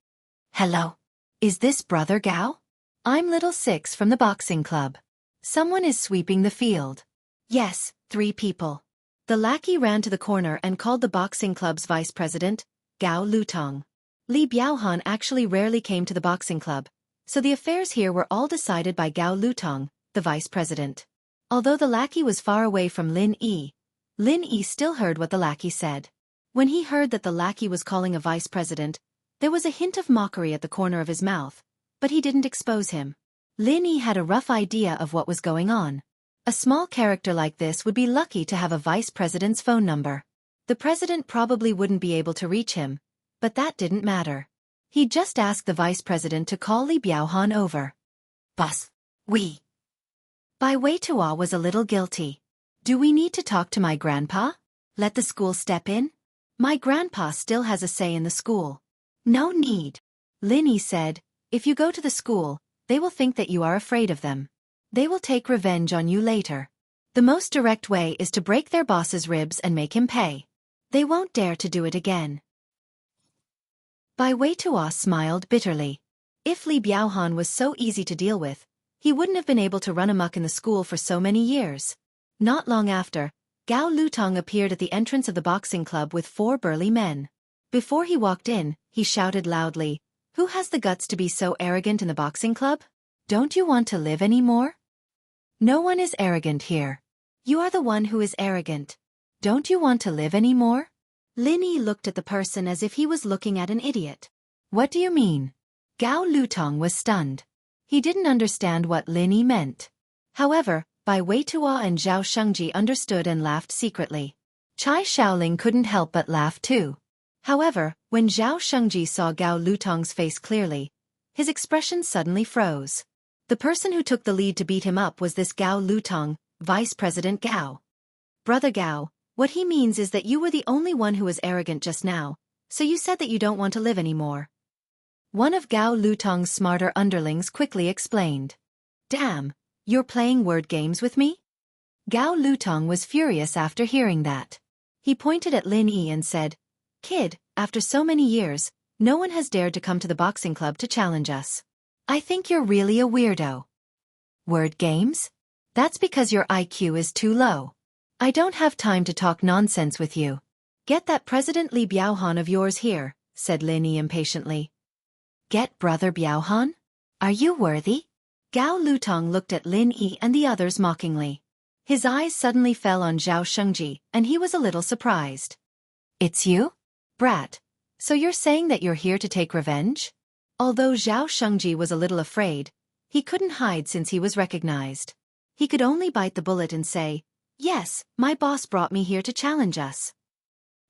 "Hello. Is this Brother Gao? I'm Little Six from the boxing club. Someone is sweeping the field." "Yes, 3 people." The lackey ran to the corner and called the boxing club's vice president, Gao Lutong. Li Biaohan actually rarely came to the boxing club, so the affairs here were all decided by Gao Lutong, the vice president. Although the lackey was far away from Lin Yi still heard what the lackey said. When he heard that the lackey was calling a vice president, there was a hint of mockery at the corner of his mouth, but he didn't expose him. Lin Yi had a rough idea of what was going on. A small character like this would be lucky to have a vice president's phone number. The president probably wouldn't be able to reach him, but that didn't matter. He just asked the vice president to call Li Biaohan over. "Boss, Bai Weitua was a little guilty. "Do we need to talk to my grandpa? Let the school step in? My grandpa still has a say in the school." "No need," Lin Yi said. "If you go to the school, they will think that you are afraid of them. They will take revenge on you later. The most direct way is to break their boss's ribs and make him pay. They won't dare to do it again." Bai Weitua smiled bitterly. If Li Biaohan was so easy to deal with, he wouldn't have been able to run amok in the school for so many years. Not long after, Gao Lutong appeared at the entrance of the boxing club with 4 burly men. Before he walked in, he shouted loudly, "Who has the guts to be so arrogant in the boxing club? Don't you want to live anymore? No one is arrogant here. You are the one who is arrogant. Don't you want to live anymore?" Lin Yi looked at the person as if he was looking at an idiot. "What do you mean?" Gao Lutong was stunned. He didn't understand what Lin Yi meant. However, Bai Weitua and Xianxia understood and laughed secretly. Chai Xiaoling couldn't help but laugh too. However, when Xianxia saw Gao Lutong's face clearly, his expression suddenly froze. The person who took the lead to beat him up was this Gao Lutong, Vice President Gao. "Brother Gao, what he means is that you were the only one who was arrogant just now, so you said that you don't want to live anymore." One of Gao Lutong's smarter underlings quickly explained. "Damn, you're playing word games with me?" Gao Lutong was furious after hearing that. He pointed at Lin Yi and said, "Kid, after so many years, no one has dared to come to the boxing club to challenge us. I think you're really a weirdo." "Word games? That's because your IQ is too low. I don't have time to talk nonsense with you. Get that President Li Biaohan of yours here," said Lin Yi impatiently. "Get Brother Biaohan? Are you worthy?" Gao Lutong looked at Lin Yi and the others mockingly. His eyes suddenly fell on Xianxia, and he was a little surprised. "It's you? Brat. So you're saying that you're here to take revenge?" Although Xianxia was a little afraid, He couldn't hide since he was recognized. He could only bite the bullet and say, "Yes, my boss brought me here to challenge us."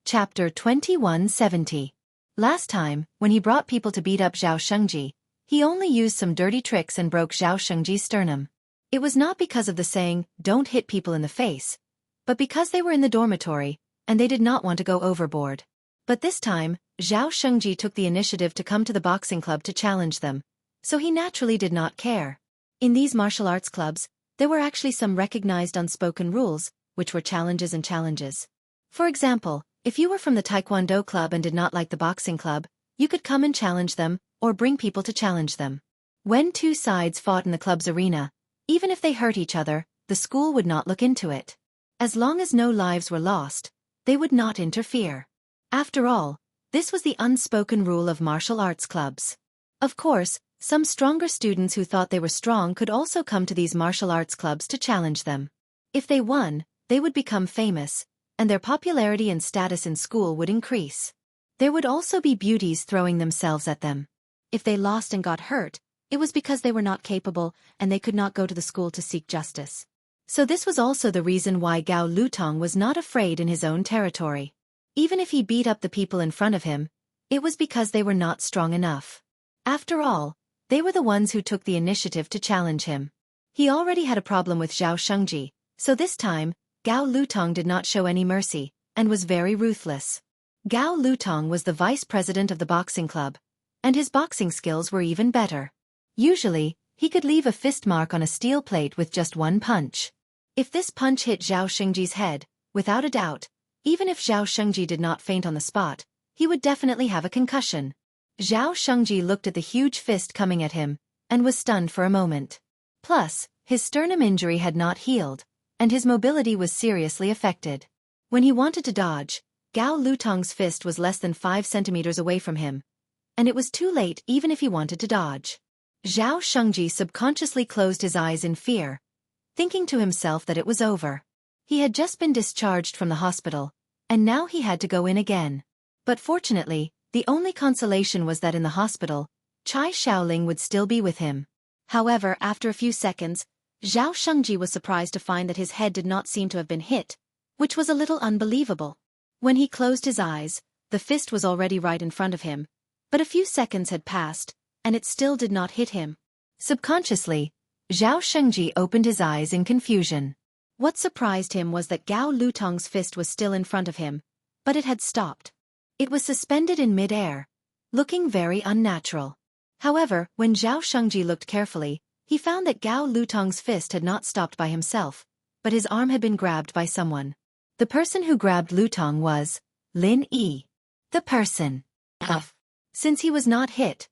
Chapter 2170. Last time, when he brought people to beat up Zhao Shengji, he only used some dirty tricks and broke Zhao Shengji's sternum. It was not because of the saying, "Don't hit people in the face," but because they were in the dormitory, and they did not want to go overboard. But this time, Zhao Shengji took the initiative to come to the boxing club to challenge them, so he naturally did not care. In these martial arts clubs, there were actually some recognized unspoken rules, which were challenges and challenges. For example, if you were from the Taekwondo club and did not like the boxing club, you could come and challenge them, or bring people to challenge them. When two sides fought in the club's arena, even if they hurt each other, the school would not look into it. As long as no lives were lost, they would not interfere. After all, this was the unspoken rule of martial arts clubs. Of course, some stronger students who thought they were strong could also come to these martial arts clubs to challenge them. If they won, they would become famous, and their popularity and status in school would increase. There would also be beauties throwing themselves at them. If they lost and got hurt, it was because they were not capable and they could not go to the school to seek justice. So this was also the reason why Gao Lutong was not afraid in his own territory. Even if he beat up the people in front of him, it was because they were not strong enough. After all, they were the ones who took the initiative to challenge him. He already had a problem with Zhao Shengji, so this time, Gao Lutong did not show any mercy, and was very ruthless. Gao Lutong was the vice president of the boxing club, and his boxing skills were even better. Usually, he could leave a fist mark on a steel plate with just one punch. If this punch hit Zhao Shengji's head, without a doubt, even if Zhao Shengji did not faint on the spot, he would definitely have a concussion. Zhao Shengji looked at the huge fist coming at him, and was stunned for a moment. Plus, his sternum injury had not healed, and his mobility was seriously affected. When he wanted to dodge, Gao Lutong's fist was less than 5 centimeters away from him, and it was too late even if he wanted to dodge. Zhao Shengji subconsciously closed his eyes in fear, thinking to himself that it was over. He had just been discharged from the hospital, and now he had to go in again. But fortunately, the only consolation was that in the hospital, Chai Shaoling would still be with him. However, after a few seconds, Zhao Shengji was surprised to find that his head did not seem to have been hit, which was a little unbelievable. When he closed his eyes, the fist was already right in front of him, but a few seconds had passed, and it still did not hit him. Subconsciously, Zhao Shengji opened his eyes in confusion. What surprised him was that Gao Lutong's fist was still in front of him, but it had stopped. It was suspended in mid-air, looking very unnatural. However, when Zhao Shengji looked carefully, he found that Gao Lutong's fist had not stopped by himself, but his arm had been grabbed by someone. The person who grabbed Lutong was Lin Yi. The person. Since he was not hit,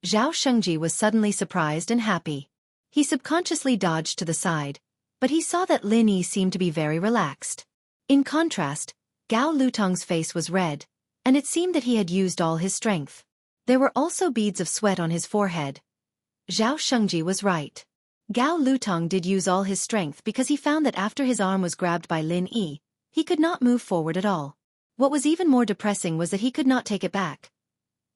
Zhao Shengji was suddenly surprised and happy. He subconsciously dodged to the side, but he saw that Lin Yi seemed to be very relaxed. In contrast, Gao Lutong's face was red, and it seemed that he had used all his strength. There were also beads of sweat on his forehead. Zhao Shengji was right. Gao Lutong did use all his strength because he found that after his arm was grabbed by Lin Yi, he could not move forward at all. What was even more depressing was that he could not take it back.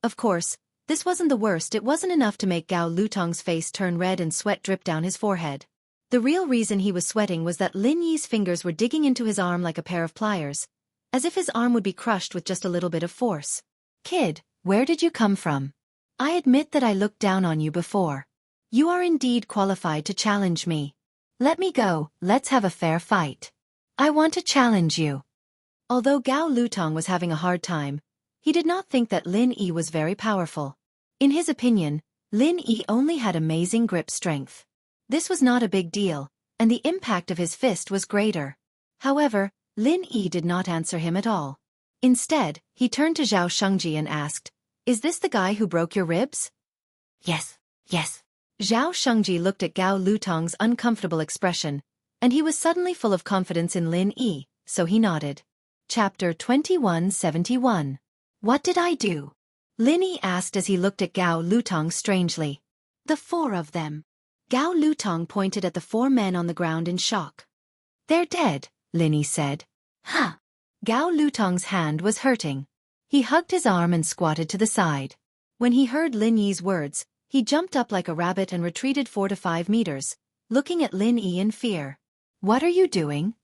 Of course, this wasn't the worst. It wasn't enough to make Gao Lutong's face turn red and sweat drip down his forehead. The real reason he was sweating was that Lin Yi's fingers were digging into his arm like a pair of pliers, as if his arm would be crushed with just a little bit of force. "Kid, where did you come from? I admit that I looked down on you before. You are indeed qualified to challenge me. Let me go, let's have a fair fight. I want to challenge you." Although Gao Lutong was having a hard time, he did not think that Lin Yi was very powerful. In his opinion, Lin Yi only had amazing grip strength. This was not a big deal, and the impact of his fist was greater. However, Lin Yi did not answer him at all. Instead, he turned to Zhao Shengji and asked, "Is this the guy who broke your ribs?" "Yes, yes." Zhao Shengji looked at Gao Lutong's uncomfortable expression, and he was suddenly full of confidence in Lin Yi, so he nodded. Chapter 2171. What did I do? Lin Yi asked as he looked at Gao Lutong strangely. "The 4 of them." Gao Lutong pointed at the 4 men on the ground in shock. "They're dead," Lin Yi said. "Huh." Gao Lutong's hand was hurting. He hugged his arm and squatted to the side. When he heard Lin Yi's words, He jumped up like a rabbit and retreated 4 to 5 meters, looking at Lin Yi in fear. "What are you doing?"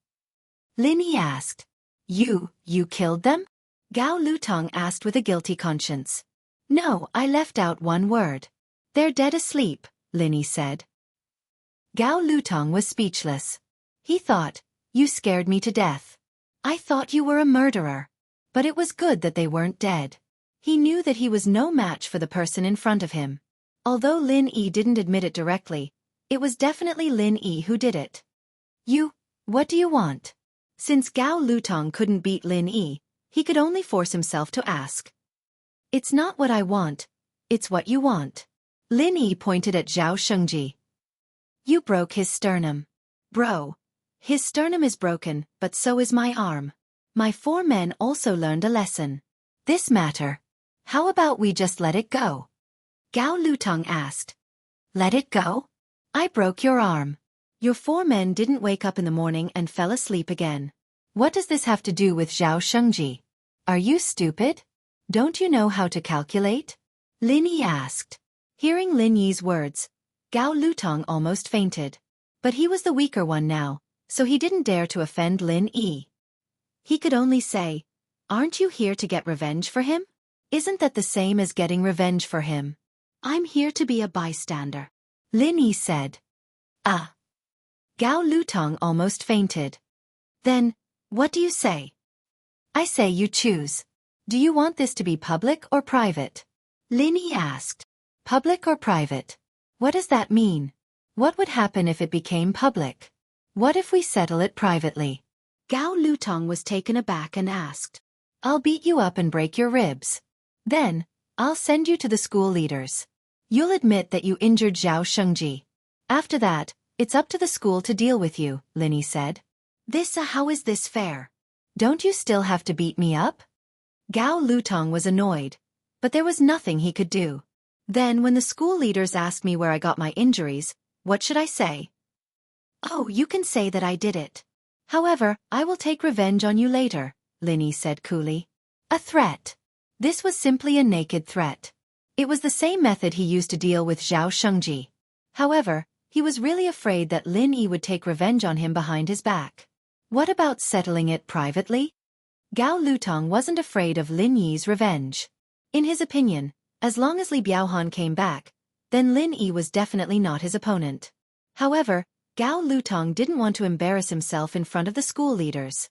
Lin Yi asked. You killed them?" Gao Lutong asked with a guilty conscience. "No, I left out one word. They're dead asleep," Lin Yi said. Gao Lutong was speechless. He thought, "You scared me to death. I thought you were a murderer." But it was good that they weren't dead. He knew that he was no match for the person in front of him. Although Lin Yi didn't admit it directly, it was definitely Lin Yi who did it. What do you want?" Since Gao Lutong couldn't beat Lin Yi, he could only force himself to ask. "It's not what I want, it's what you want." Lin Yi pointed at Zhao Shengji. "You broke his sternum." "Bro. His sternum is broken, but so is my arm. My 4 men also learned a lesson. This matter. How about we just let it go?" Gao Lutong asked. "Let it go? I broke your arm. Your 4 men didn't wake up in the morning and fell asleep again. What does this have to do with Zhao Shengji? Are you stupid? Don't you know how to calculate?" Lin Yi asked. Hearing Lin Yi's words, Gao Lutong almost fainted. But he was the weaker one now, so he didn't dare to offend Lin Yi. He could only say, "Aren't you here to get revenge for him? Isn't that the same as getting revenge for him?" "I'm here to be a bystander," Lin Yi said. "Ah." Gao Lutong almost fainted. "Then, what do you say?" "I say you choose. Do you want this to be public or private?" Lin Yi asked. "Public or private? What does that mean? What would happen if it became public? What if we settle it privately?" Gao Lutong was taken aback and asked. "I'll beat you up and break your ribs. Then, I'll send you to the school leaders. You'll admit that you injured Zhao Shengji. After that, it's up to the school to deal with you," Lin Yi said. How is this fair? Don't you still have to beat me up?" Gao Lutong was annoyed, but there was nothing he could do. Then when the school leaders asked me where I got my injuries, what should I say? "Oh, you can say that I did it. However, I will take revenge on you later," Lin Yi said coolly. A threat. This was simply a naked threat. It was the same method he used to deal with Zhao Shengji. However, he was really afraid that Lin Yi would take revenge on him behind his back. What about settling it privately? Gao Lutong wasn't afraid of Lin Yi's revenge. In his opinion, as long as Li Biaohan came back, then Lin Yi was definitely not his opponent. However, Gao Lutong didn't want to embarrass himself in front of the school leaders.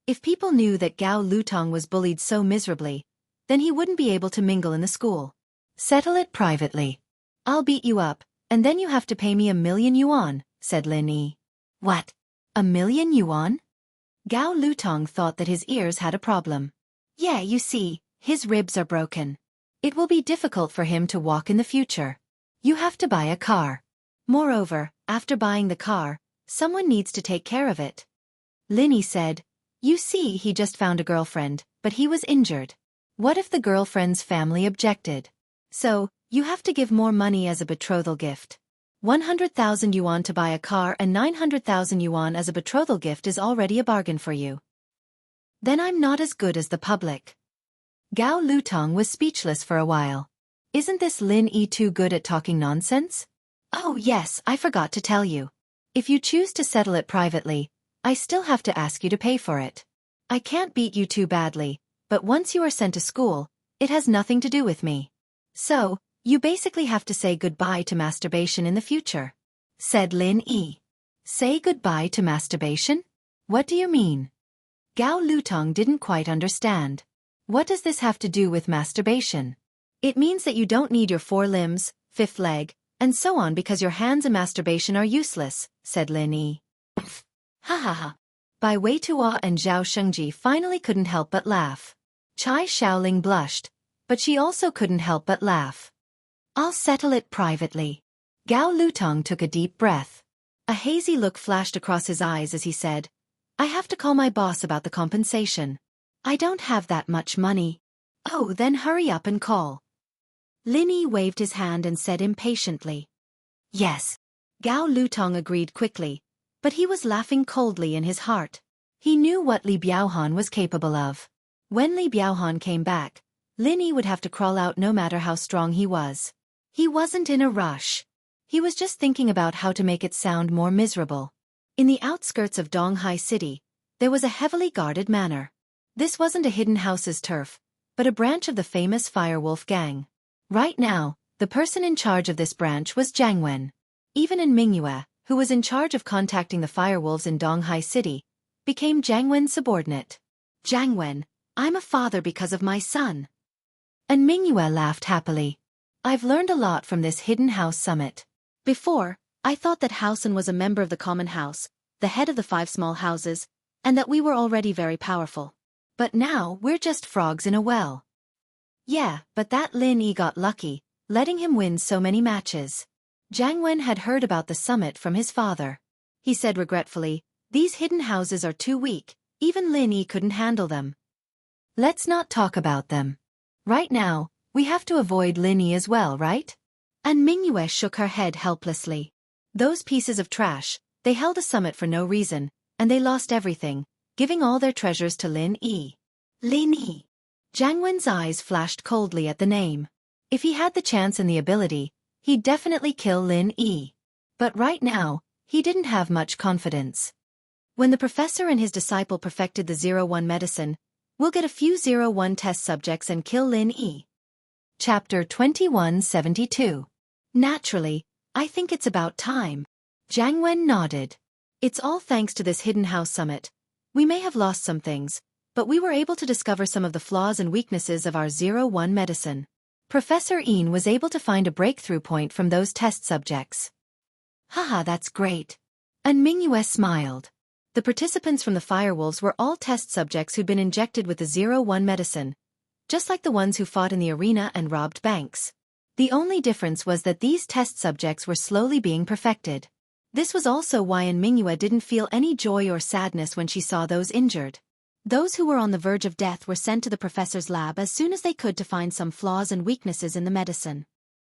If people knew that Gao Lutong was bullied so miserably, then he wouldn't be able to mingle in the school. "Settle it privately. I'll beat you up, and then you have to pay me 1,000,000 yuan, said Lin Yi. "What? 1,000,000 yuan? Gao Lutong thought that his ears had a problem. "Yeah, you see, his ribs are broken. It will be difficult for him to walk in the future. You have to buy a car. Moreover, after buying the car, someone needs to take care of it." Lin Yi said, "You see, he just found a girlfriend, but he was injured. What if the girlfriend's family objected? So, you have to give more money as a betrothal gift. 100,000 yuan to buy a car and 900,000 yuan as a betrothal gift is already a bargain for you. Then I'm not as good as the public." Gao Lutong was speechless for a while. Isn't this Lin Yi too good at talking nonsense? "Oh yes, I forgot to tell you. If you choose to settle it privately, I still have to ask you to pay for it. I can't beat you too badly, but once you are sent to school, it has nothing to do with me. So, you basically have to say goodbye to masturbation in the future," said Lin Yi. "Say goodbye to masturbation? What do you mean?" Gao Lutong didn't quite understand. What does this have to do with masturbation? "It means that you don't need your 4 limbs, 5th leg, and so on because your hands in masturbation are useless," said Lin Yi. Ha ha ha. Bai Weituo and Zhao Shengji finally couldn't help but laugh. Chai Shaoling blushed, but she also couldn't help but laugh. "I'll settle it privately." Gao Lutong took a deep breath. A hazy look flashed across his eyes as he said, "I have to call my boss about the compensation. I don't have that much money." "Oh, then hurry up and call." Lin Yi waved his hand and said impatiently. "Yes." Gao Lutong agreed quickly, but he was laughing coldly in his heart. He knew what Li Biaohan was capable of. When Li Biaohan came back, Lin Yi would have to crawl out no matter how strong he was. He wasn't in a rush. He was just thinking about how to make it sound more miserable. In the outskirts of Donghai City, there was a heavily guarded manor. This wasn't a hidden house's turf, but a branch of the famous Firewolf gang. Right now, the person in charge of this branch was Jiang Wen. Even in Mingyue, who was in charge of contacting the firewolves in Donghai City, became Jiang Wen's subordinate. Jiang Wen, I'm a father because of my son. And Mingyue laughed happily. I've learned a lot from this hidden house summit. Before, I thought that Housen was a member of the common house, the head of the 5 small houses, and that we were already very powerful. But now we're just frogs in a well. Yeah, but that Lin Yi got lucky, letting him win so many matches. Jiang Wen had heard about the summit from his father. He said regretfully, these hidden houses are too weak, even Lin Yi couldn't handle them. Let's not talk about them. Right now, we have to avoid Lin Yi as well, right? And Mingyue shook her head helplessly. Those pieces of trash, they held a summit for no reason, and they lost everything, giving all their treasures to Lin Yi. Lin Yi. Jiang Wen's eyes flashed coldly at the name. If he had the chance and the ability, he'd definitely kill Lin Yi. But right now, he didn't have much confidence. When the professor and his disciple perfected the 01 medicine, we'll get a few 01 test subjects and kill Lin Yi. Chapter 2172. Naturally, I think it's about time. Jiang Wen nodded. It's all thanks to this hidden house summit. We may have lost some things, but we were able to discover some of the flaws and weaknesses of our 01 medicine. Professor Yin was able to find a breakthrough point from those test subjects. Haha, that's great. And Mingyue smiled. The participants from the Firewolves were all test subjects who'd been injected with the 01 medicine, just like the ones who fought in the arena and robbed banks. The only difference was that these test subjects were slowly being perfected. This was also why Mingyue didn't feel any joy or sadness when she saw those injured. Those who were on the verge of death were sent to the professor's lab as soon as they could to find some flaws and weaknesses in the medicine.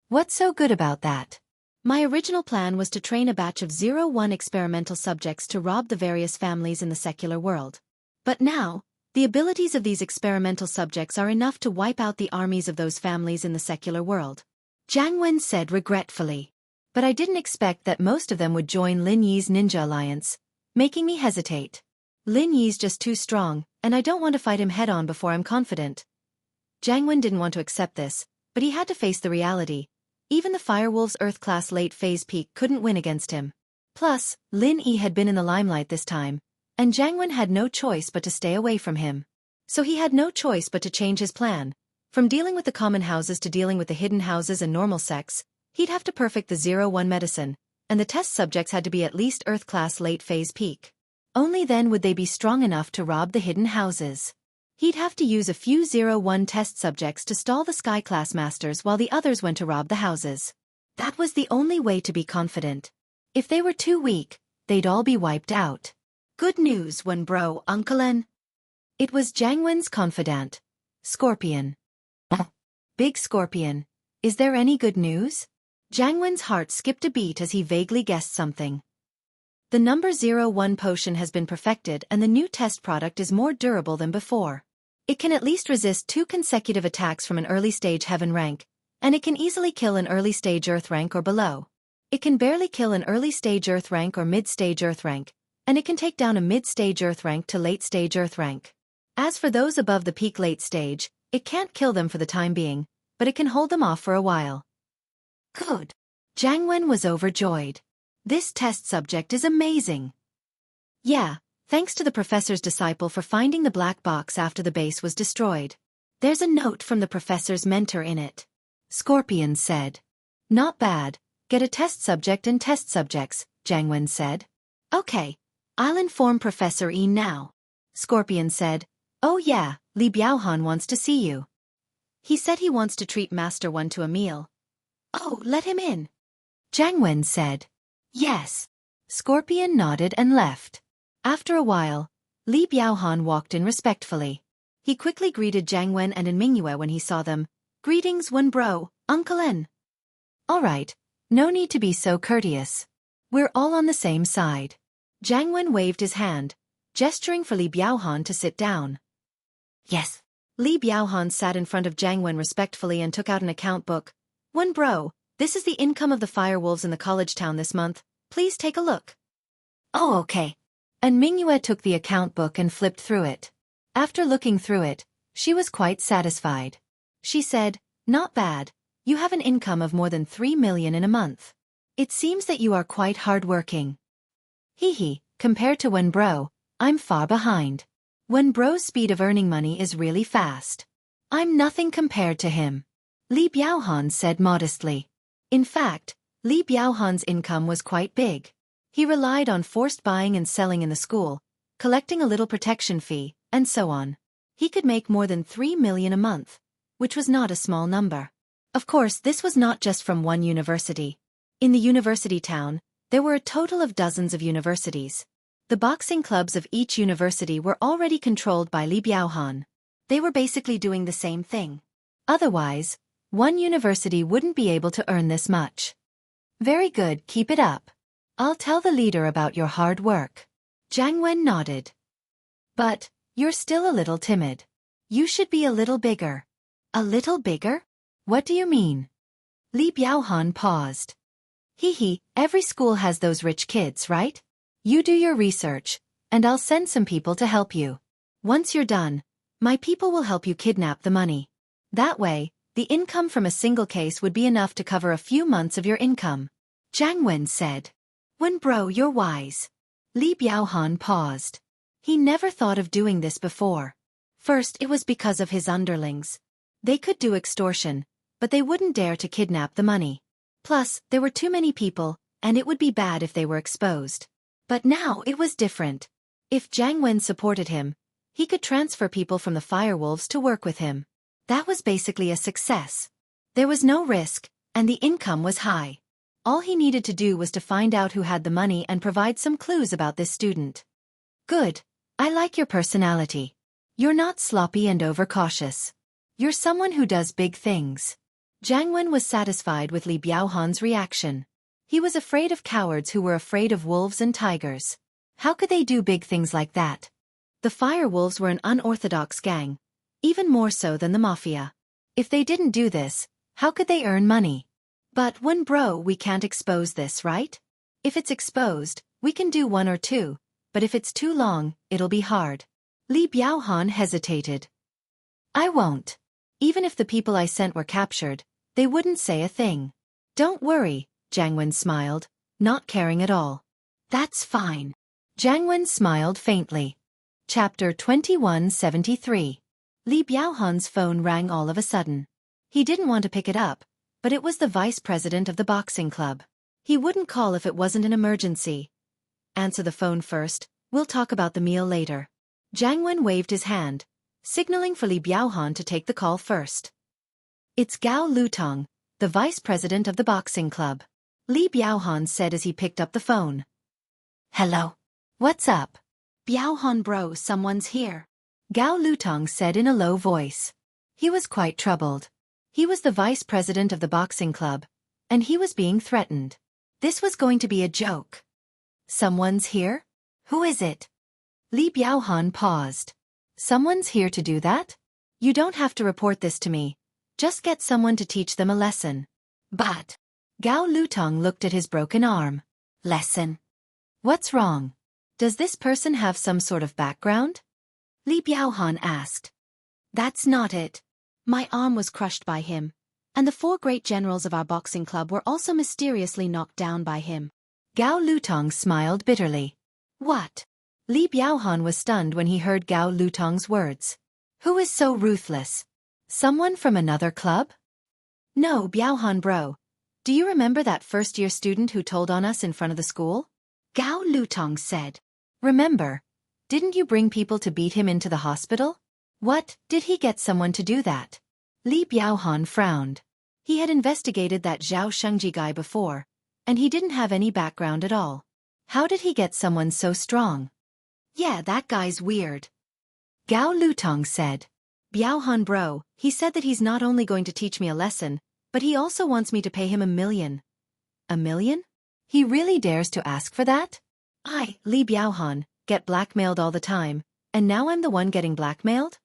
What's so good about that? My original plan was to train a batch of 01 experimental subjects to rob the various families in the secular world. But now, the abilities of these experimental subjects are enough to wipe out the armies of those families in the secular world. Jiang Wen said regretfully. But I didn't expect that most of them would join Lin Yi's ninja alliance, making me hesitate. Lin Yi's just too strong, and I don't want to fight him head-on before I'm confident. Jiang Wen didn't want to accept this, but he had to face the reality. Even the Firewolf's Earth-class late-phase peak couldn't win against him. Plus, Lin Yi had been in the limelight this time, and Jiang Wen had no choice but to stay away from him. So he had no choice but to change his plan. From dealing with the common houses to dealing with the hidden houses and normal sects, he'd have to perfect the 01 medicine, and the test subjects had to be at least Earth-class late-phase peak. Only then would they be strong enough to rob the hidden houses. He'd have to use a few 01 test subjects to stall the Sky-class masters while the others went to rob the houses. That was the only way to be confident. If they were too weak, they'd all be wiped out. Good news, one bro, Uncle N. It was Jiang Wen's confidant, Scorpion. Big Scorpion, is there any good news? Jiang Wen's heart skipped a beat as he vaguely guessed something. The number 01 potion has been perfected and the new test product is more durable than before. It can at least resist 2 consecutive attacks from an early-stage heaven rank, and it can easily kill an early-stage earth rank or below. It can barely kill an early-stage earth rank or mid-stage earth rank, and it can take down a mid-stage earth rank to late-stage earth rank. As for those above the peak late stage, it can't kill them for the time being, but it can hold them off for a while. Good. Jiang Wen was overjoyed. This test subject is amazing. Yeah, thanks to the professor's disciple for finding the black box after the base was destroyed. There's a note from the professor's mentor in it. Scorpion said. Not bad. Get a test subject and test subjects, Jiang Wen said. Okay, I'll inform Professor Yi now. Scorpion said. Oh yeah, Li Biaohan wants to see you. He said he wants to treat Master One to a meal. Oh, let him in. Jiang Wen said. Yes. Scorpion nodded and left. After a while, Li Biaohan walked in respectfully. He quickly greeted Jiang Wen and Mingyue when he saw them. Greetings, one bro, Uncle N. All right, no need to be so courteous. We're all on the same side. Jiang Wen waved his hand, gesturing for Li Biaohan to sit down. Yes. Li Biaohan sat in front of Jiang Wen respectfully and took out an account book. One bro, This is the income of the firewolves in the college town this month. Please take a look. Oh, okay. And Mingyue took the account book and flipped through it. After looking through it, she was quite satisfied. She said, "Not bad. You have an income of more than 3 million in a month. It seems that you are quite hardworking." Hee, compared to Wenbro, I'm far behind. Wenbro's speed of earning money is really fast. I'm nothing compared to him. Li Biaohan said modestly. In fact, Li Biaohan's income was quite big. He relied on forced buying and selling in the school, collecting a little protection fee, and so on. He could make more than 3 million a month, which was not a small number. Of course, this was not just from one university. In the university town, there were a total of dozens of universities. The boxing clubs of each university were already controlled by Li Biaohan. They were basically doing the same thing. Otherwise, one university wouldn't be able to earn this much. Very good, keep it up. I'll tell the leader about your hard work. Jiang Wen nodded. But, you're still a little timid. You should be a little bigger. A little bigger? What do you mean? Li Biaohan paused. Every school has those rich kids, right? You do your research, and I'll send some people to help you. Once you're done, my people will help you kidnap the money. That way, the income from a single case would be enough to cover a few months of your income. Jiang Wen said. Wenbro, you're wise. Li Biaohan paused. He never thought of doing this before. First, it was because of his underlings. They could do extortion, but they wouldn't dare to kidnap the money. Plus, there were too many people, and it would be bad if they were exposed. But now it was different. If Jiang Wen supported him, he could transfer people from the firewolves to work with him. That was basically a success. There was no risk, and the income was high. All he needed to do was to find out who had the money and provide some clues about this student. Good. I like your personality. You're not sloppy and overcautious. You're someone who does big things. Jiang Wen was satisfied with Li Biaohan's reaction. He was afraid of cowards who were afraid of wolves and tigers. How could they do big things like that? The firewolves were an unorthodox gang, even more so than the mafia. If they didn't do this, how could they earn money? But Wenbro, we can't expose this, right? If it's exposed, we can do 1 or 2, but if it's too long, it'll be hard. Li Biaohan hesitated. I won't. Even if the people I sent were captured, they wouldn't say a thing. Don't worry, Jiang Wen smiled, not caring at all. That's fine. Jiang Wen smiled faintly. Chapter 2173. Li Biaohan's phone rang all of a sudden. He didn't want to pick it up, but it was the vice president of the boxing club. He wouldn't call if it wasn't an emergency. Answer the phone first, we'll talk about the meal later. Jiang Wen waved his hand, signaling for Li Biaohan to take the call first. It's Gao Lutong, the vice president of the boxing club. Li Biaohan said as he picked up the phone. Hello. What's up? Biaohan bro, someone's here. Gao Lutong said in a low voice. He was quite troubled. He was the vice president of the boxing club, and he was being threatened. This was going to be a joke. Someone's here? Who is it? Li Biaohan paused. Someone's here to do that? You don't have to report this to me. Just get someone to teach them a lesson. But Gao Lutong looked at his broken arm. Lesson? What's wrong? Does this person have some sort of background? Li Biaohan asked. That's not it. My arm was crushed by him, and the 4 great generals of our boxing club were also mysteriously knocked down by him. Gao Lutong smiled bitterly. What? Li Biaohan was stunned when he heard Gao Lutong's words. Who is so ruthless? Someone from another club? No, Biaohan bro. Do you remember that first-year student who told on us in front of the school? Gao Lutong said. Remember, didn't you bring people to beat him into the hospital? What, did he get someone to do that? Li Biaohan frowned. He had investigated that Xianxia guy before, and he didn't have any background at all. How did he get someone so strong? Yeah, that guy's weird. Gao Lutong said. Biaohan bro, he said that he's not only going to teach me a lesson, but he also wants me to pay him 1 million. 1 million? He really dares to ask for that? I, Li Biaohan, get blackmailed all the time, and now I'm the one getting blackmailed?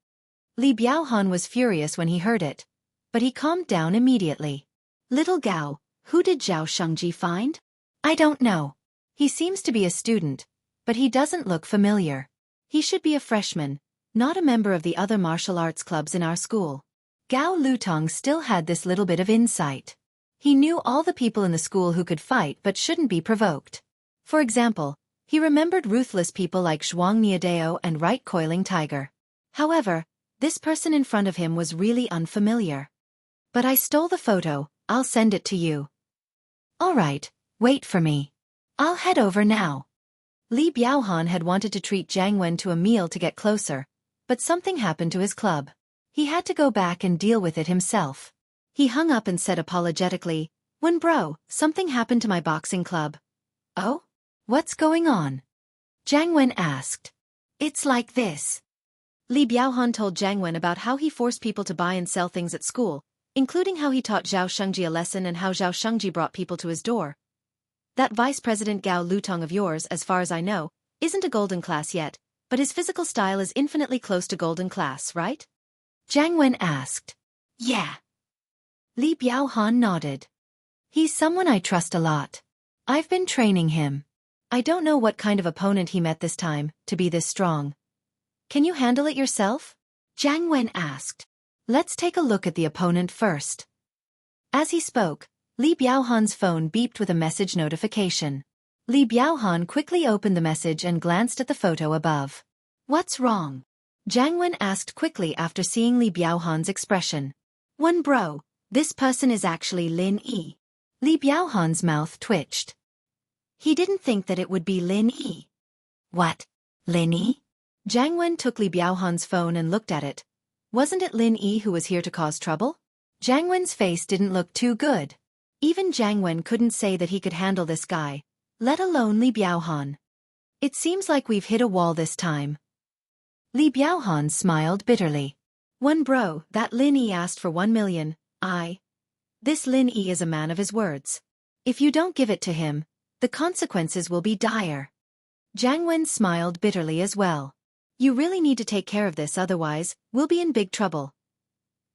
Li Biaohan was furious when he heard it, but he calmed down immediately. Little Gao, Who did Xianxia find? I don't know. He seems to be a student, but he doesn't look familiar. He should be a freshman, not a member of the other martial arts clubs in our school. Gao Lutong still had this little bit of insight. He knew all the people in the school who could fight but shouldn't be provoked. For example, he remembered ruthless people like Xianxia and Right Coiling Tiger. However, this person in front of him was really unfamiliar. But I stole the photo, I'll send it to you. Alright, wait for me. I'll head over now. Li Biaohan had wanted to treat Jiang Wen to a meal to get closer, but something happened to his club. He had to go back and deal with it himself. He hung up and said apologetically, "Wen bro, something happened to my boxing club." "Oh? What's going on?" Jiang Wen asked. "It's like this." Li Biaohan told Jiang Wen about how he forced people to buy and sell things at school, including how he taught Zhao Shengji a lesson and how Zhao Shengji brought people to his door. "That Vice President Gao Lutong of yours, as far as I know, isn't a golden class yet, but his physical style is infinitely close to golden class, right?" Jiang Wen asked. "Yeah." Li Biaohan nodded. "He's someone I trust a lot. I've been training him. I don't know what kind of opponent he met this time, to be this strong. Can you handle it yourself?" Jiang Wen asked. "Let's take a look at the opponent first." As he spoke, Li Biaohan's phone beeped with a message notification. Li Biaohan quickly opened the message and glanced at the photo above. "What's wrong?" Jiang Wen asked quickly after seeing Li Biaohan's expression. "Wen bro, this person is actually Lin Yi." Li Biaohan's mouth twitched. He didn't think that it would be Lin Yi. "What? Lin Yi?" Jiang Wen took Li Biaohan's phone and looked at it. Wasn't it Lin Yi who was here to cause trouble? Jiang Wen's face didn't look too good. Even Jiang Wen couldn't say that he could handle this guy, let alone Li Biaohan. "It seems like we've hit a wall this time." Li Biaohan smiled bitterly. "Wen bro, that Lin Yi asked for 1 million, This Lin Yi is a man of his words. If you don't give it to him, the consequences will be dire." Jiang Wen smiled bitterly as well. "You really need to take care of this, otherwise, we'll be in big trouble."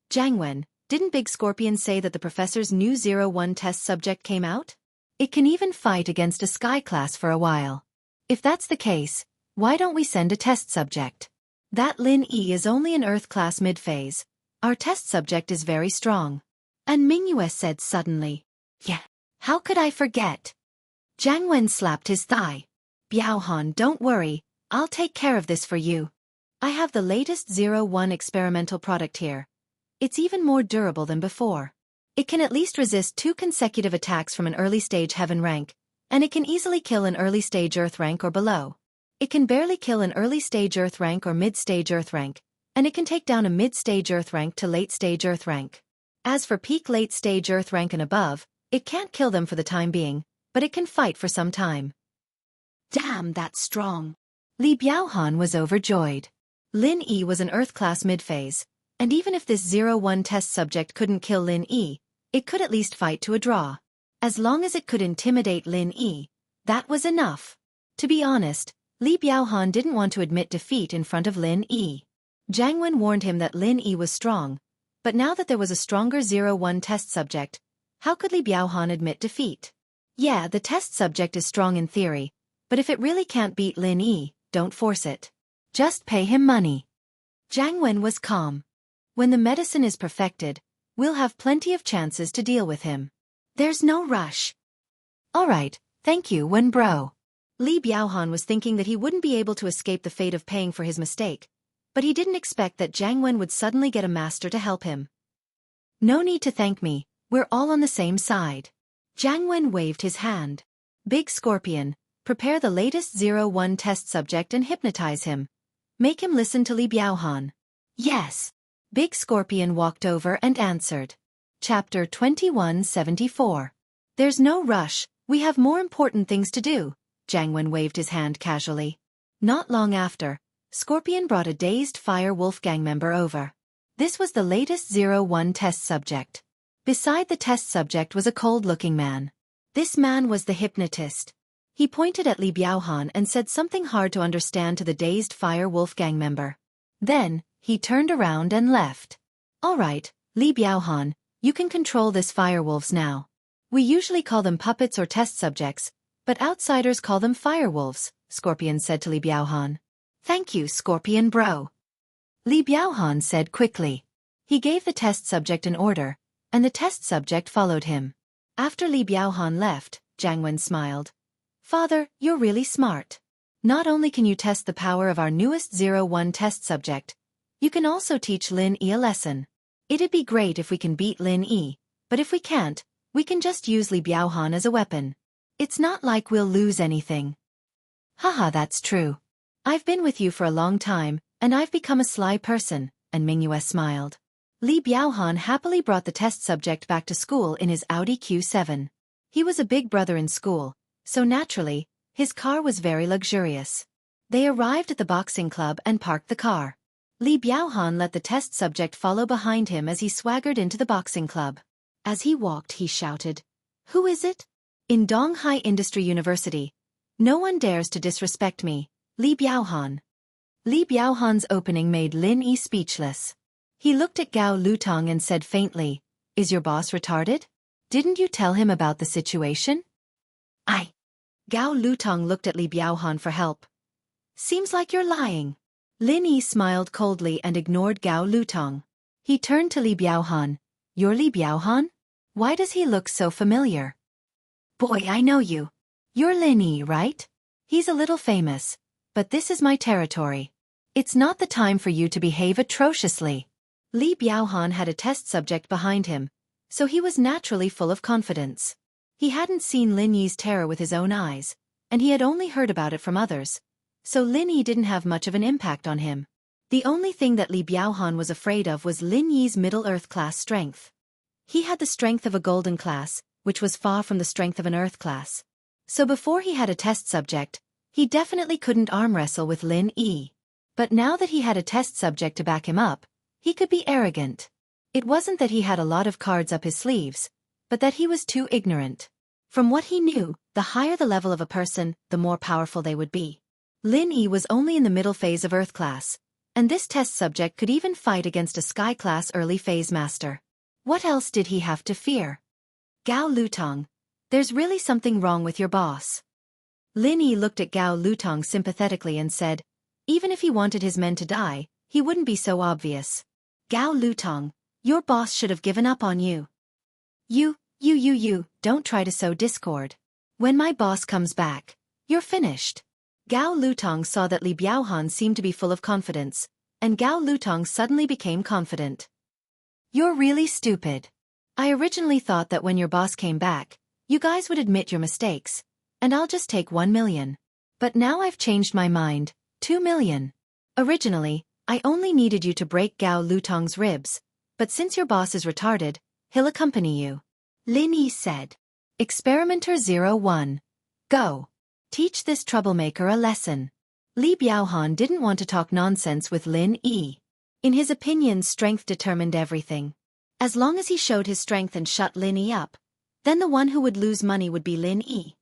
"Jiang Wen, didn't Big Scorpion say that the professor's new 01 test subject came out? It can even fight against a sky class for a while. If that's the case, why don't we send a test subject? That Lin Yi is only an Earth class mid-phase. Our test subject is very strong." And Mingyue said suddenly. "Yeah, how could I forget?" Jiang Wen slapped his thigh. "Biaohan, don't worry, I'll take care of this for you. I have the latest 01 experimental product here. It's even more durable than before. It can at least resist 2 consecutive attacks from an early-stage heaven rank, and it can easily kill an early-stage Earth rank or below. It can barely kill an early-stage Earth rank or mid-stage Earth rank, and it can take down a mid-stage Earth rank to late-stage Earth rank. As for peak late-stage Earth rank and above, it can't kill them for the time being, but it can fight for some time." "Damn, that's strong." Li Biaohan was overjoyed. Lin Yi was an Earth-class mid-phase, and even if this 01 test subject couldn't kill Lin Yi, it could at least fight to a draw. As long as it could intimidate Lin Yi, that was enough. To be honest, Li Biaohan didn't want to admit defeat in front of Lin Yi. Jiang Wen warned him that Lin Yi was strong, but now that there was a stronger 01 test subject, how could Li Biaohan admit defeat? Yeah, the test subject is strong in theory, but if it really can't beat Lin Yi, don't force it. Just pay him money. Jiang Wen was calm. When the medicine is perfected, we'll have plenty of chances to deal with him. There's no rush. Alright, thank you, Wen bro. Li Biaohan was thinking that he wouldn't be able to escape the fate of paying for his mistake, but he didn't expect that Jiang Wen would suddenly get a master to help him. "No need to thank me, we're all on the same side." Jiang Wen waved his hand. "Big Scorpion, prepare the latest 01 test subject and hypnotize him. Make him listen to Li Biaohan." "Yes." Big Scorpion walked over and answered. Chapter 2174. "There's no rush, we have more important things to do." Jiang Wen waved his hand casually. Not long after, Scorpion brought a dazed Fire Wolf gang member over. This was the latest 01 test subject. Beside the test subject was a cold-looking man. This man was the hypnotist. He pointed at Li Biaohan and said something hard to understand to the dazed Fire Wolf gang member. Then, he turned around and left. "Alright, Li Biaohan, you can control this Fire Wolves now." We usually call them puppets or test subjects, but outsiders call them firewolves, Scorpion said to Li Biaohan. Thank you, Scorpion bro. Li Biaohan said quickly. He gave the test subject an order, and the test subject followed him. After Li Biaohan left, Jianghu smiled. Father, you're really smart. Not only can you test the power of our newest 01 test subject, you can also teach Lin Yi a lesson. It'd be great if we can beat Lin Yi, but if we can't, we can just use Li Biaohan as a weapon. It's not like we'll lose anything. Haha, that's true. I've been with you for a long time, and I've become a sly person, and Mingyue smiled. Li Biaohan happily brought the test subject back to school in his Audi Q7. He was a big brother in school, so naturally, his car was very luxurious. They arrived at the boxing club and parked the car. Li Biaohan let the test subject follow behind him as he swaggered into the boxing club. As he walked, he shouted, "Who is it? In Donghai Industry University. No one dares to disrespect me, Li Biaohan." Li Biaohan's opening made Lin Yi speechless. He looked at Gao Lutong and said faintly, "Is your boss retarded? Didn't you tell him about the situation?" Gao Lutong looked at Li Biaohan for help. "Seems like you're lying." Lin Yi smiled coldly and ignored Gao Lutong. He turned to Li Biaohan. "You're Li Biaohan? Why does he look so familiar?" "Boy, I know you. You're Lin Yi, right? He's a little famous, but this is my territory. It's not the time for you to behave atrociously." Li Biaohan had a test subject behind him, so he was naturally full of confidence. He hadn't seen Lin Yi's terror with his own eyes, and he had only heard about it from others, so Lin Yi didn't have much of an impact on him. The only thing that Li Biaohan was afraid of was Lin Yi's Middle-Earth class strength. He had the strength of a Golden class, which was far from the strength of an Earth class. So before he had a test subject, he definitely couldn't arm wrestle with Lin Yi. But now that he had a test subject to back him up, he could be arrogant. It wasn't that he had a lot of cards up his sleeves, but that he was too ignorant. From what he knew, the higher the level of a person, the more powerful they would be. Lin Yi was only in the middle phase of Earth class, and this test subject could even fight against a Sky class early phase master. What else did he have to fear? "Gao Lutong, there's really something wrong with your boss." Lin Yi looked at Gao Lutong sympathetically and said, "Even if he wanted his men to die, he wouldn't be so obvious. Gao Lutong, your boss should have given up on you. You, don't try to sow discord. When my boss comes back, you're finished." Gao Lutong saw that Li Biaohan seemed to be full of confidence, and Gao Lutong suddenly became confident. "You're really stupid. I originally thought that when your boss came back, you guys would admit your mistakes, and I'll just take 1 million. But now I've changed my mind, 2 million. Originally, I only needed you to break Gao Lutong's ribs, but since your boss is retarded, he'll accompany you." Lin Yi said. "Experimenter 01. Go. Teach this troublemaker a lesson." Li Biaohan didn't want to talk nonsense with Lin Yi. In his opinion, strength determined everything. As long as he showed his strength and shut Lin Yi up, then the one who would lose money would be Lin Yi.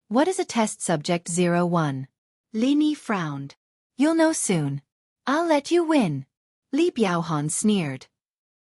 "What is a test subject 01? Lin Yi frowned. "You'll know soon. I'll let you win." Li Biaohan sneered.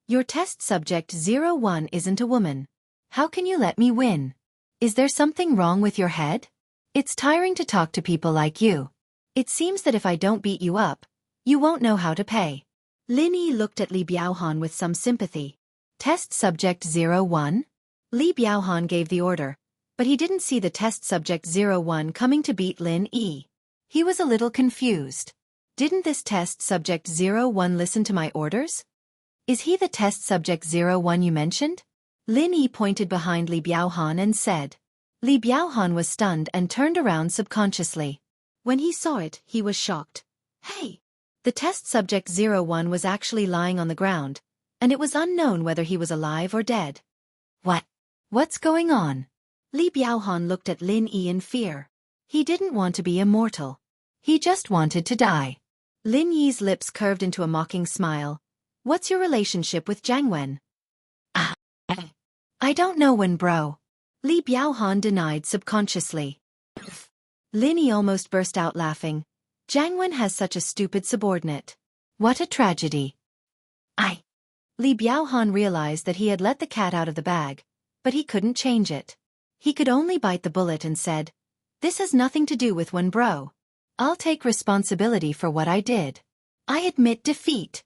"Your test subject 01 isn't a woman. How can you let me win? Is there something wrong with your head? It's tiring to talk to people like you. It seems that if I don't beat you up, you won't know how to pay." Lin Yi looked at Li Biaohan with some sympathy. "Test subject 01? Li Biaohan gave the order, but he didn't see the test subject 01 coming to beat Lin Yi. He was a little confused. Didn't this test subject 01 listen to my orders? Is he the test subject 01 you mentioned? Lin Yi pointed behind Li Biaohan and said. Li Biaohan was stunned and turned around subconsciously. When he saw it, he was shocked. Hey! The test subject 01 was actually lying on the ground, and it was unknown whether he was alive or dead. What's going on? Li Biaohan looked at Lin Yi in fear. He didn't want to be immortal. He just wanted to die. Lin Yi's lips curved into a mocking smile. What's your relationship with Jiangwen? I don't know when, bro. Li Biaohan denied subconsciously. Lin Yi almost burst out laughing. Jiangwen has such a stupid subordinate. What a tragedy. Li Biaohan realized that he had let the cat out of the bag, but he couldn't change it. He could only bite the bullet and said, "This has nothing to do with one bro. I'll take responsibility for what I did. I admit defeat."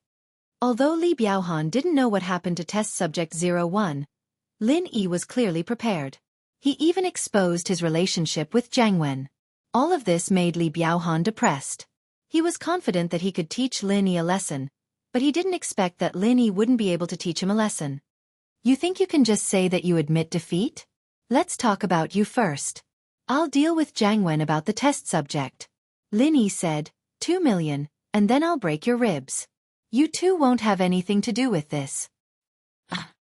Although Li Biaohan didn't know what happened to test subject 01, Lin Yi was clearly prepared. He even exposed his relationship with Jiang Wen. All of this made Li Biaohan depressed. He was confident that he could teach Lin Yi a lesson, but he didn't expect that Lin Yi wouldn't be able to teach him a lesson. "You think you can just say that you admit defeat? Let's talk about you first. I'll deal with Jiang Wen about the test subject." Lin Yi said, 2 million, and then I'll break your ribs. You two won't have anything to do with this.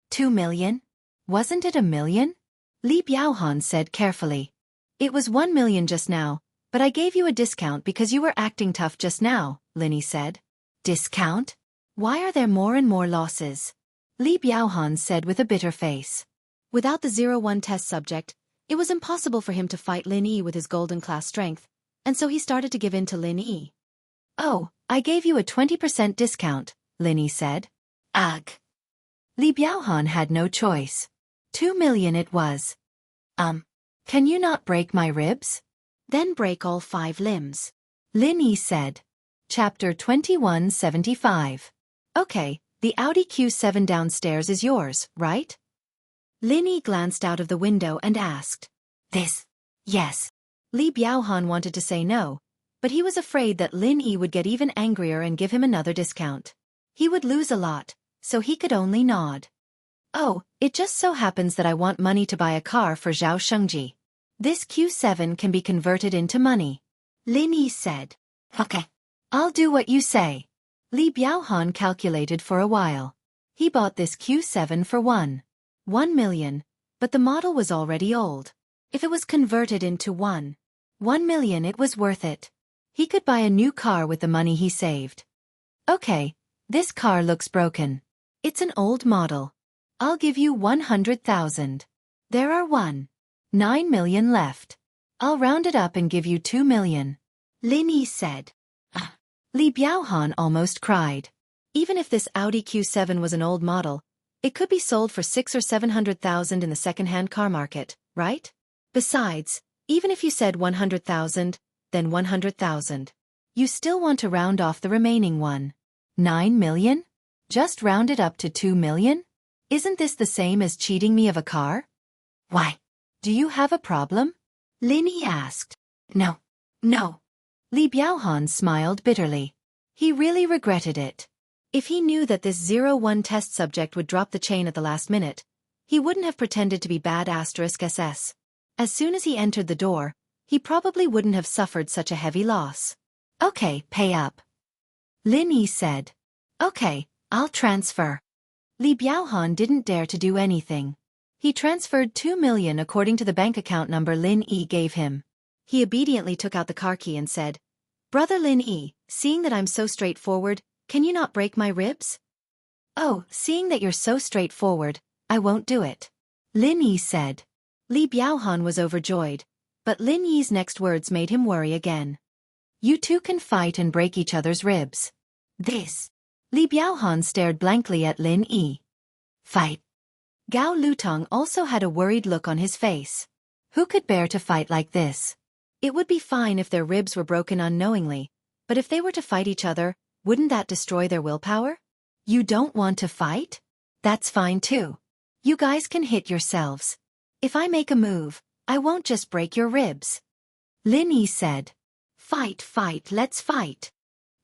2 million? Wasn't it 1 million? Li Biaohan said carefully. "It was 1 million just now, but I gave you a discount because you were acting tough just now," Lin Yi said. "Discount? Why are there more and more losses?" Li Biaohan said with a bitter face. Without the 01 test subject, it was impossible for him to fight Lin Yi with his golden class strength, and so he started to give in to Lin Yi. "Oh, I gave you a 20% discount," Lin Yi said. "Ugh." Li Biaohan had no choice. 2 million it was. Can you not break my ribs? Then break all 5 limbs," Lin Yi said. Chapter 2175. "Okay, the Audi Q7 downstairs is yours, right?" Lin Yi glanced out of the window and asked. "This? Yes." Li Biaohan wanted to say no, but he was afraid that Lin Yi would get even angrier and give him another discount. He would lose a lot, so he could only nod. "Oh, it just so happens that I want money to buy a car for Zhao Shengji. This Q7 can be converted into money," Lin Yi said. "Okay. I'll do what you say." Li Biaohan calculated for a while. He bought this Q7 for 1 million, but the model was already old. If it was converted into 1 million, it was worth it. He could buy a new car with the money he saved. "Okay, this car looks broken. It's an old model. I'll give you 100,000. There are 9 million left. I'll round it up and give you 2 million, Lin Yi said. Li Biaohan almost cried. Even if this Audi Q7 was an old model, it could be sold for 600,000 or 700,000 in the second-hand car market, right? Besides, even if you said 100,000, then 100,000. You still want to round off the remaining 9 million? Just round it up to 2 million? Isn't this the same as cheating me of a car? Why? Do you have a problem? Lin Yi asked. No. Li Biaohan smiled bitterly. He really regretted it. If he knew that this 01 test subject would drop the chain at the last minute, he wouldn't have pretended to be bad *SS. As soon as he entered the door, he probably wouldn't have suffered such a heavy loss. Okay, pay up, Lin Yi said. Okay, I'll transfer. Li Biaohan didn't dare to do anything. He transferred 2 million according to the bank account number Lin Yi gave him. He obediently took out the car key and said, Brother Lin Yi, seeing that I'm so straightforward, can you not break my ribs? Oh, seeing that you're so straightforward, I won't do it, Lin Yi said. Li Biaohan was overjoyed, but Lin Yi's next words made him worry again. You two can fight and break each other's ribs. This. Li Biaohan stared blankly at Lin Yi. Fight. Gao Lutong also had a worried look on his face. Who could bear to fight like this? It would be fine if their ribs were broken unknowingly, but if they were to fight each other, wouldn't that destroy their willpower? You don't want to fight? That's fine too. You guys can hit yourselves. If I make a move, I won't just break your ribs. Lin Yi said. Fight, let's fight.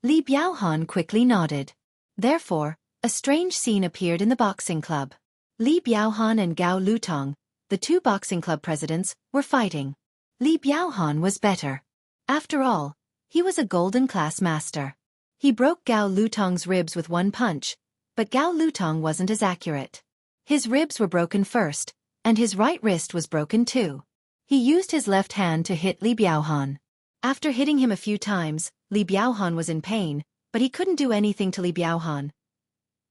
Li Biaohan quickly nodded. Therefore, a strange scene appeared in the boxing club. Li Biaohan and Gao Lutong, the two boxing club presidents, were fighting. Li Biaohan was better. After all, he was a golden class master. He broke Gao Lutong's ribs with one punch, but Gao Lutong wasn't as accurate. His ribs were broken first, and his right wrist was broken too. He used his left hand to hit Li Biaohan. After hitting him a few times, Li Biaohan was in pain, but he couldn't do anything to Li Biaohan.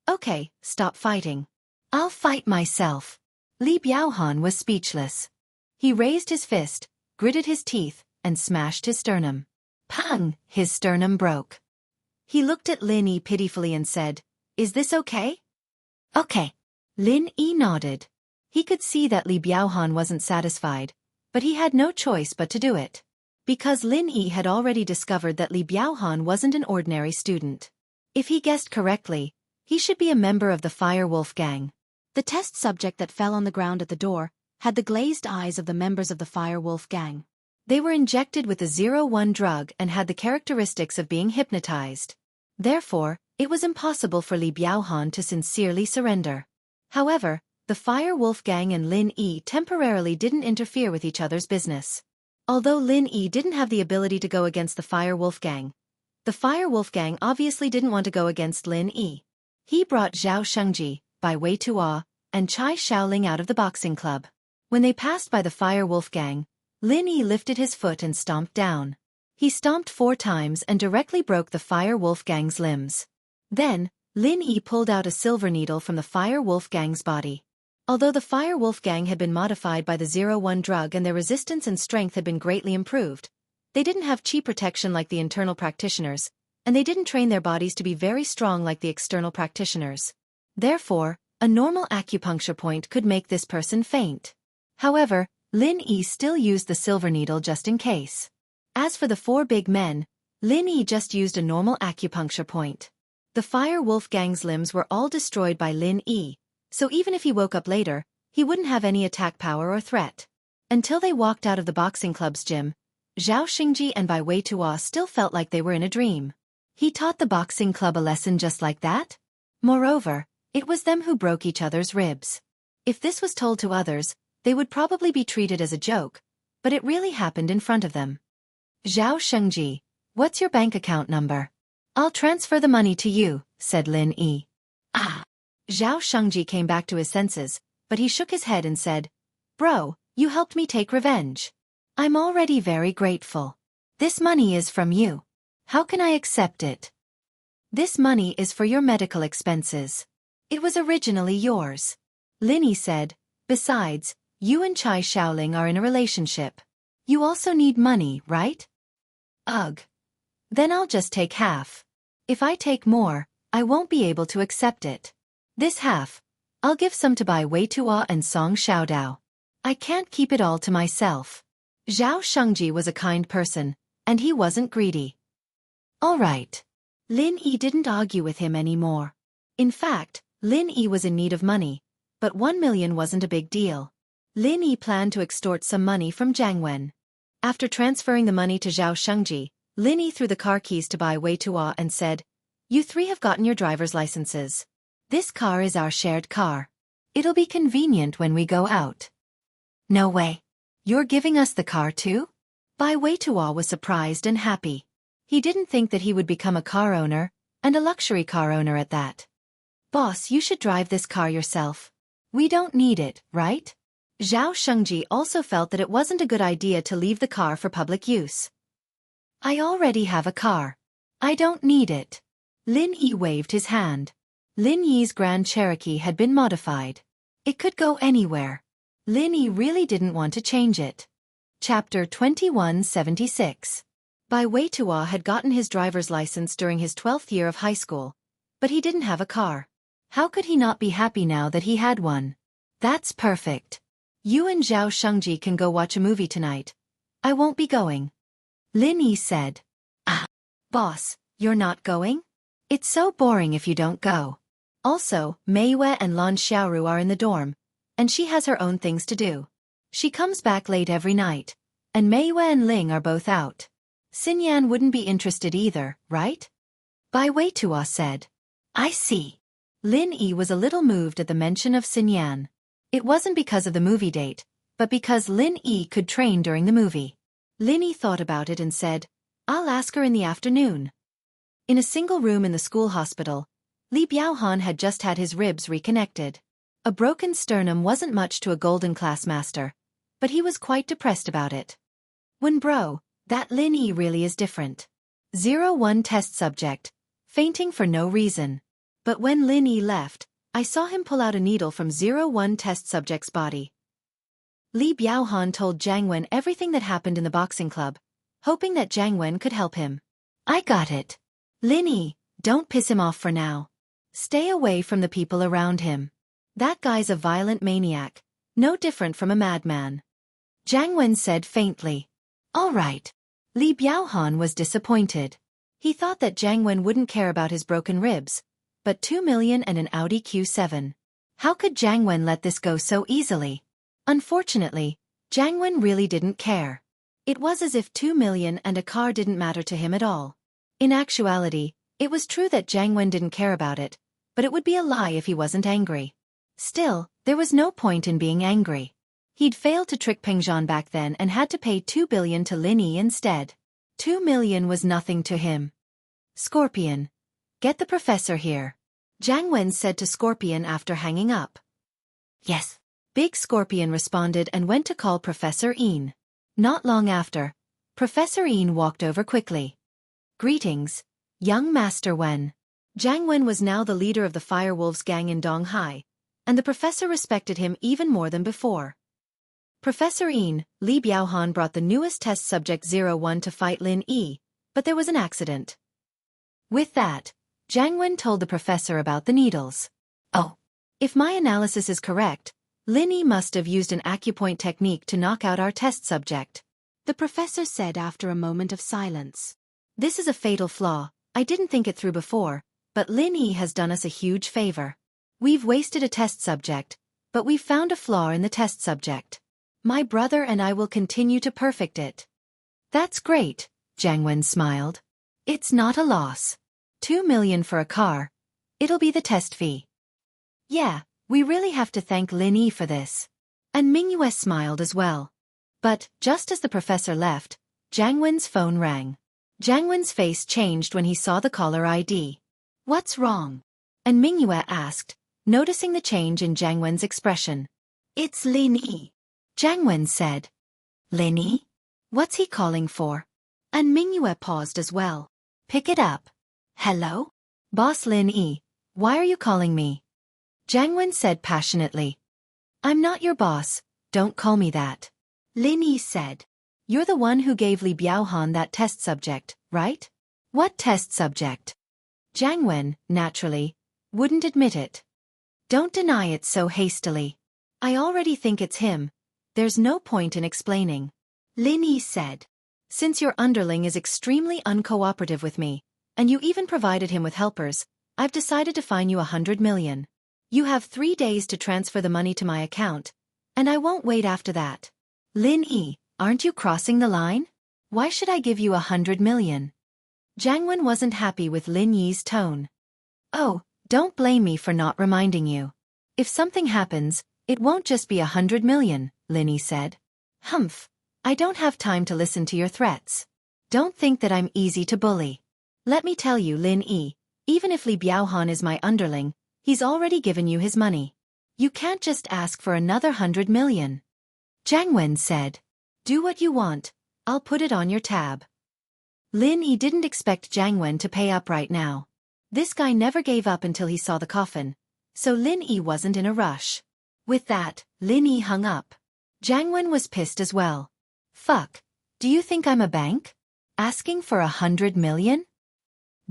Okay, stop fighting. I'll fight myself. Li Biaohan was speechless. He raised his fist, gritted his teeth, and smashed his sternum. Pang! His sternum broke. He looked at Lin Yi pitifully and said, Is this okay? Okay. Lin Yi nodded. He could see that Li Biaohan wasn't satisfied, but he had no choice but to do it. Because Lin Yi had already discovered that Li Biaohan wasn't an ordinary student. If he guessed correctly, he should be a member of the Fire Wolf gang. The test subject that fell on the ground at the door had the glazed eyes of the members of the Fire Wolf gang. They were injected with the 01 drug and had the characteristics of being hypnotized. Therefore, it was impossible for Li Biaohan to sincerely surrender. However, the Fire Wolf gang and Lin Yi temporarily didn't interfere with each other's business. Although Lin Yi didn't have the ability to go against the Fire Wolf gang, the Fire Wolf gang obviously didn't want to go against Lin Yi. He brought Xianxia, Bai Weitua, and Chai Shaoling out of the boxing club. When they passed by the Fire Wolf gang, Lin Yi lifted his foot and stomped down. He stomped 4 times and directly broke the Fire Wolf gang's limbs. Then, Lin Yi pulled out a silver needle from the Fire Wolf gang's body. Although the Fire Wolf gang had been modified by the 01 drug and their resistance and strength had been greatly improved, they didn't have chi protection like the internal practitioners, and they didn't train their bodies to be very strong like the external practitioners. Therefore, a normal acupuncture point could make this person faint. However, Lin Yi still used the silver needle just in case. As for the 4 big men, Lin Yi just used a normal acupuncture point. The Fire Wolf gang's limbs were all destroyed by Lin Yi, so even if he woke up later, he wouldn't have any attack power or threat. Until they walked out of the boxing club's gym, Zhao Xingji and Bai Weitua still felt like they were in a dream. He taught the boxing club a lesson just like that? Moreover, it was them who broke each other's ribs. If this was told to others, they would probably be treated as a joke, but it really happened in front of them. Zhao Xingji, what's your bank account number? I'll transfer the money to you, said Lin Yi. Zhao Shengji came back to his senses, but he shook his head and said, Bro, you helped me take revenge. I'm already very grateful. This money is from you. How can I accept it? This money is for your medical expenses. It was originally yours. Lin Yi said, besides, you and Chai Shaoling are in a relationship. You also need money, right? Ugh. Then I'll just take half. If I take more, I won't be able to accept it. This half, I'll give some to Bai Weitua and Song Xiaodao. I can't keep it all to myself. Zhao Shengji was a kind person, and he wasn't greedy. All right. Lin Yi didn't argue with him anymore. In fact, Lin Yi was in need of money, but 1 million wasn't a big deal. Lin Yi planned to extort some money from Jiang Wen. After transferring the money to Zhao Shengji, Lin Yi threw the car keys to Bai Weitua and said, You 3 have gotten your driver's licenses. This car is our shared car. It'll be convenient when we go out. No way. You're giving us the car too? Bai Weitua was surprised and happy. He didn't think that he would become a car owner, and a luxury car owner at that. Boss, you should drive this car yourself. We don't need it, right? Zhao Shengji also felt that it wasn't a good idea to leave the car for public use. I already have a car. I don't need it. Lin Yi waved his hand. Lin Yi's Grand Cherokee had been modified. It could go anywhere. Lin Yi really didn't want to change it. Chapter 2176. Bai Weitua had gotten his driver's license during his 12th year of high school, but he didn't have a car. How could he not be happy now that he had one? That's perfect. You and Zhao Shengji can go watch a movie tonight. I won't be going. Lin Yi said. Boss, you're not going? It's so boring if you don't go. Also, Meiyue and Lan Xiaoru are in the dorm, and she has her own things to do. She comes back late every night, and Meiyue and Ling are both out. Xinyan wouldn't be interested either, right? Bai Weitua said. I see. Lin Yi was a little moved at the mention of Xinyan. It wasn't because of the movie date, but because Lin Yi could train during the movie. Lin Yi thought about it and said, I'll ask her in the afternoon. In a single room in the school hospital, Li Biaohan had just had his ribs reconnected. A broken sternum wasn't much to a golden class master, but he was quite depressed about it. When bro, that Lin Yi really is different. 01 test subject, fainting for no reason. But when Lin Yi left, I saw him pull out a needle from 01 test subject's body. Li Biaohan told Jiang Wen everything that happened in the boxing club, hoping that Jiang Wen could help him. I got it. Lin Yi, don't piss him off for now. Stay away from the people around him. That guy's a violent maniac, No different from a madman. Jiang Wen said faintly. All right. Li Biaohan was disappointed. He thought that Jiang Wen wouldn't care about his broken ribs, but 2 million and an Audi Q7. How could Jiang Wen let this go so easily? Unfortunately, Jiang Wen really didn't care. It was as if 2 million and a car didn't matter to him at all. In actuality, it was true that Jiang Wen didn't care about it, but it would be a lie if he wasn't angry. Still, there was no point in being angry. He'd failed to trick Peng Zhan back then and had to pay 2 billion to Lin Yi instead. 2 million was nothing to him. Scorpion. Get the professor here. Jiang Wen said to Scorpion after hanging up. Yes. Big Scorpion responded and went to call Professor Yin. Not long after, Professor Yin walked over quickly. Greetings, young Master Wen. Jiang Wen was now the leader of the Firewolves gang in Donghai, and the professor respected him even more than before. Professor Yin, Li Biaohan brought the newest test subject 01 to fight Lin Yi, but there was an accident. With that, Jiang Wen told the professor about the needles. Oh. If my analysis is correct, Lin Yi must have used an acupoint technique to knock out our test subject. The professor said after a moment of silence. This is a fatal flaw. I didn't think it through before, but Lin Yi has done us a huge favor. We've wasted a test subject, but we've found a flaw in the test subject. My brother and I will continue to perfect it. That's great, Jiang Wen smiled. It's not a loss. 2 million for a car. It'll be the test fee. Yeah, we really have to thank Lin Yi for this. And Mingyue smiled as well. But, just as the professor left, Jiang Wen's phone rang. Jiang Wen's face changed when he saw the caller ID. What's wrong? And Mingyue asked, noticing the change in Jiang Wen's expression. It's Lin Yi. Jiang Wen said. Lin Yi? What's he calling for? And Mingyue paused as well. Pick it up. Hello? Boss Lin Yi, why are you calling me? Jiang Wen said passionately. I'm not your boss, don't call me that. Lin Yi said. You're the one who gave Li Biaohan that test subject, right? What test subject? Jiang Wen, naturally, wouldn't admit it. Don't deny it so hastily. I already think it's him. There's no point in explaining. Lin Yi said. Since your underling is extremely uncooperative with me, and you even provided him with helpers, I've decided to fine you 100 million. You have 3 days to transfer the money to my account, and I won't wait after that. Lin Yi, aren't you crossing the line? Why should I give you 100 million? Jiang Wen wasn't happy with Lin Yi's tone. Oh, don't blame me for not reminding you. If something happens, it won't just be 100 million, Lin Yi said. Humph, I don't have time to listen to your threats. Don't think that I'm easy to bully. Let me tell you, Lin Yi, even if Li Biaohan is my underling, he's already given you his money. You can't just ask for another 100 million. Jiang Wen said. Do what you want, I'll put it on your tab. Lin Yi didn't expect Jiang Wen to pay up right now. This guy never gave up until he saw the coffin, so Lin Yi wasn't in a rush. With that, Lin Yi hung up. Jiang Wen was pissed as well. Fuck, do you think I'm a bank? Asking for 100 million?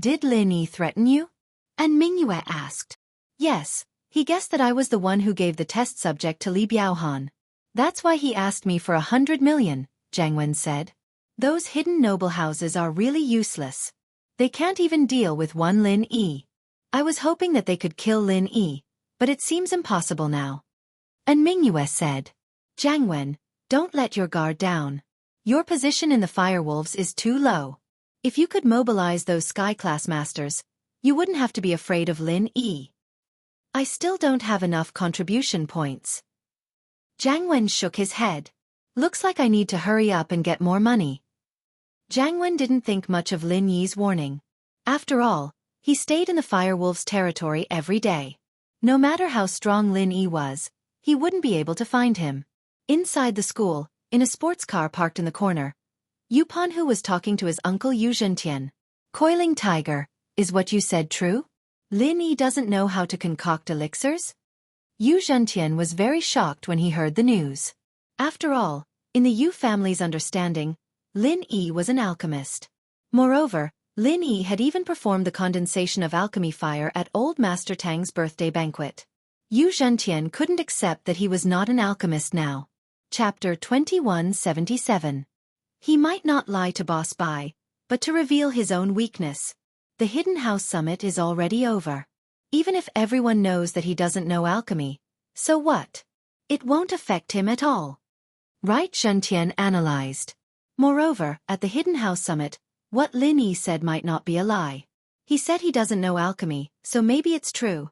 Did Lin Yi threaten you? And Mingyue asked. Yes, he guessed that I was the one who gave the test subject to Li Biaohan. That's why he asked me for 100 million, Jiang Wen said. Those hidden noble houses are really useless. They can't even deal with one Lin Yi. I was hoping that they could kill Lin Yi, but it seems impossible now. And Mingyue said. Jiang Wen, don't let your guard down. Your position in the Firewolves is too low. If you could mobilize those Sky-class masters, you wouldn't have to be afraid of Lin Yi. I still don't have enough contribution points. Jiang Wen shook his head. Looks like I need to hurry up and get more money. Jiang Wen didn't think much of Lin Yi's warning. After all, he stayed in the Firewolves' territory every day. No matter how strong Lin Yi was, he wouldn't be able to find him. Inside the school, in a sports car parked in the corner, Yu Panhu was talking to his uncle Yu Zhentian. Coiling tiger, is what you said true? Lin Yi doesn't know how to concoct elixirs? Yu Zhentian was very shocked when he heard the news. After all, in the Yu family's understanding, Lin Yi was an alchemist. Moreover, Lin Yi had even performed the condensation of alchemy fire at Old Master Tang's birthday banquet. Xianxia couldn't accept that he was not an alchemist now. Chapter 2177. He might not lie to Boss Bai, but to reveal his own weakness. The Hidden House Summit is already over. Even if everyone knows that he doesn't know alchemy, so what? It won't affect him at all. Right? Xianxia analyzed. Moreover, at the Hidden House Summit, what Lin Yi said might not be a lie. He said he doesn't know alchemy, so maybe it's true.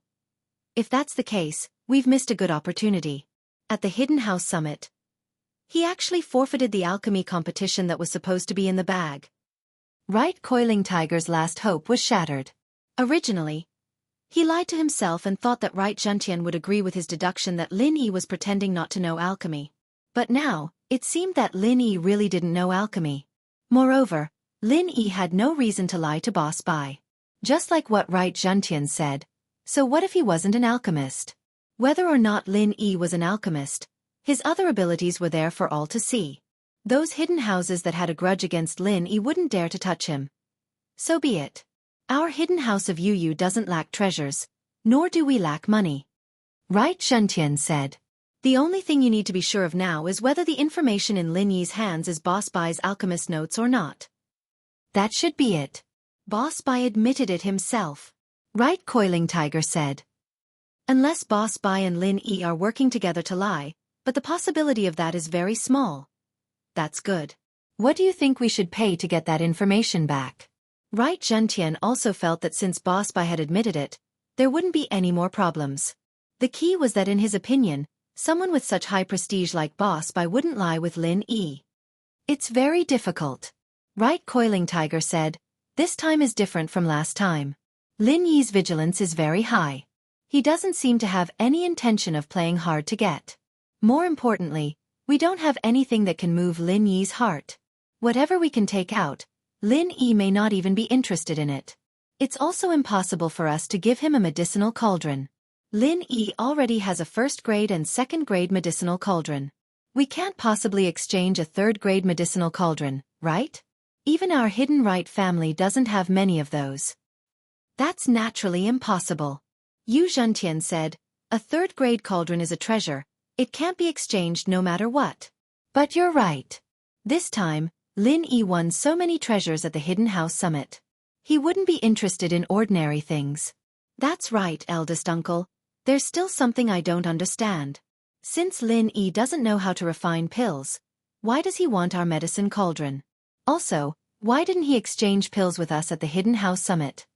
If that's the case, we've missed a good opportunity. At the Hidden House Summit, he actually forfeited the alchemy competition that was supposed to be in the bag. Right? Coiling Tiger's last hope was shattered. Originally, he lied to himself and thought that Right Xianxia would agree with his deduction that Lin Yi was pretending not to know alchemy. But now, it seemed that Lin Yi really didn't know alchemy. Moreover, Lin Yi had no reason to lie to Boss Bai. Just like what Right Xianxia said. So what if he wasn't an alchemist? Whether or not Lin Yi was an alchemist, his other abilities were there for all to see. Those hidden houses that had a grudge against Lin Yi wouldn't dare to touch him. So be it. Our hidden house of Yu doesn't lack treasures, nor do we lack money. Right? Xianxia said. The only thing you need to be sure of now is whether the information in Lin Yi's hands is Boss Bai's alchemist notes or not. That should be it. Boss Bai admitted it himself. Right? Coiling Tiger said. Unless Boss Bai and Lin Yi are working together to lie, but the possibility of that is very small. That's good. What do you think we should pay to get that information back? Right? Xianxia also felt that since Boss Bai had admitted it, there wouldn't be any more problems. The key was that in his opinion, someone with such high prestige like Boss Bai wouldn't lie with Lin Yi. It's very difficult. Right? Coiling Tiger said. This time is different from last time. Lin Yi's vigilance is very high. He doesn't seem to have any intention of playing hard to get. More importantly, we don't have anything that can move Lin Yi's heart. Whatever we can take out, Lin Yi may not even be interested in it. It's also impossible for us to give him a medicinal cauldron. Lin Yi already has a first-grade and second-grade medicinal cauldron. We can't possibly exchange a third-grade medicinal cauldron, right? Even our hidden right family doesn't have many of those. That's naturally impossible. Xianxia said, a third-grade cauldron is a treasure. It can't be exchanged no matter what. But you're right. This time, Lin Yi won so many treasures at the Hidden House Summit. He wouldn't be interested in ordinary things. That's right, eldest uncle. There's still something I don't understand. Since Lin Yi doesn't know how to refine pills, why does he want our medicine cauldron? Also, why didn't he exchange pills with us at the Hidden House Summit?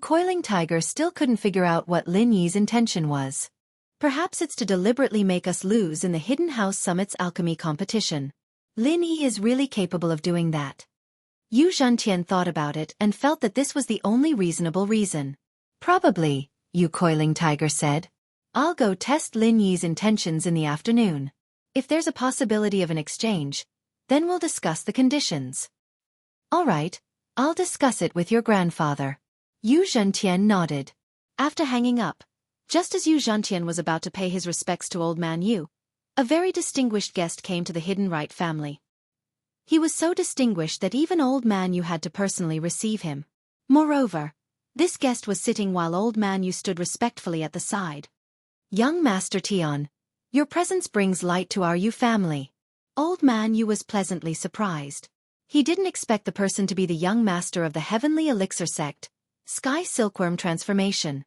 Coiling Tiger still couldn't figure out what Lin Yi's intention was. Perhaps it's to deliberately make us lose in the Hidden House Summit's alchemy competition. Lin Yi is really capable of doing that. Xianxia thought about it and felt that this was the only reasonable reason. Probably, Coiling Tiger said. I'll go test Lin Yi's intentions in the afternoon. If there's a possibility of an exchange, then we'll discuss the conditions. All right, I'll discuss it with your grandfather. Xianxia nodded. After hanging up, just as Xianxia was about to pay his respects to Old Man Yu, a very distinguished guest came to the Hidden Right family. He was so distinguished that even Old Man Yu had to personally receive him. Moreover, this guest was sitting while Old Man Yu stood respectfully at the side. Young Master Tian, your presence brings light to our Yu family. Old Man Yu was pleasantly surprised. He didn't expect the person to be the young master of the Heavenly Elixir sect, Sky Silkworm Transformation.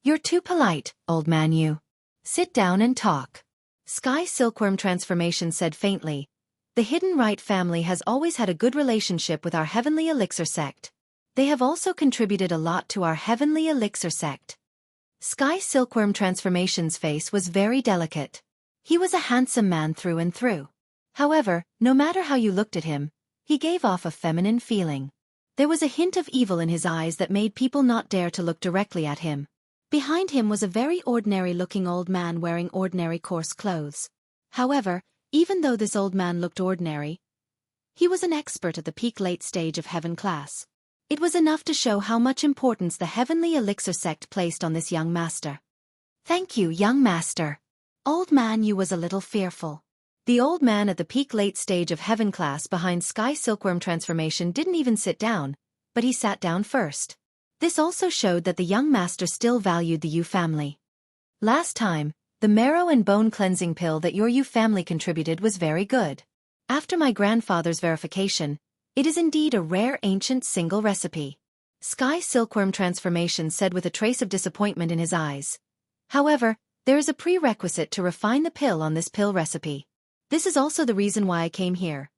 You're too polite, Old Man Yu. Sit down and talk. Sky Silkworm Transformation said faintly. The Hidden Right family has always had a good relationship with our Heavenly Elixir sect. They have also contributed a lot to our Heavenly Elixir sect. Sky Silkworm Transformation's face was very delicate. He was a handsome man through and through. However, no matter how you looked at him, he gave off a feminine feeling. There was a hint of evil in his eyes that made people not dare to look directly at him. Behind him was a very ordinary-looking old man wearing ordinary coarse clothes. However, even though this old man looked ordinary, he was an expert at the peak late stage of heaven class. It was enough to show how much importance the Heavenly Elixir sect placed on this young master. Thank you, young master. Old Man Yu was a little fearful. The old man at the peak late stage of heaven class behind Sky Silkworm Transformation didn't even sit down, but he sat down first. This also showed that the young master still valued the Yu family. Last time, the marrow and bone cleansing pill that your Yu family contributed was very good. After my grandfather's verification, it is indeed a rare ancient single recipe. Sky Silkworm Transformation said with a trace of disappointment in his eyes. However, there is a prerequisite to refine the pill on this pill recipe. This is also the reason why I came here.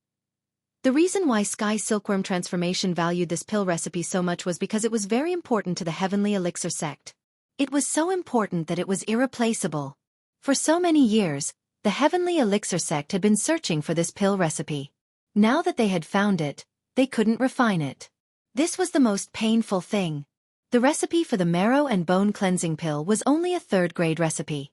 The reason why Sky Silkworm Transformation valued this pill recipe so much was because it was very important to the Heavenly Elixir sect. It was so important that it was irreplaceable. For so many years, the Heavenly Elixir sect had been searching for this pill recipe. Now that they had found it, they couldn't refine it. This was the most painful thing. The recipe for the marrow and bone cleansing pill was only a third-grade recipe.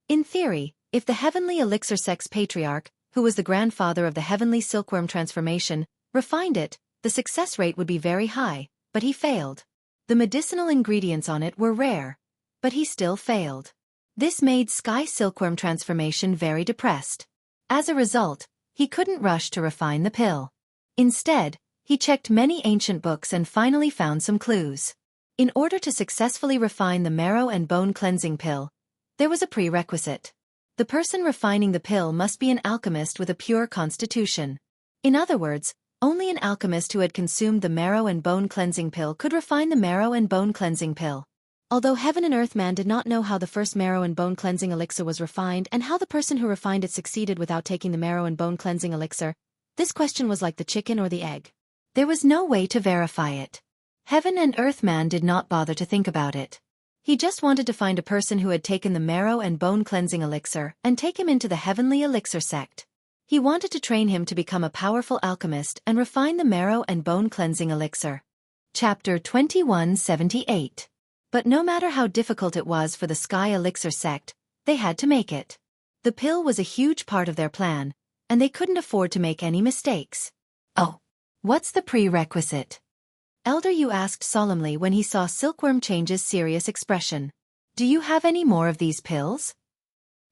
In theory, if the Heavenly Elixir sect's patriarch, who was the grandfather of the Heavenly Silkworm Transformation, refined it, the success rate would be very high, but he failed. The medicinal ingredients on it were rare, but he still failed. This made Sky Silkworm Transformation very depressed. As a result, he couldn't rush to refine the pill. Instead, he checked many ancient books and finally found some clues. In order to successfully refine the marrow and bone cleansing pill, there was a prerequisite. The person refining the pill must be an alchemist with a pure constitution. In other words, only an alchemist who had consumed the marrow and bone cleansing pill could refine the marrow and bone cleansing pill. Although Heaven and Earth Man did not know how the first marrow and bone cleansing elixir was refined and how the person who refined it succeeded without taking the marrow and bone cleansing elixir, this question was like the chicken or the egg. There was no way to verify it. Heaven and Earth Man did not bother to think about it. He just wanted to find a person who had taken the marrow and bone cleansing elixir and take him into the Heavenly Elixir sect. He wanted to train him to become a powerful alchemist and refine the marrow and bone cleansing elixir. Chapter 2178. But no matter how difficult it was for the Sky Elixir sect, they had to make it. The pill was a huge part of their plan, and they couldn't afford to make any mistakes. Oh, what's the prerequisite? Elder Yu asked solemnly when he saw Silkworm Change's serious expression. Do you have any more of these pills?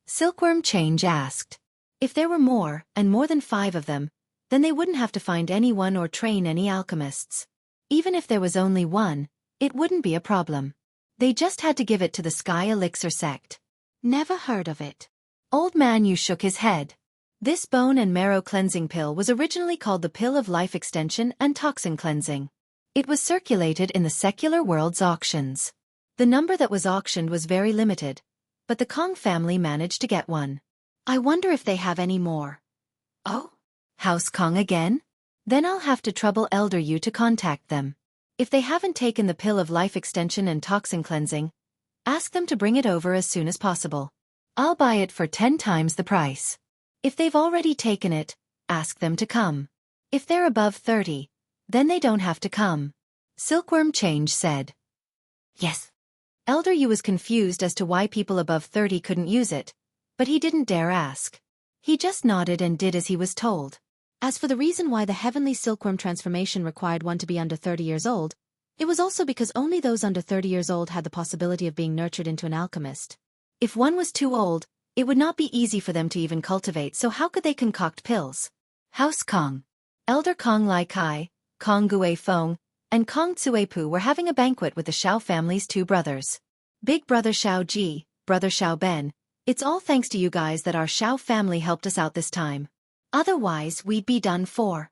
Silkworm Change asked. If there were more, and more than 5 of them, then they wouldn't have to find anyone or train any alchemists. Even if there was only one, it wouldn't be a problem. They just had to give it to the Sky Elixir sect. Never heard of it. Old Man Yu shook his head. This bone and marrow cleansing pill was originally called the Pill of Life Extension and Toxin Cleansing. It was circulated in the secular world's auctions. The number that was auctioned was very limited, but the Kong family managed to get one. I wonder if they have any more. Oh? House Kong again? Then I'll have to trouble Elder Yu to contact them. If they haven't taken the Pill of Life Extension and Toxin Cleansing, ask them to bring it over as soon as possible. I'll buy it for 10 times the price. If they've already taken it, ask them to come. If they're above 30, then they don't have to come. Silkworm Change said. Yes. Elder Yu was confused as to why people above 30 couldn't use it, but he didn't dare ask. He just nodded and did as he was told. As for the reason why the Heavenly Silkworm Transformation required one to be under 30 years old, it was also because only those under 30 years old had the possibility of being nurtured into an alchemist. If one was too old, it would not be easy for them to even cultivate, so how could they concoct pills? House Kong. Elder Kong Lai Kai, Kong Gui Feng, and Kong Tsue Pu were having a banquet with the Xiao family's 2 brothers. Big brother Xiao Ji, brother Xiao Ben, it's all thanks to you guys that our Xiao family helped us out this time. Otherwise we'd be done for.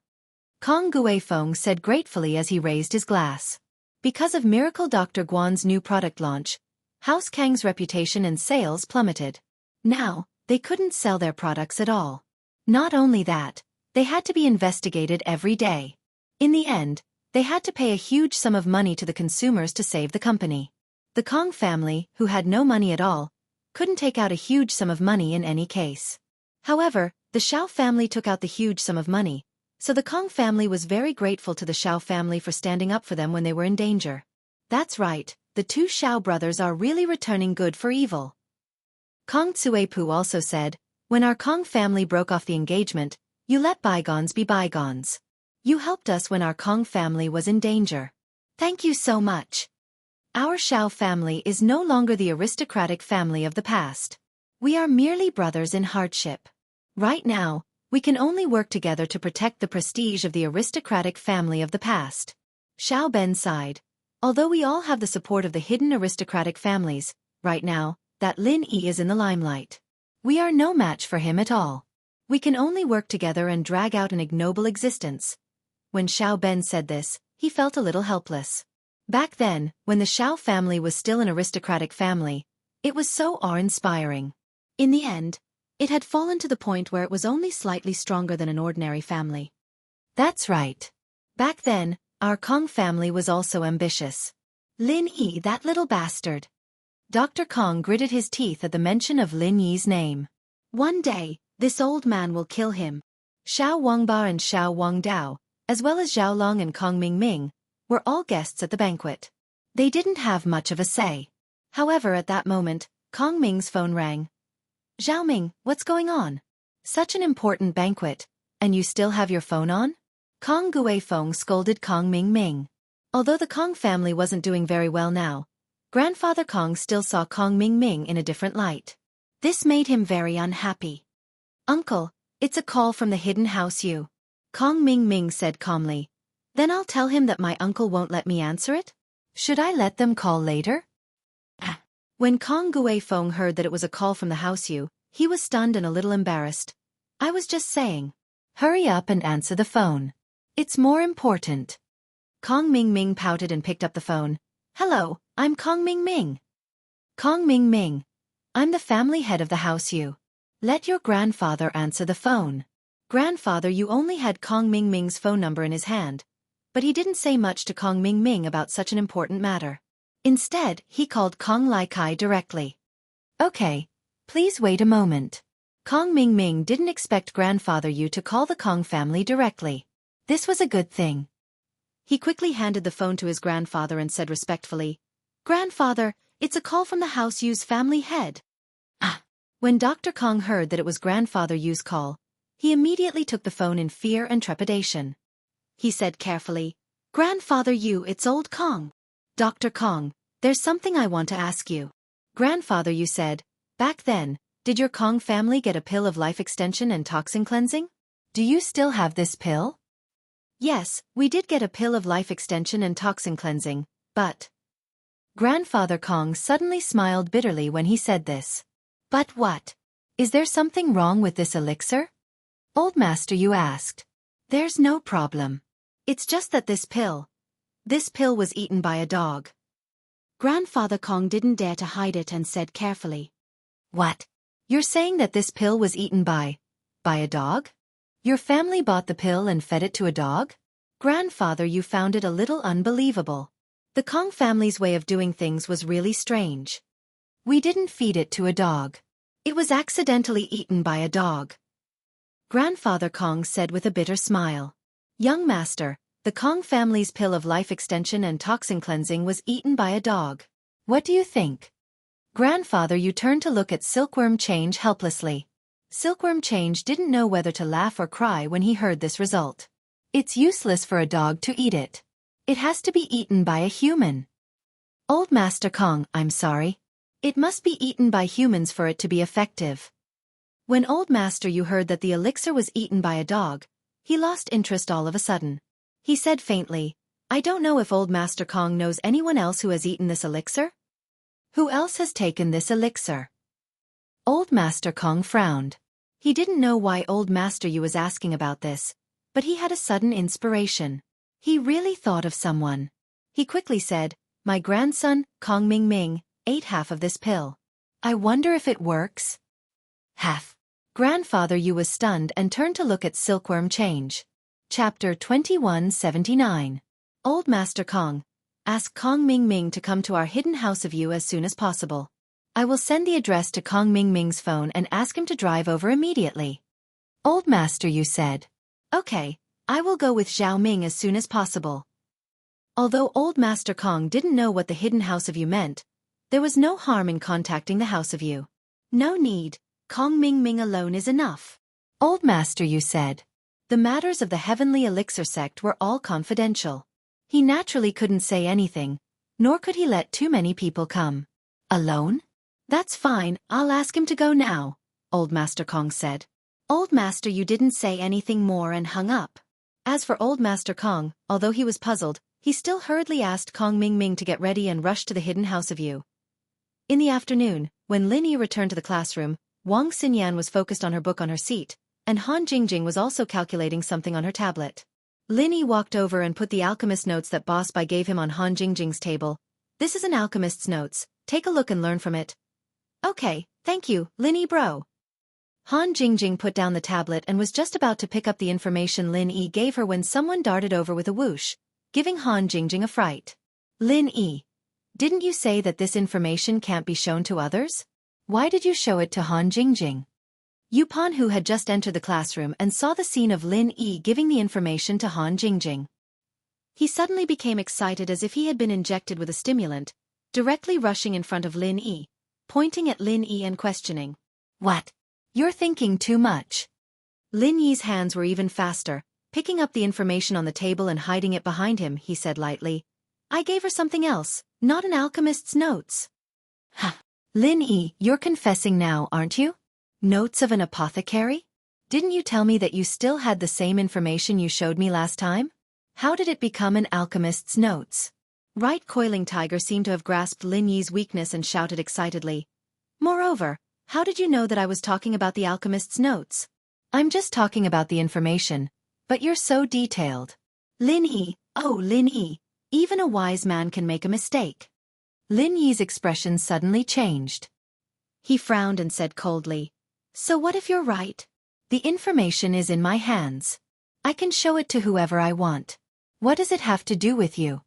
Kong Gui Feng said gratefully as he raised his glass. Because of Miracle Dr. Guan's new product launch, House Kang's reputation and sales plummeted. Now, they couldn't sell their products at all. Not only that, they had to be investigated every day. In the end, they had to pay a huge sum of money to the consumers to save the company. The Kong family, who had no money at all, couldn't take out a huge sum of money in any case. However, the Xiao family took out the huge sum of money, so the Kong family was very grateful to the Xiao family for standing up for them when they were in danger. That's right, the 2 Xiao brothers are really returning good for evil. Kong Tsue Pu also said, when our Kong family broke off the engagement, you let bygones be bygones. You helped us when our Kong family was in danger. Thank you so much. Our Xiao family is no longer the aristocratic family of the past. We are merely brothers in hardship. Right now, we can only work together to protect the prestige of the aristocratic family of the past. Xiao Ben sighed. Although we all have the support of the hidden aristocratic families, right now, that Lin Yi is in the limelight. We are no match for him at all. We can only work together and drag out an ignoble existence. When Xiao Ben said this, he felt a little helpless. Back then, when the Xiao family was still an aristocratic family, it was so awe-inspiring. In the end, it had fallen to the point where it was only slightly stronger than an ordinary family. That's right. Back then, our Kong family was also ambitious. Lin Yi, that little bastard. Dr. Kong gritted his teeth at the mention of Lin Yi's name. One day, this old man will kill him. Xiao Wangba and Xiao Wangdao, as well as Zhao Long and Kong Mingming, were all guests at the banquet. They didn't have much of a say. However, at that moment, Kong Ming's phone rang. Zhao Ming, what's going on? Such an important banquet, and you still have your phone on? Kong Guifeng scolded Kong Mingming. Although the Kong family wasn't doing very well now, Grandfather Kong still saw Kong Mingming in a different light. This made him very unhappy. Uncle, it's a call from the hidden house you. Kong Mingming said calmly. Then I'll tell him that my uncle won't let me answer it? Should I let them call later? When Kong Guifeng heard that it was a call from the house you, he was stunned and a little embarrassed. I was just saying. Hurry up and answer the phone. It's more important. Kong Mingming pouted and picked up the phone. Hello, I'm Kong Mingming. Kong Mingming. I'm the family head of the house you. Let your grandfather answer the phone. Grandfather you only had Kong Mingming's phone number in his hand, but he didn't say much to Kong Mingming about such an important matter. Instead, he called Kong Laikai directly. Okay, please wait a moment. Kong Mingming didn't expect Grandfather Yu to call the Kong family directly. This was a good thing. He quickly handed the phone to his grandfather and said respectfully, Grandfather, it's a call from the house Yu's family head. When Dr. Kong heard that it was Grandfather Yu's call, he immediately took the phone in fear and trepidation. He said carefully, Grandfather Yu, it's old Kong. Dr. Kong, there's something I want to ask you. Grandfather Yu said, back then, did your Kong family get a pill of life extension and toxin cleansing? Do you still have this pill? Yes, we did get a pill of life extension and toxin cleansing, but... Grandfather Kong suddenly smiled bitterly when he said this. But what? Is there something wrong with this elixir? Old Master Yu asked. There's no problem. It's just that this pill was eaten by a dog. Grandfather Kong didn't dare to hide it and said carefully. What? You're saying that this pill was eaten by a dog? Your family bought the pill and fed it to a dog? Grandfather, you found it a little unbelievable. The Kong family's way of doing things was really strange. We didn't feed it to a dog. It was accidentally eaten by a dog. Grandfather Kong said with a bitter smile. Young master, the Kong family's pill of life extension and toxin cleansing was eaten by a dog. What do you think? Grandfather, you turned to look at Silkworm Change helplessly. Silkworm Change didn't know whether to laugh or cry when he heard this result. It's useless for a dog to eat it. It has to be eaten by a human. Old Master Kong, I'm sorry. It must be eaten by humans for it to be effective. When Old Master Yu heard that the elixir was eaten by a dog, he lost interest all of a sudden. He said faintly, I don't know if Old Master Kong knows anyone else who has eaten this elixir? Who else has taken this elixir? Old Master Kong frowned. He didn't know why Old Master Yu was asking about this, but he had a sudden inspiration. He really thought of someone. He quickly said, my grandson, Kong Mingming, ate half of this pill. I wonder if it works? Half. Grandfather Yu was stunned and turned to look at Silkworm Change. Chapter 2179. Old Master Kong, ask Kong Mingming to come to our hidden house of you as soon as possible. I will send the address to Kong Mingming's phone and ask him to drive over immediately. Old Master Yu said. Okay, I will go with Zhao Ming as soon as possible. Although Old Master Kong didn't know what the hidden house of you meant, there was no harm in contacting the house of you. No need, Kong Mingming alone is enough. Old Master Yu said. The matters of the Heavenly Elixir sect were all confidential. He naturally couldn't say anything, nor could he let too many people come. Alone? That's fine, I'll ask him to go now, Old Master Kong said. Old Master Yu didn't say anything more and hung up. As for Old Master Kong, although he was puzzled, he still hurriedly asked Kong Mingming to get ready and rush to the hidden house of you. In the afternoon, when Lin Yi returned to the classroom, Wang Xinyan was focused on her book on her seat, and Han Jingjing was also calculating something on her tablet. Lin Yi walked over and put the alchemist notes that Boss Bai gave him on Han Jingjing's table. This is an alchemist's notes, take a look and learn from it. Okay, thank you, Lin Yi bro. Han Jingjing put down the tablet and was just about to pick up the information Lin Yi gave her when someone darted over with a whoosh, giving Han Jingjing a fright. Lin Yi, didn't you say that this information can't be shown to others? Why did you show it to Han Jingjing? Yu Pan, who had just entered the classroom and saw the scene of Lin Yi giving the information to Han Jingjing. He suddenly became excited as if he had been injected with a stimulant, directly rushing in front of Lin Yi, pointing at Lin Yi and questioning. What? You're thinking too much. Lin Yi's hands were even faster, picking up the information on the table and hiding it behind him. He said lightly, I gave her something else, not an alchemist's notes. Ha! Lin Yi, you're confessing now, aren't you? Notes of an apothecary? Didn't you tell me that you still had the same information you showed me last time? How did it become an alchemist's notes? Right Coiling Tiger seemed to have grasped Lin Yi's weakness and shouted excitedly. Moreover, how did you know that I was talking about the alchemist's notes? I'm just talking about the information, but you're so detailed. Lin Yi, oh Lin Yi, even a wise man can make a mistake. Lin Yi's expression suddenly changed. He frowned and said coldly, so what if you're right? The information is in my hands. I can show it to whoever I want. What does it have to do with you?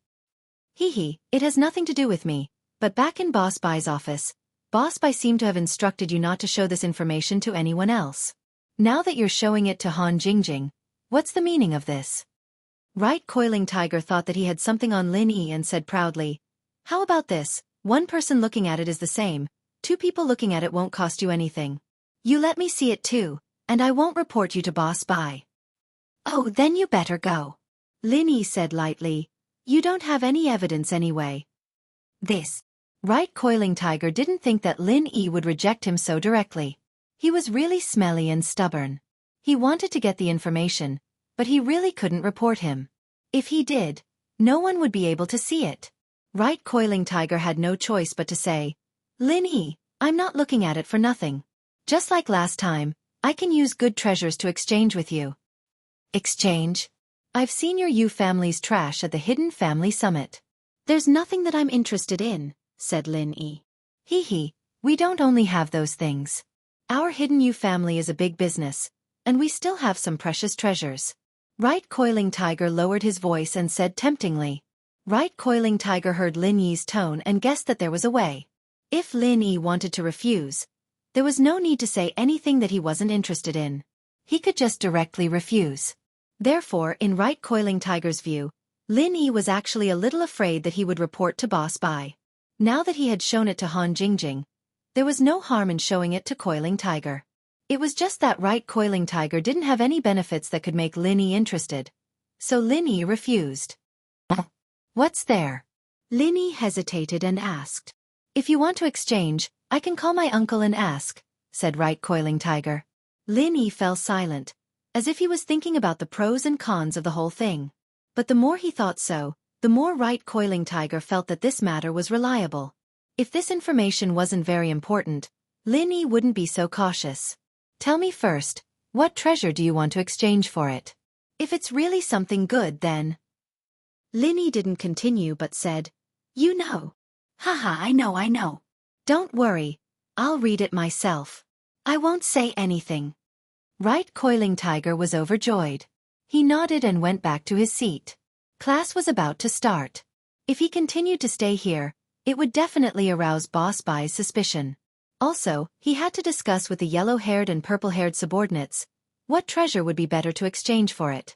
It has nothing to do with me, but back in Boss Bai's office, Boss Bai seemed to have instructed you not to show this information to anyone else. Now that you're showing it to Han Jingjing, what's the meaning of this? Right Coiling Tiger thought that he had something on Lin Yi and said proudly, how about this? One person looking at it is the same, 2 people looking at it won't cost you anything. You let me see it too, and I won't report you to Boss Bai. Oh, then you better go. Lin Yi said lightly, you don't have any evidence anyway. This. Right Coiling Tiger didn't think that Lin Yi would reject him so directly. He was really smelly and stubborn. He wanted to get the information, but he really couldn't report him. If he did, no one would be able to see it. Right Coiling Tiger had no choice but to say, Lin Yi, I'm not looking at it for nothing. Just like last time, I can use good treasures to exchange with you. Exchange? I've seen your Yu family's trash at the Hidden Family Summit. There's nothing that I'm interested in, said Lin Yi. We don't only have those things. Our Hidden Yu family is a big business, and we still have some precious treasures. Right Coiling Tiger lowered his voice and said temptingly. Right Coiling Tiger heard Lin Yi's tone and guessed that there was a way. If Lin Yi wanted to refuse, there was no need to say anything that he wasn't interested in. He could just directly refuse. Therefore, in Right Coiling Tiger's view, Lin Yi was actually a little afraid that he would report to Boss Bai. Now that he had shown it to Han Jingjing, there was no harm in showing it to Coiling Tiger. It was just that Right Coiling Tiger didn't have any benefits that could make Lin Yi interested. So Lin Yi refused. What's there? Lin Yi hesitated and asked. If you want to exchange, I can call my uncle and ask, said Right Coiling Tiger. Lin Yi fell silent, as if he was thinking about the pros and cons of the whole thing. But the more he thought so, the more Right Coiling Tiger felt that this matter was reliable. If this information wasn't very important, Lin Yi wouldn't be so cautious. Tell me first, what treasure do you want to exchange for it? If it's really something good then... Lin Yi didn't continue but said, you know. Haha, I know. Don't worry, I'll read it myself. I won't say anything. Right Coiling Tiger was overjoyed. He nodded and went back to his seat. Class was about to start. If he continued to stay here, it would definitely arouse Boss Bai's suspicion. Also, he had to discuss with the yellow-haired and purple-haired subordinates what treasure would be better to exchange for it.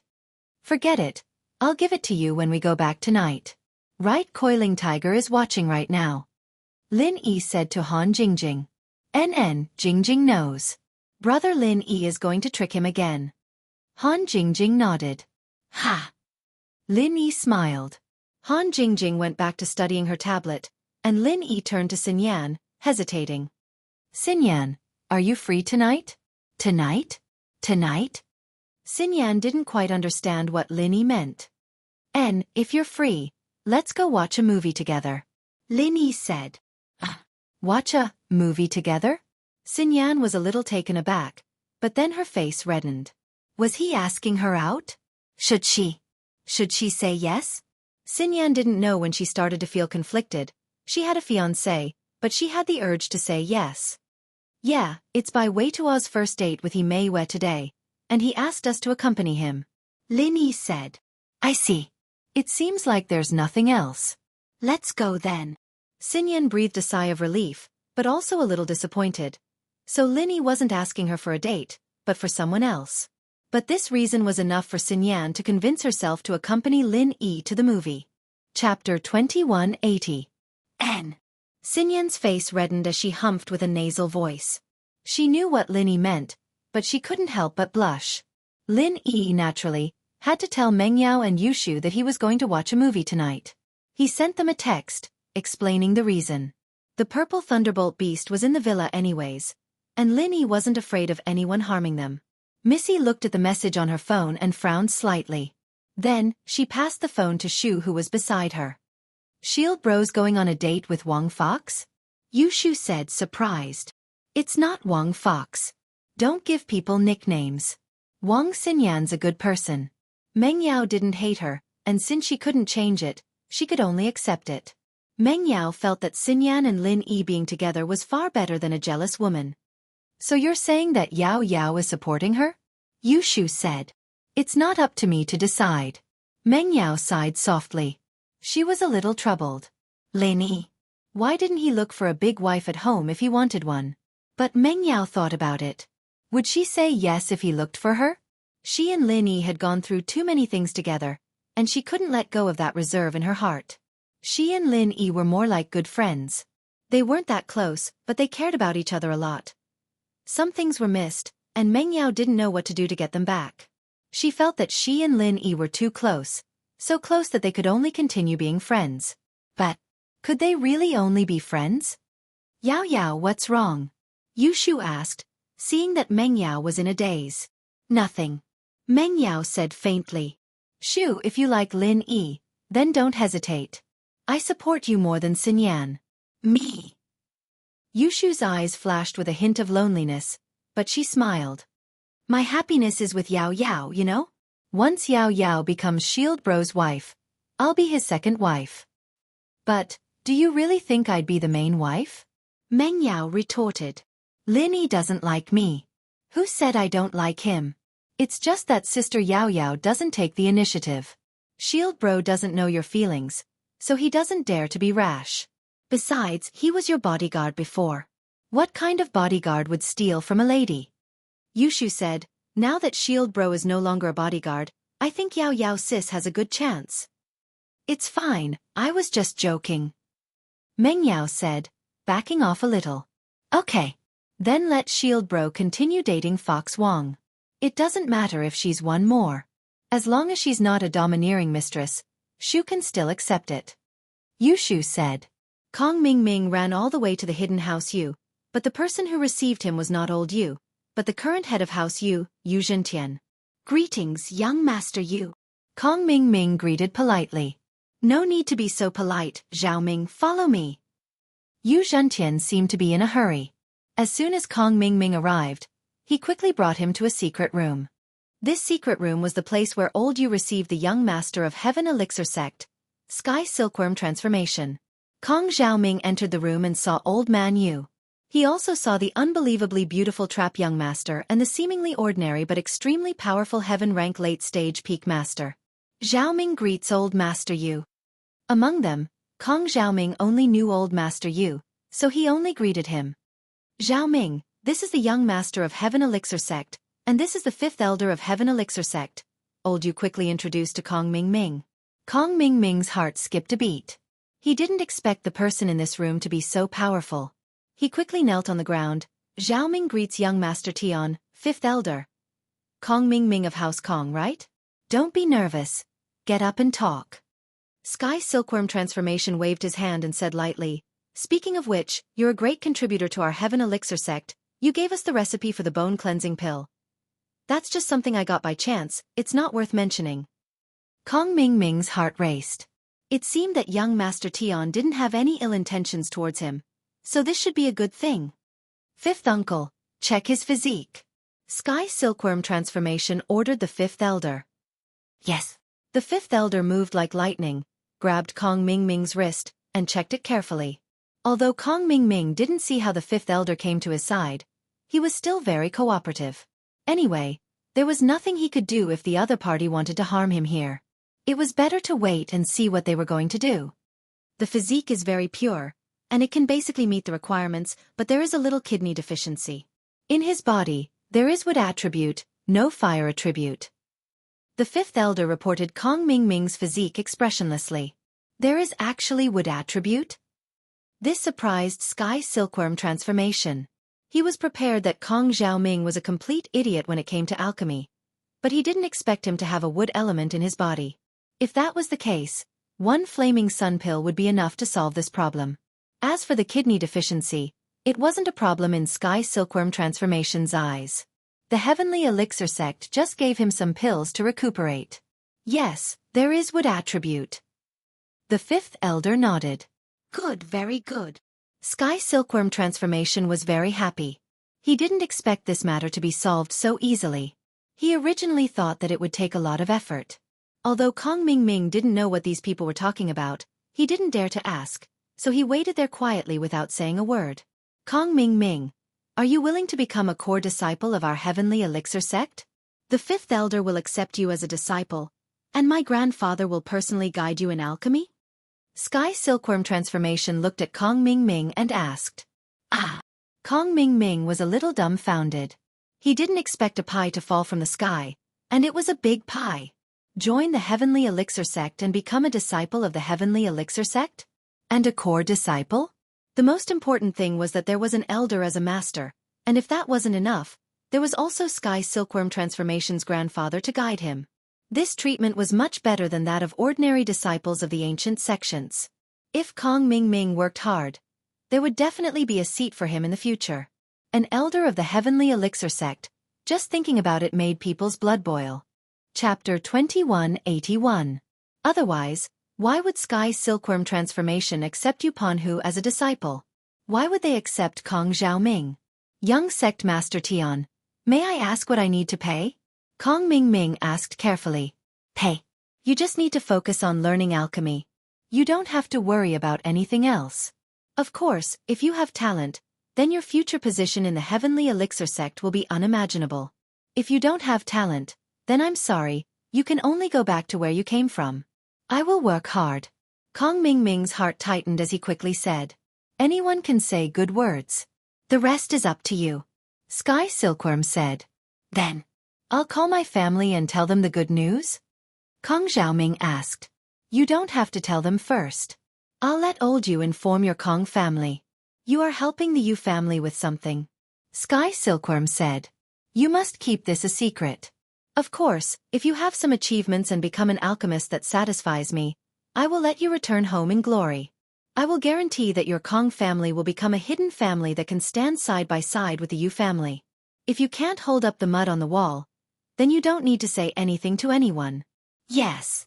Forget it, I'll give it to you when we go back tonight. Right Coiling Tiger is watching right now. Lin Yi said to Han Jingjing. Jingjing knows. Brother Lin Yi is going to trick him again. Han Jingjing nodded. Ha! Lin Yi smiled. Han Jingjing went back to studying her tablet, and Lin Yi turned to Xinyan, hesitating. Xinyan, are you free tonight? Tonight? Xinyan didn't quite understand what Lin Yi meant. If you're free, let's go watch a movie together. Lin Yi said. Watch a movie together? Xinyan was a little taken aback, but then her face reddened. Was he asking her out? Should she say yes? Xinyan didn't know when she started to feel conflicted. She had a fiancé, but she had the urge to say yes. Yeah, it's by Wei Tuo's first date with Mei Wei today, and he asked us to accompany him. Lin Yi said. I see. It seems like there's nothing else. Let's go then. Xinyan breathed a sigh of relief, but also a little disappointed. So Lin Yi wasn't asking her for a date, but for someone else. But this reason was enough for Xinyan to convince herself to accompany Lin Yi to the movie. Chapter 2180. N. Xinyan's face reddened as she humphed with a nasal voice. She knew what Lin Yi meant, but she couldn't help but blush. Lin Yi, naturally, had to tell Meng Yao and Yushu that he was going to watch a movie tonight. He sent them a text, explaining the reason. The purple thunderbolt beast was in the villa anyways, and Lin Yi wasn't afraid of anyone harming them. Missy looked at the message on her phone and frowned slightly. Then, she passed the phone to Shu, who was beside her. Shield Bro's going on a date with Wang Fox? Yushu said, surprised. It's not Wang Fox. Don't give people nicknames. Wang Xinyan's a good person. Meng Yao didn't hate her, and since she couldn't change it, she could only accept it. Meng Yao felt that Xinyan and Lin Yi being together was far better than a jealous woman. So you're saying that Yao Yao is supporting her? Yushu said. It's not up to me to decide. Meng Yao sighed softly. She was a little troubled. Lin Yi. Why didn't he look for a big wife at home if he wanted one? But Meng Yao thought about it. Would she say yes if he looked for her? She and Lin Yi had gone through too many things together, and she couldn't let go of that reserve in her heart. She and Lin Yi were more like good friends. They weren't that close, but they cared about each other a lot. Some things were missed, and Meng Yao didn't know what to do to get them back. She felt that she and Lin Yi were too close, so close that they could only continue being friends. But, could they really only be friends? Yao Yao, what's wrong? Yushu asked, seeing that Meng Yao was in a daze. Nothing. Meng Yao said faintly. Shu, if you like Lin Yi, then don't hesitate. I support you more than Xinyan. Me. Yushu's eyes flashed with a hint of loneliness, but she smiled. My happiness is with Yao Yao, you know? Once Yao Yao becomes Shield Bro's wife, I'll be his second wife. But, do you really think I'd be the main wife? Meng Yao retorted. Lin Yi doesn't like me. Who said I don't like him? It's just that Sister Yao Yao doesn't take the initiative. Shield Bro doesn't know your feelings, so he doesn't dare to be rash. Besides, he was your bodyguard before. What kind of bodyguard would steal from a lady? Yushu said, now that Shield Bro is no longer a bodyguard, I think Yao Yao sis has a good chance. It's fine, I was just joking. Meng Yao said, backing off a little. Okay. Then let Shield Bro continue dating Fox Wang. It doesn't matter if she's one more. As long as she's not a domineering mistress, Shu can still accept it. Yushu said. Kong Ming Ming ran all the way to the hidden House Yu, but the person who received him was not old Yu, but the current head of House Yu, Yu Zhentian. Greetings, young Master Yu. Kong Ming Ming greeted politely. No need to be so polite, Zhao Ming, follow me. Yu Zhentian seemed to be in a hurry. As soon as Kong Ming Ming arrived, he quickly brought him to a secret room. This secret room was the place where old Yu received the young master of Heaven Elixir Sect, Sky Silkworm Transformation. Kong Xiaoming entered the room and saw Old Man Yu. He also saw the unbelievably beautiful Trap Young Master and the seemingly ordinary but extremely powerful Heaven Rank Late Stage Peak Master. Xiaoming greets Old Master Yu. Among them, Kong Xiaoming only knew Old Master Yu, so he only greeted him. Xiaoming, this is the young master of Heaven Elixir Sect, and this is the fifth elder of Heaven Elixir Sect, Old Yu quickly introduced to Kong Ming Ming. Kong Ming Ming's heart skipped a beat. He didn't expect the person in this room to be so powerful. He quickly knelt on the ground. Xiaoming greets young Master Tian, fifth elder. Kong Ming Ming of House Kong, right? Don't be nervous. Get up and talk. Sky Silkworm Transformation waved his hand and said lightly, speaking of which, you're a great contributor to our Heaven Elixir Sect. You gave us the recipe for the bone cleansing pill. That's just something I got by chance, it's not worth mentioning. Kong Ming Ming's heart raced. It seemed that young Master Tian didn't have any ill intentions towards him, So this should be a good thing. Fifth uncle, check his physique. Sky Silkworm Transformation ordered the fifth elder. Yes. The fifth elder moved like lightning, grabbed Kong Mingming's wrist, and checked it carefully. Although Kong Mingming didn't see how the fifth elder came to his side, he was still very cooperative. Anyway, there was nothing he could do if the other party wanted to harm him here. It was better to wait and see what they were going to do. The physique is very pure, and it can basically meet the requirements, but there is a little kidney deficiency. In his body, there is wood attribute, no fire attribute. The fifth elder reported Kong Mingming's physique expressionlessly. There is actually wood attribute? This surprised Sky Silkworm Transformation. He was prepared that Kong Xiaoming was a complete idiot when it came to alchemy, but he didn't expect him to have a wood element in his body. If that was the case, one flaming sun pill would be enough to solve this problem. As for the kidney deficiency, it wasn't a problem in Sky Silkworm Transformation's eyes. The Heavenly Elixir sect just gave him some pills to recuperate. Yes, there is wood attribute. The fifth elder nodded. Good, very good. Sky Silkworm Transformation was very happy. He didn't expect this matter to be solved so easily. He originally thought that it would take a lot of effort. Although Kong Mingming didn't know what these people were talking about, he didn't dare to ask, so he waited there quietly without saying a word. Kong Mingming, are you willing to become a core disciple of our Heavenly Elixir sect? The fifth elder will accept you as a disciple, and my grandfather will personally guide you in alchemy? Sky Silkworm Transformation looked at Kong Mingming and asked. Ah! Kong Mingming was a little dumbfounded. He didn't expect a pie to fall from the sky, and it was a big pie. Join the Heavenly Elixir sect and become a disciple of the Heavenly Elixir sect? And a core disciple? The most important thing was that there was an elder as a master, and if that wasn't enough, there was also Sky Silkworm Transformation's grandfather to guide him. This treatment was much better than that of ordinary disciples of the ancient sections. If Kong Mingming worked hard, there would definitely be a seat for him in the future. An elder of the Heavenly Elixir sect, just thinking about it made people's blood boil. Chapter 2181. Otherwise, why would Sky Silkworm Transformation accept Yu Panhu as a disciple? Why would they accept Kong Xiaoming? Young Sect Master Tian, may I ask what I need to pay? Kong Mingming asked carefully. Pay. You just need to focus on learning alchemy. You don't have to worry about anything else. Of course, if you have talent, then your future position in the Heavenly Elixir sect will be unimaginable. If you don't have talent, then I'm sorry, you can only go back to where you came from. I will work hard. Kong Mingming's heart tightened as he quickly said. Anyone can say good words. The rest is up to you. Sky Silkworm said. Then, I'll call my family and tell them the good news? Kong Xiaoming asked. You don't have to tell them first. I'll let old Yu inform your Kong family. You are helping the Yu family with something. Sky Silkworm said. You must keep this a secret. Of course, if you have some achievements and become an alchemist that satisfies me, I will let you return home in glory. I will guarantee that your Kong family will become a hidden family that can stand side by side with the Yu family. If you can't hold up the mud on the wall, then you don't need to say anything to anyone. Yes.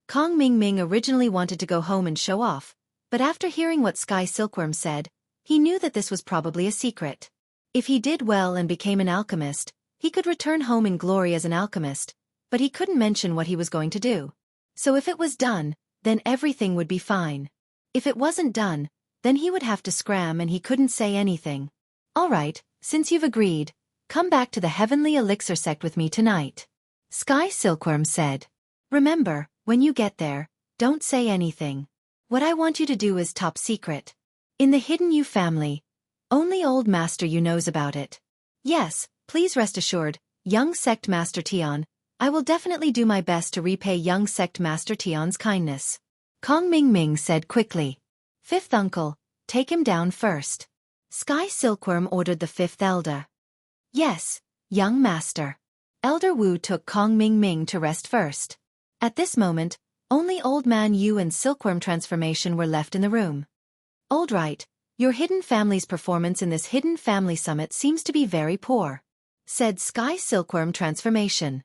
Kong Mingming originally wanted to go home and show off, but after hearing what Sky Silkworm said, he knew that this was probably a secret. If he did well and became an alchemist, he could return home in glory as an alchemist, but he couldn't mention what he was going to do. So if it was done, then everything would be fine. If it wasn't done, then he would have to scram and he couldn't say anything. All right, since you've agreed, come back to the Heavenly Elixir sect with me tonight. Sky Silkworm said. Remember, when you get there, don't say anything. What I want you to do is top secret. In the hidden Yu family, only old Master Yu knows about it. Yes, please rest assured, young Sect Master Tian, I will definitely do my best to repay young Sect Master Tian's kindness. Kong Mingming said quickly. Fifth uncle, take him down first. Sky Silkworm ordered the fifth elder. Yes, young master. Elder Wu took Kong Mingming to rest first. At this moment, only Old Man Yu and Silkworm Transformation were left in the room. Old right, your hidden family's performance in this hidden family summit seems to be very poor, said Sky Silkworm Transformation.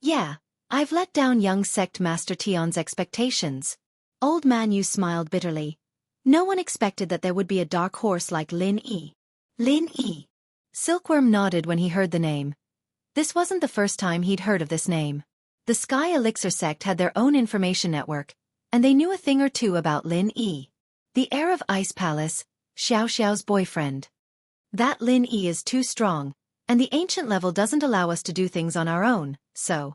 Yeah, I've let down young Sect Master Tian's expectations. Old Man Yu smiled bitterly. No one expected that there would be a dark horse like Lin Yi. Lin Yi. Silkworm nodded when he heard the name. This wasn't the first time he'd heard of this name. The Sky Elixir sect had their own information network, and they knew a thing or two about Lin Yi. The heir of Ice Palace, Xiaoxiao's boyfriend. That Lin Yi is too strong, and the ancient level doesn't allow us to do things on our own, so.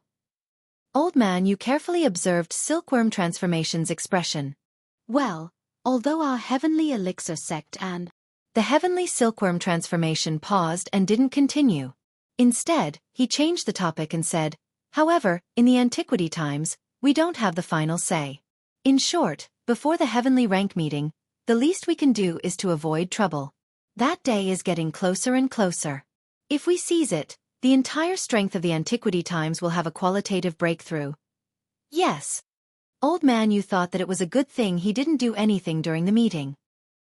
Old man, you carefully observed Silkworm Transformation's expression. Well, although our heavenly elixir sect and the heavenly Silkworm Transformation paused and didn't continue. Instead, he changed the topic and said, however, in the antiquity times, we don't have the final say. In short, before the heavenly rank meeting, the least we can do is to avoid trouble. That day is getting closer and closer. If we seize it, the entire strength of the antiquity times will have a qualitative breakthrough. Yes. Old man, you thought that it was a good thing he didn't do anything during the meeting.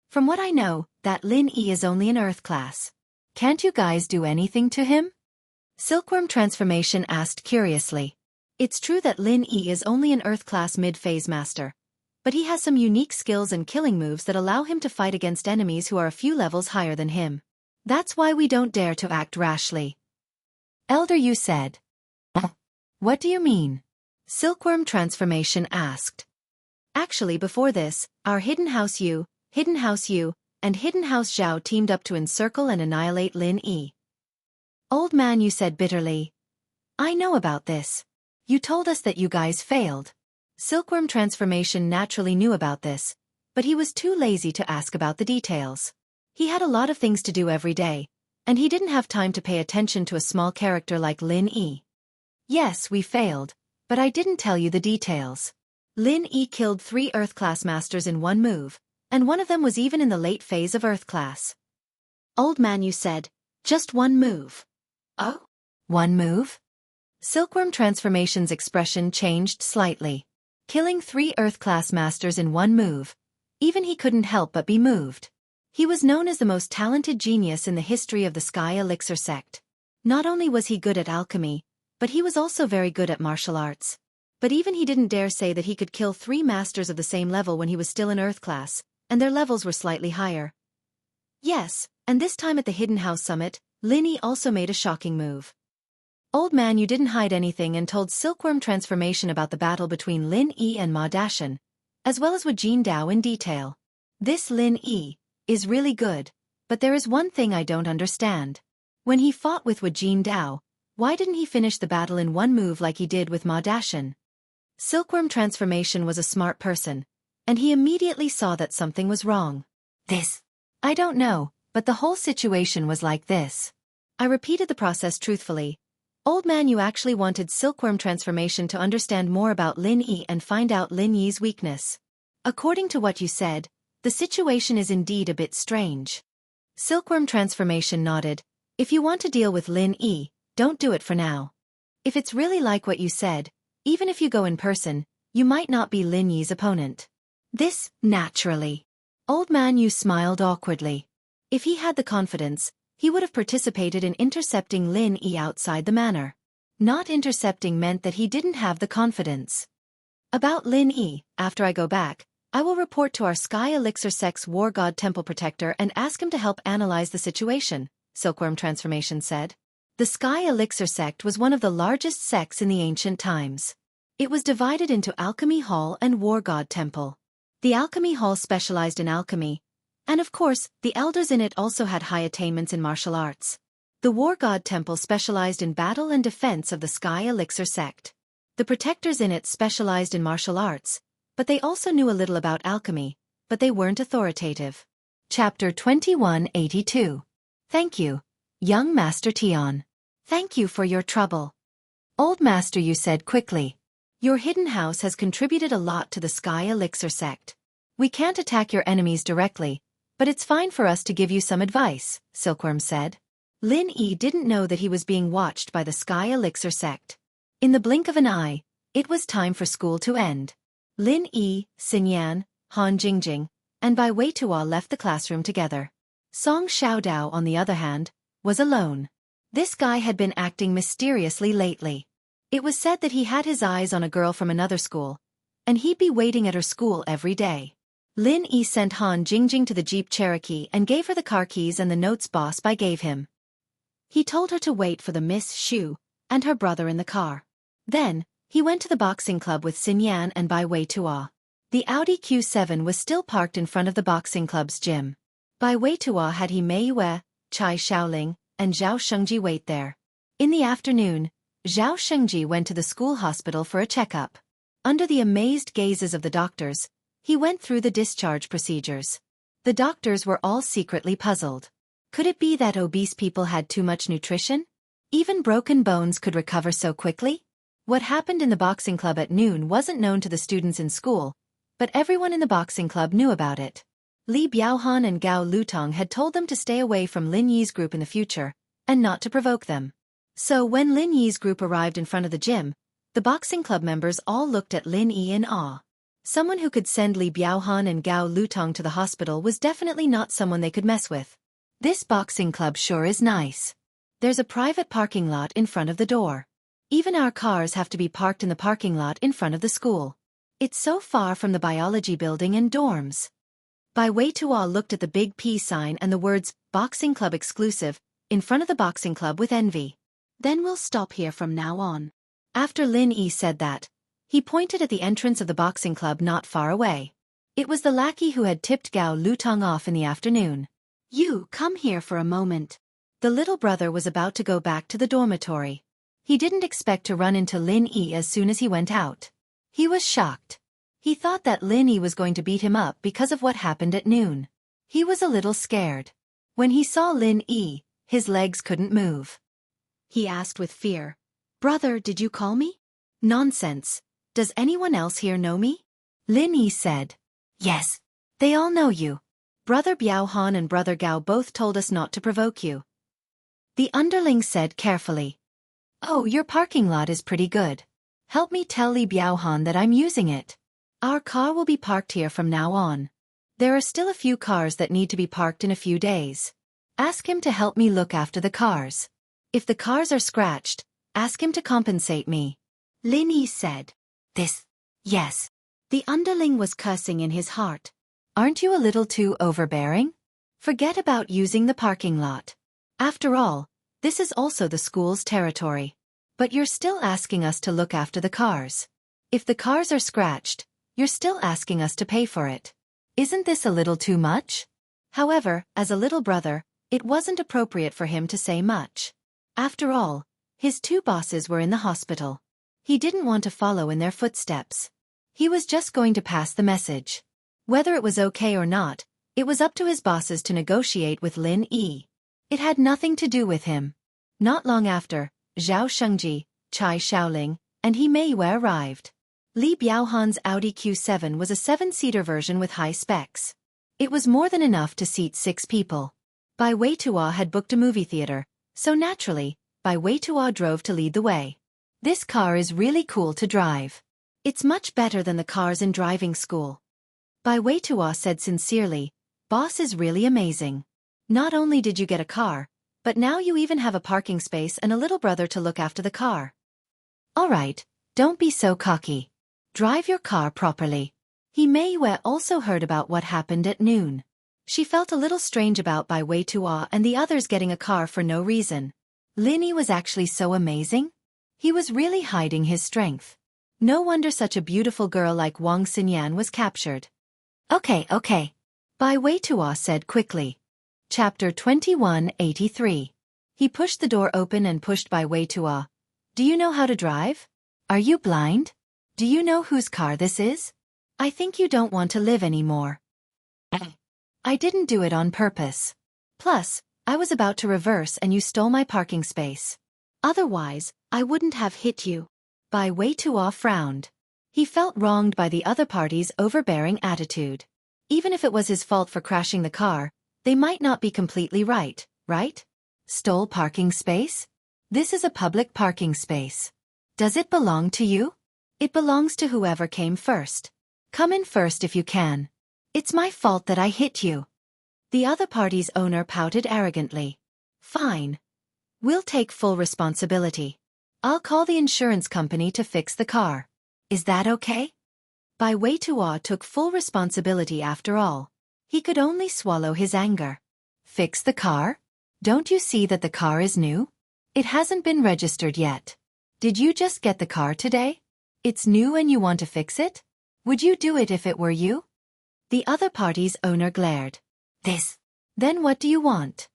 From what I know, that Lin Yi is only an Earth class. Can't you guys do anything to him? Silkworm Transformation asked curiously. It's true that Lin Yi is only an Earth class mid-phase master, but he has some unique skills and killing moves that allow him to fight against enemies who are a few levels higher than him. That's why we don't dare to act rashly. Elder Yu said. What do you mean? Silkworm Transformation asked. Actually, before this, our Hidden House Yu, and Hidden House Zhao teamed up to encircle and annihilate Lin Yi. Old man, you said bitterly. I know about this. You told us that you guys failed. Silkworm Transformation naturally knew about this, but he was too lazy to ask about the details. He had a lot of things to do every day, and he didn't have time to pay attention to a small character like Lin Yi. Yes, we failed, but I didn't tell you the details. Lin Yi killed 3 Earth class masters in one move, and one of them was even in the late phase of Earth class. Old man, you said, just one move. Oh? One move? Silkworm Transformation's expression changed slightly. Killing 3 Earth class masters in one move. Even he couldn't help but be moved. He was known as the most talented genius in the history of the Sky Elixir sect. Not only was he good at alchemy, but he was also very good at martial arts. But even he didn't dare say that he could kill 3 masters of the same level when he was still in Earth class, and their levels were slightly higher. Yes, and this time at the Hidden House Summit, Lin Yi also made a shocking move. Old man, you didn't hide anything and told Silkworm Transformation about the battle between Lin Yi and Ma Dashan, as well as Wu Dao in detail. This Lin Yi is really good, but there is one thing I don't understand. When he fought with Wu Dao, why didn't he finish the battle in one move like he did with Ma Dashan? Silkworm Transformation was a smart person, and he immediately saw that something was wrong. I don't know, but the whole situation was like this. I repeated the process truthfully. Old man, you actually wanted Silkworm Transformation to understand more about Lin Yi and find out Lin Yi's weakness. According to what you said, the situation is indeed a bit strange. Silkworm Transformation nodded. If you want to deal with Lin Yi, don't do it for now. If it's really like what you said, even if you go in person, you might not be Lin Yi's opponent. This, naturally. Old man, you smiled awkwardly. If he had the confidence, he would have participated in intercepting Lin Yi outside the manor. Not intercepting meant that he didn't have the confidence. About Lin Yi, after I go back, I will report to our Sky Elixir Sect's War God Temple Protector and ask him to help analyze the situation, Silkworm Transformation said. The Sky Elixir Sect was one of the largest sects in the ancient times. It was divided into Alchemy Hall and War God Temple. The Alchemy Hall specialized in alchemy, and of course, the elders in it also had high attainments in martial arts. The War God Temple specialized in battle and defense of the Sky Elixir Sect. The protectors in it specialized in martial arts, but they also knew a little about alchemy, but they weren't authoritative. Chapter 2182. Thank you, young Master Tian. Thank you for your trouble. Old Master, you said quickly. Your hidden house has contributed a lot to the Sky Elixir Sect. We can't attack your enemies directly, but it's fine for us to give you some advice, Silkworm said. Lin Yi didn't know that he was being watched by the Sky Elixir Sect. In the blink of an eye, it was time for school to end. Lin Yi, Xinyan, Han Jingjing, and Bai Weitua left the classroom together. Song Xiaodao, on the other hand, was alone. This guy had been acting mysteriously lately. It was said that he had his eyes on a girl from another school, and he'd be waiting at her school every day. Lin Yi sent Han Jingjing to the Jeep Cherokee and gave her the car keys and the notes Boss Bai gave him. He told her to wait for the Miss Shu and her brother in the car. Then, he went to the boxing club with Xin Yan and Bai Weitua. The Audi Q7 was still parked in front of the boxing club's gym. Bai Weitua had He Mei Yue, Chai Xiaoling, and Zhao Shengji wait there. In the afternoon, Zhao Shengji went to the school hospital for a checkup. Under the amazed gazes of the doctors, he went through the discharge procedures. The doctors were all secretly puzzled. Could it be that obese people had too much nutrition? Even broken bones could recover so quickly? What happened in the boxing club at noon wasn't known to the students in school, but everyone in the boxing club knew about it. Li Biaohan and Gao Lutong had told them to stay away from Lin Yi's group in the future, and not to provoke them. So when Lin Yi's group arrived in front of the gym, the boxing club members all looked at Lin Yi in awe. Someone who could send Li Biaohan and Gao Lutong to the hospital was definitely not someone they could mess with. This boxing club sure is nice. There's a private parking lot in front of the door. Even our cars have to be parked in the parking lot in front of the school. It's so far from the biology building and dorms. Bai Weitua looked at the big P sign and the words, Boxing Club Exclusive, in front of the boxing club with envy. Then we'll stop here from now on. After Lin Yi said that, he pointed at the entrance of the boxing club not far away. It was the lackey who had tipped Gao Lutong off in the afternoon. You, come here for a moment. The little brother was about to go back to the dormitory. He didn't expect to run into Lin Yi as soon as he went out. He was shocked. He thought that Lin Yi was going to beat him up because of what happened at noon. He was a little scared. When he saw Lin Yi, his legs couldn't move. He asked with fear, "Brother, did you call me?" "Nonsense. Does anyone else here know me?" Lin Yi said. "Yes. They all know you. Brother Biaohan and Brother Gao both told us not to provoke you." The underling said carefully. "Oh, your parking lot is pretty good. Help me tell Li Biaohan that I'm using it. Our car will be parked here from now on. There are still a few cars that need to be parked in a few days. Ask him to help me look after the cars. If the cars are scratched, ask him to compensate me." Lin Yi said. Yes. The underling was cursing in his heart. Aren't you a little too overbearing? Forget about using the parking lot. After all, this is also the school's territory. But you're still asking us to look after the cars. If the cars are scratched, you're still asking us to pay for it. Isn't this a little too much? However, as a little brother, it wasn't appropriate for him to say much. After all, his two bosses were in the hospital. He didn't want to follow in their footsteps. He was just going to pass the message. Whether it was okay or not, it was up to his bosses to negotiate with Lin Yi. It had nothing to do with him. Not long after, Zhao Shengji, Chai Xiaoling, and He Mei Yue arrived. Li Biaohan's Audi Q7 was a 7-seater version with high specs. It was more than enough to seat 6 people. Bai Weitua had booked a movie theater, so naturally, Bai Weitua drove to lead the way. This car is really cool to drive. It's much better than the cars in driving school. Bai Weitua said sincerely, "Boss is really amazing. Not only did you get a car, but now you even have a parking space and a little brother to look after the car. Alright, don't be so cocky. Drive your car properly." He Mei Yue also heard about what happened at noon. She felt a little strange about Bai Weitua and the others getting a car for no reason. Lin Yi was actually so amazing? He was really hiding his strength. No wonder such a beautiful girl like Wang Xinyan was captured. Okay. Bai Weitua said quickly. Chapter 2183. He pushed the door open and pushed Bai Weitua. "Do you know how to drive? Are you blind? Do you know whose car this is? I think you don't want to live anymore." "I didn't do it on purpose. Plus, I was about to reverse and you stole my parking space. Otherwise, I wouldn't have hit you." Bai Weitua frowned. He felt wronged by the other party's overbearing attitude. Even if it was his fault for crashing the car, they might not be completely right? Stole parking space? This is a public parking space. Does it belong to you? It belongs to whoever came first. Come in first if you can. It's my fault that I hit you. The other party's owner pouted arrogantly. Fine. We'll take full responsibility. I'll call the insurance company to fix the car. Is that okay? Bai Weitua took full responsibility after all. He could only swallow his anger. Fix the car? Don't you see that the car is new? It hasn't been registered yet. Did you just get the car today? It's new and you want to fix it? Would you do it if it were you? The other party's owner glared. This. Then what do you want?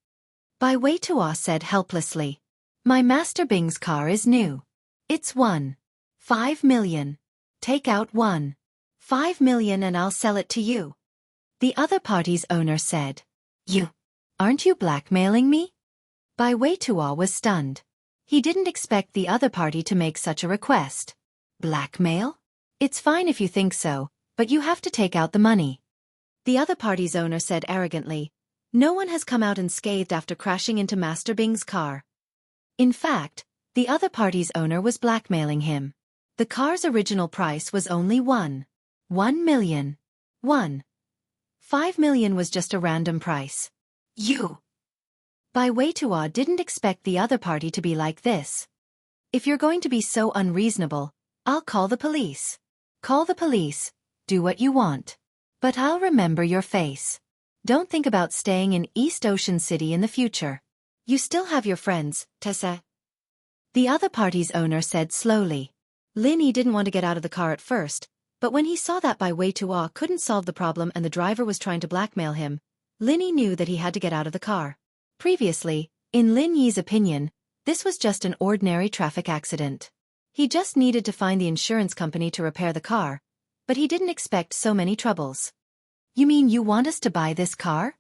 Bai Weitua said helplessly. My Master Bing's car is new. It's 1.5 million. Take out 1.5 million and I'll sell it to you. The other party's owner said. Aren't you blackmailing me? Bai Weitua was stunned. He didn't expect the other party to make such a request. Blackmail? It's fine if you think so, but you have to take out the money. The other party's owner said arrogantly. No one has come out unscathed after crashing into Master Bing's car. In fact, the other party's owner was blackmailing him. The car's original price was only 1 million. 1.5 million was just a random price. Bai Weitua didn't expect the other party to be like this. If you're going to be so unreasonable, I'll call the police. Call the police, do what you want. But I'll remember your face. Don't think about staying in East Ocean City in the future. You still have your friends, Tessa. The other party's owner said slowly. Lin Yi didn't want to get out of the car at first, but when he saw that Bai Weitua couldn't solve the problem and the driver was trying to blackmail him, Lin Yi knew that he had to get out of the car. Previously, in Lin Yi's opinion, this was just an ordinary traffic accident. He just needed to find the insurance company to repair the car, but he didn't expect so many troubles. You mean you want us to buy this car?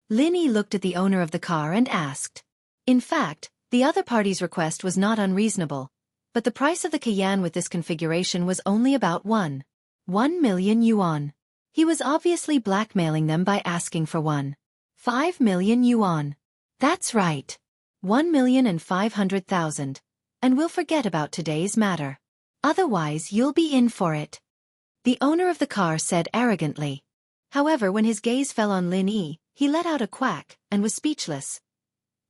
Lin Yi looked at the owner of the car and asked. In fact, the other party's request was not unreasonable, but the price of the Cayenne with this configuration was only about 1 million yuan. He was obviously blackmailing them by asking for 1.5 million yuan. That's right. 1,500,000. And we'll forget about today's matter. Otherwise you'll be in for it. The owner of the car said arrogantly. However, when his gaze fell on Lin Yi, he let out a quack and was speechless.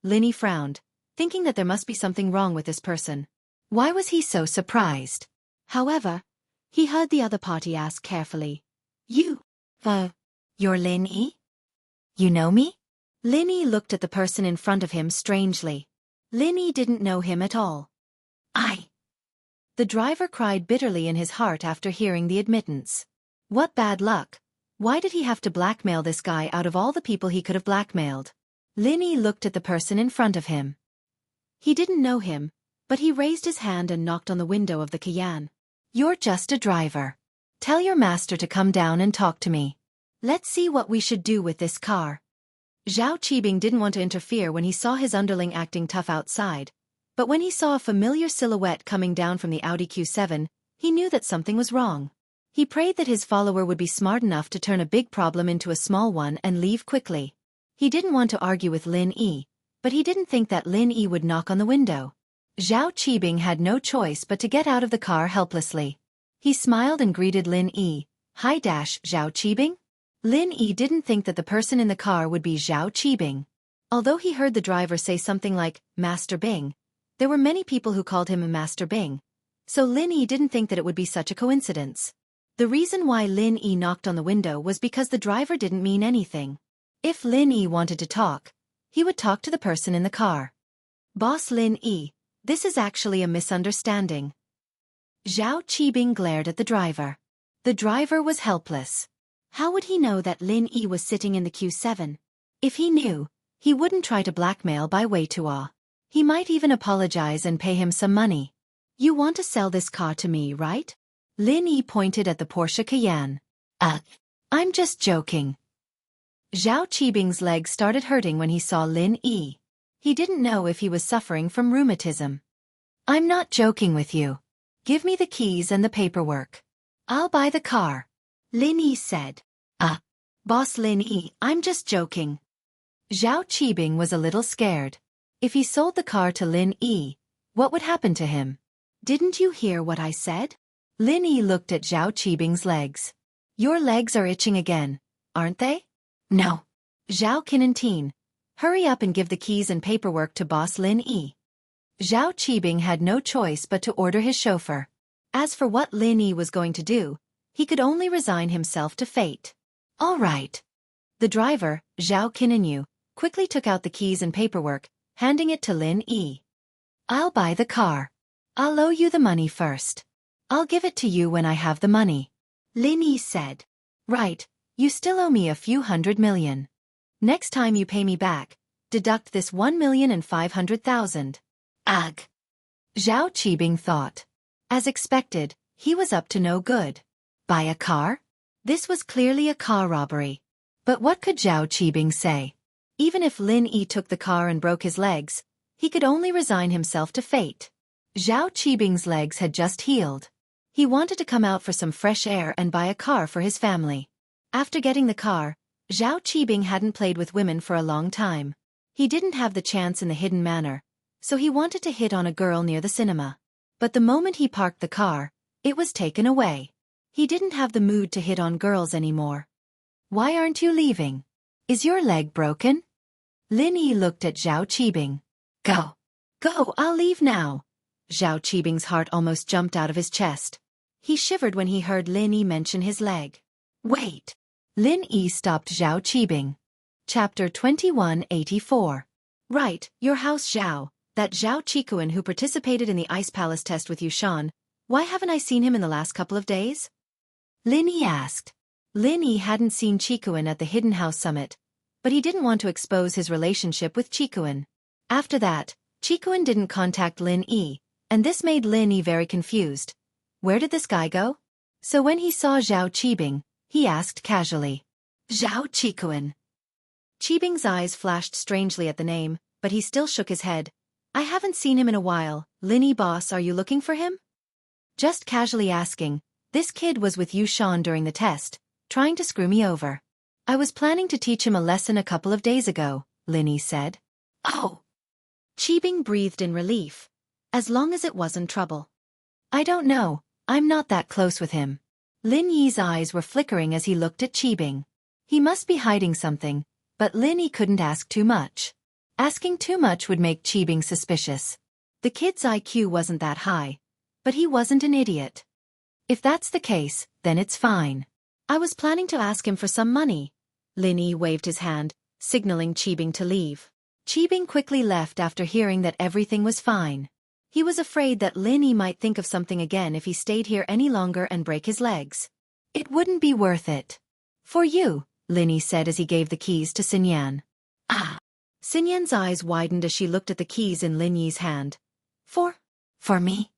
Lin Yi frowned, thinking that there must be something wrong with this person. Why was he so surprised? However, he heard the other party ask carefully. You're Lin Yi? You know me? Lin Yi looked at the person in front of him strangely. Lin Yi didn't know him at all. The driver cried bitterly in his heart after hearing the admittance. What bad luck. Why did he have to blackmail this guy out of all the people he could have blackmailed? Lin Yi looked at the person in front of him. He didn't know him, but he raised his hand and knocked on the window of the Cayenne. You're just a driver. Tell your master to come down and talk to me. Let's see what we should do with this car. Zhao Qibing didn't want to interfere when he saw his underling acting tough outside, but when he saw a familiar silhouette coming down from the Audi Q7, he knew that something was wrong. He prayed that his follower would be smart enough to turn a big problem into a small one and leave quickly. He didn't want to argue with Lin Yi, but he didn't think that Lin Yi would knock on the window. Zhao Qibing had no choice but to get out of the car helplessly. He smiled and greeted Lin Yi. Hi Zhao Qibing? Lin Yi didn't think that the person in the car would be Zhao Qibing. Although he heard the driver say something like, Master Bing, there were many people who called him Master Bing, so Lin Yi didn't think that it would be such a coincidence. The reason why Lin Yi knocked on the window was because the driver didn't mean anything. If Lin Yi wanted to talk, he would talk to the person in the car. Boss Lin Yi, this is actually a misunderstanding. Zhao Qibing glared at the driver. The driver was helpless. How would he know that Lin Yi was sitting in the Q7? If he knew, he wouldn't try to blackmail Bai Weitua. He might even apologize and pay him some money. You want to sell this car to me, right? Lin Yi pointed at the Porsche Cayenne. I'm just joking. Zhao Qibing's legs started hurting when he saw Lin Yi. He didn't know if he was suffering from rheumatism. I'm not joking with you. Give me the keys and the paperwork. I'll buy the car. Lin Yi said. Boss Lin Yi, I'm just joking. Zhao Qibing was a little scared. If he sold the car to Lin Yi, what would happen to him? Didn't you hear what I said? Lin Yi looked at Zhao Qibing's legs. Your legs are itching again, aren't they? No. Zhao Qinantin, hurry up and give the keys and paperwork to boss Lin Yi. Zhao Qibing had no choice but to order his chauffeur. As for what Lin Yi was going to do, He could only resign himself to fate. All right. The driver, Zhao Qinanyu, quickly took out the keys and paperwork, handing it to Lin Yi. I'll buy the car. I'll owe you the money first. I'll give it to you when I have the money. Lin Yi said. Right, you still owe me a few $100 million. Next time you pay me back, deduct this 1,500,000. Ugh. Zhao Qibing thought. As expected, he was up to no good. Buy a car? This was clearly a car robbery. But what could Zhao Qibing say? Even if Lin Yi took the car and broke his legs, he could only resign himself to fate. Zhao Qibing's legs had just healed. He wanted to come out for some fresh air and buy a car for his family. After getting the car, Zhao Qibing hadn't played with women for a long time. He didn't have the chance in the hidden manner, so he wanted to hit on a girl near the cinema. But the moment he parked the car, it was taken away. He didn't have the mood to hit on girls anymore. Why aren't you leaving? Is your leg broken? Lin Yi looked at Zhao Qibing. Go. Go, I'll leave now. Zhao Qibing's heart almost jumped out of his chest. He shivered when he heard Lin Yi mention his leg. Wait. Lin Yi stopped Zhao Qibing. Chapter 2184. Right, your house Zhao, that Zhao Qikuan who participated in the Ice Palace test with Yushan. Why haven't I seen him in the last couple of days? Lin Yi asked. Lin Yi hadn't seen Qikuan at the Hidden House Summit, but he didn't want to expose his relationship with Qikuan. After that, Qikuan didn't contact Lin Yi, and this made Lin Yi very confused. Where did this guy go? So when he saw Zhao Qibing, he asked casually. Zhao Qikuan. Qibing's eyes flashed strangely at the name, but he still shook his head. I haven't seen him in a while. Lin Yi boss, are you looking for him? Just casually asking, this kid was with Yushan during the test, trying to screw me over. I was planning to teach him a lesson a couple of days ago, Lin Yi said. Oh. Qibing breathed in relief. As long as it wasn't trouble. I don't know, I'm not that close with him. Lin Yi's eyes were flickering as he looked at Qibing. He must be hiding something, but Lin Yi couldn't ask too much. Asking too much would make Qibing suspicious. The kid's IQ wasn't that high, but he wasn't an idiot. If that's the case, then it's fine. I was planning to ask him for some money. Lin Yi waved his hand, signaling Qibing to leave. Qibing quickly left after hearing that everything was fine. He was afraid that Lin Yi might think of something again if he stayed here any longer and break his legs. It wouldn't be worth it. For you, Lin Yi said as he gave the keys to Xinyan. Ah! Xinyan's eyes widened as she looked at the keys in Lin Yi's hand. For me?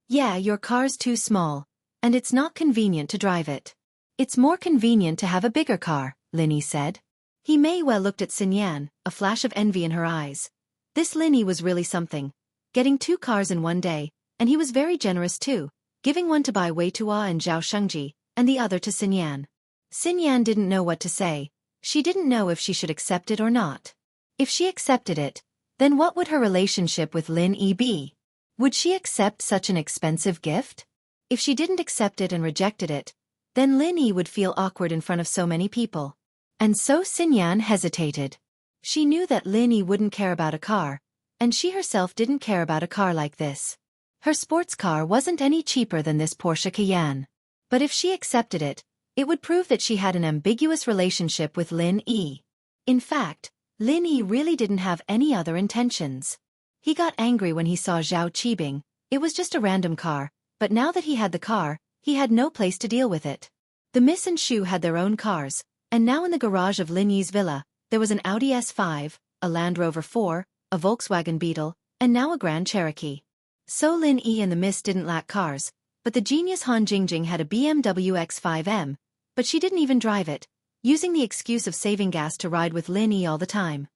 Yeah, your car's too small, and it's not convenient to drive it. It's more convenient to have a bigger car, Lin Yi said. He Mei well looked at Xinyan, a flash of envy in her eyes. This Lin Yi was really something. Getting 2 cars in one day, and he was very generous too, giving one to Bai Weitua and Zhao Shengji, and the other to Xinyan. Xinyan didn't know what to say. She didn't know if she should accept it or not. If she accepted it, then what would her relationship with Lin Yi be? Would she accept such an expensive gift? If she didn't accept it and rejected it, then Lin Yi would feel awkward in front of so many people. And so Xinyan hesitated. She knew that Lin Yi wouldn't care about a car, and she herself didn't care about a car like this. Her sports car wasn't any cheaper than this Porsche Cayenne. But if she accepted it, it would prove that she had an ambiguous relationship with Lin Yi. In fact, Lin Yi really didn't have any other intentions. He got angry when he saw Zhao Qibing. It was just a random car, but now that he had the car, he had no place to deal with it. The Miss and Shu had their own cars, and now in the garage of Lin Yi's villa, there was an Audi S5, a Land Rover 4, a Volkswagen Beetle, and now a Grand Cherokee. So Lin Yi and the Miss didn't lack cars, but the genius Han Jingjing had a BMW X5M, but she didn't even drive it, using the excuse of saving gas to ride with Lin Yi all the time.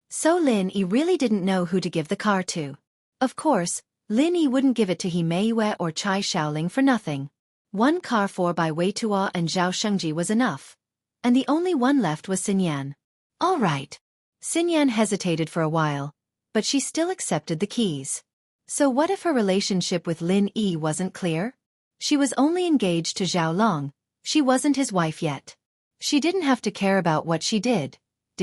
So Lin Yi really didn't know who to give the car to. Of course, Lin Yi wouldn't give it to He Meiyue or Chai Shaoling for nothing. One car for Bai Weitua and Zhao Shengji was enough, and the only one left was Xinyan. All right. Xinyan hesitated for a while, but she still accepted the keys. So what if her relationship with Lin Yi wasn't clear? She was only engaged to Zhao Long, she wasn't his wife yet. She didn't have to care about what she did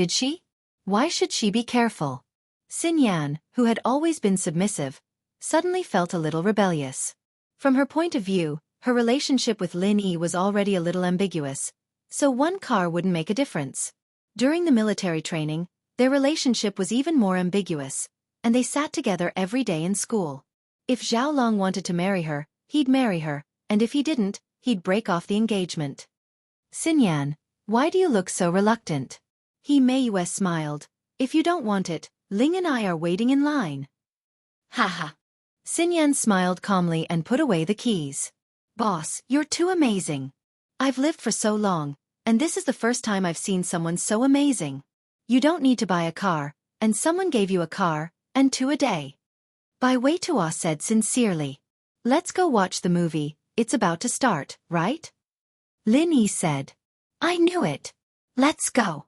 she? Why should she be careful? Xinyan, who had always been submissive, suddenly felt a little rebellious. From her point of view, Her relationship with Lin Yi was already a little ambiguous, so one car wouldn't make a difference. During the military training, their relationship was even more ambiguous, and they sat together every day in school. If Zhao Long wanted to marry her, he'd marry her, and if he didn't, he'd break off the engagement. Xinyan, why do you look so reluctant? He Mei smiled. If you don't want it, Ling and I are waiting in line. Haha. Xinyan smiled calmly and put away the keys. Boss, you're too amazing. I've lived for so long, and this is the first time I've seen someone so amazing. You don't need to buy a car, and someone gave you a car, and two a day. Bai Weitua said sincerely. Let's go watch the movie, it's about to start, right? Lin Yi said. I knew it. Let's go.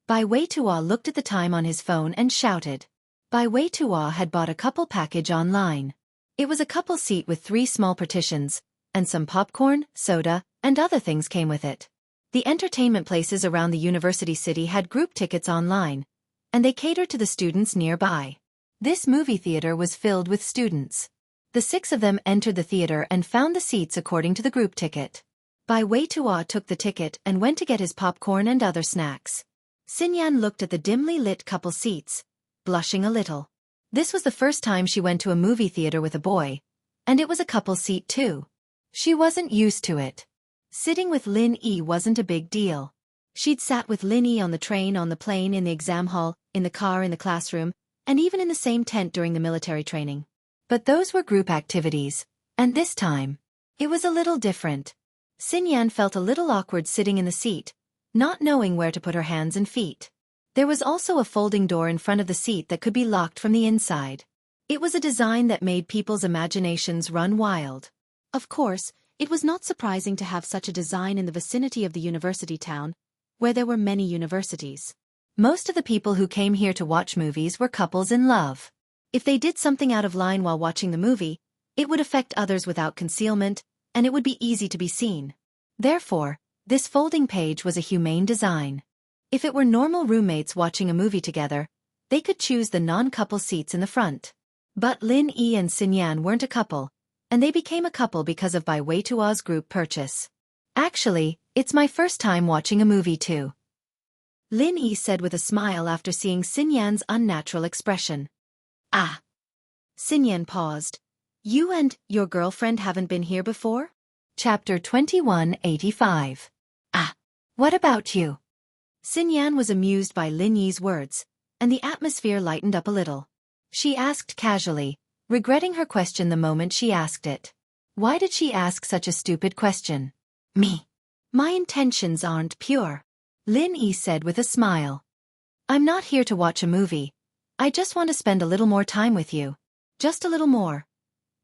Bai Weitua looked at the time on his phone and shouted. Bai Weitua had bought a couple package online. It was a couple seat with 3 small partitions, and some popcorn, soda, and other things came with it. The entertainment places around the university city had group tickets online, and they catered to the students nearby. This movie theater was filled with students. The 6 of them entered the theater and found the seats according to the group ticket. Bai Weitua took the ticket and went to get his popcorn and other snacks. Xinyan looked at the dimly lit couple seats, blushing a little. This was the first time she went to a movie theater with a boy, and it was a couple seat too. She wasn't used to it. Sitting with Lin Yi wasn't a big deal. She'd sat with Lin Yi on the train, on the plane, in the exam hall, in the car, in the classroom, and even in the same tent during the military training. But those were group activities, and this time, it was a little different. Xinyan felt a little awkward sitting in the seat, not knowing where to put her hands and feet. There was also a folding door in front of the seat that could be locked from the inside. It was a design that made people's imaginations run wild. Of course, it was not surprising to have such a design in the vicinity of the university town, where there were many universities. Most of the people who came here to watch movies were couples in love. If they did something out of line while watching the movie, it would affect others without concealment, and it would be easy to be seen. Therefore, this folding page was a humane design. If it were normal roommates watching a movie together, they could choose the non-couple seats in the front. But Lin Yi and Xinyan weren't a couple, and they became a couple because of Bai Weitua's group purchase. Actually, it's my first time watching a movie too. Lin Yi said with a smile after seeing Xinyan's unnatural expression. Ah. Xinyan paused. You and your girlfriend haven't been here before? Chapter 2185. Ah. What about you? Xinyan was amused by Lin Yi's words, and the atmosphere lightened up a little. She asked casually, regretting her question the moment she asked it. Why did she ask such a stupid question? Me. My intentions aren't pure. Lin Yi said with a smile. I'm not here to watch a movie. I just want to spend a little more time with you. Just a little more.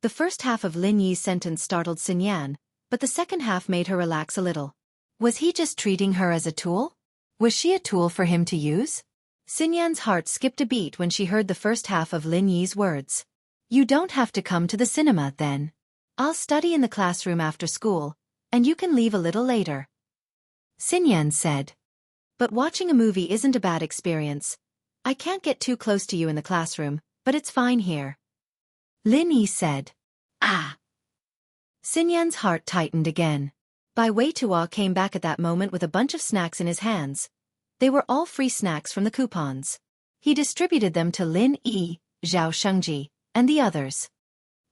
The first half of Lin Yi's sentence startled Xinyan, but the second half made her relax a little. Was he just treating her as a tool? Was she a tool for him to use? Xinyan's heart skipped a beat when she heard the first half of Lin Yi's words. You don't have to come to the cinema, then. I'll study in the classroom after school, and you can leave a little later. Xinyan said. But watching a movie isn't a bad experience. I can't get too close to you in the classroom, but it's fine here. Lin Yi said. Ah. Xinyan's heart tightened again. Bai Weitua came back at that moment with a bunch of snacks in his hands. They were all free snacks from the coupons. He distributed them to Lin Yi, Zhao Shengji, and the others.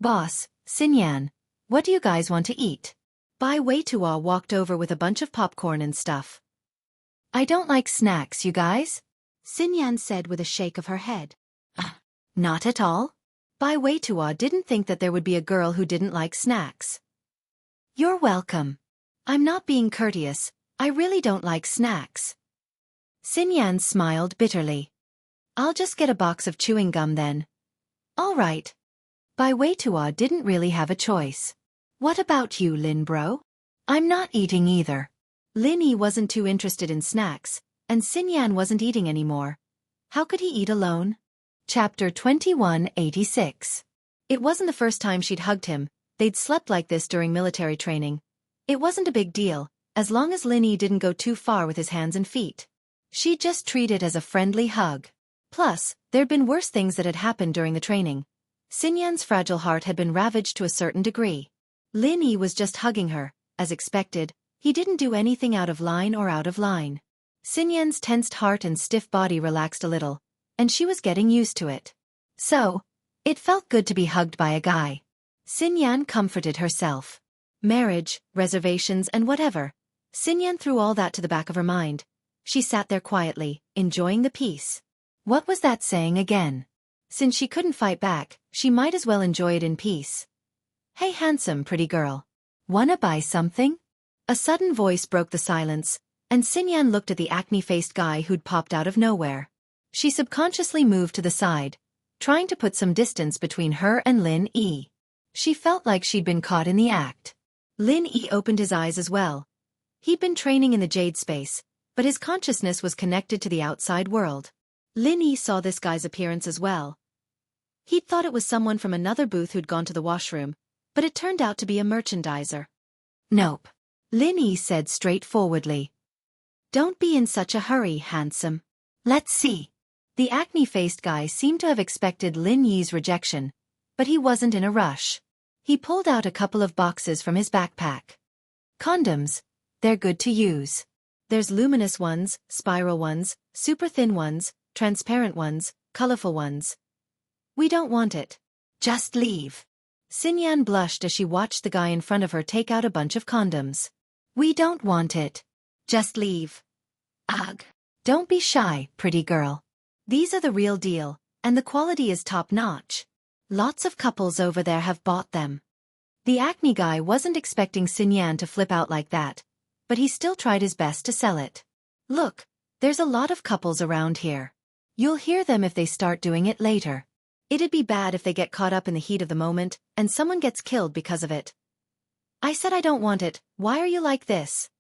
Boss, Xinyan, what do you guys want to eat? Bai Weitua walked over with a bunch of popcorn and stuff. I don't like snacks, you guys? Xinyan said with a shake of her head. Not at all? Bai Weitua didn't think that there would be a girl who didn't like snacks. You're welcome. I'm not being courteous, I really don't like snacks. Xinyan smiled bitterly. I'll just get a box of chewing gum then. All right. Bai Weitua didn't really have a choice. What about you, Lin bro? I'm not eating either. Lin Yi wasn't too interested in snacks, and Xinyan wasn't eating anymore. How could he eat alone? Chapter 2186. It wasn't the first time she'd hugged him. They'd slept like this during military training. It wasn't a big deal, as long as Lin Yi didn't go too far with his hands and feet. She'd just treat it as a friendly hug. Plus, there'd been worse things that had happened during the training. Xinyan's fragile heart had been ravaged to a certain degree. Lin Yi was just hugging her, as expected. He didn't do anything out of line or out of line. Xinyan's tensed heart and stiff body relaxed a little, and she was getting used to it. So, it felt good to be hugged by a guy. Xinyan comforted herself. Marriage, reservations and whatever. Xinyan threw all that to the back of her mind. She sat there quietly, enjoying the peace. What was that saying again? Since she couldn't fight back, she might as well enjoy it in peace. Hey handsome pretty girl. Wanna buy something? A sudden voice broke the silence, and Xinyan looked at the acne-faced guy who'd popped out of nowhere. She subconsciously moved to the side, trying to put some distance between her and Lin Yi. She felt like she'd been caught in the act. Lin Yi opened his eyes as well. He'd been training in the Jade space, but his consciousness was connected to the outside world. Lin Yi saw this guy's appearance as well. He'd thought it was someone from another booth who'd gone to the washroom, but it turned out to be a merchandiser. Nope. Lin Yi said straightforwardly. Don't be in such a hurry, handsome. Let's see. The acne-faced guy seemed to have expected Lin Yi's rejection, but he wasn't in a rush. He pulled out a couple of boxes from his backpack. Condoms. They're good to use. There's luminous ones, spiral ones, super thin ones, transparent ones, colorful ones. We don't want it. Just leave. Xinyan blushed as she watched the guy in front of her take out a bunch of condoms. We don't want it. Just leave. Ugh. Don't be shy, pretty girl. These are the real deal, and the quality is top-notch. Lots of couples over there have bought them. The acne guy wasn't expecting Xinyan to flip out like that, but he still tried his best to sell it. Look, there's a lot of couples around here. You'll hear them if they start doing it later. It'd be bad if they get caught up in the heat of the moment and someone gets killed because of it. I said I don't want it, why are you like this?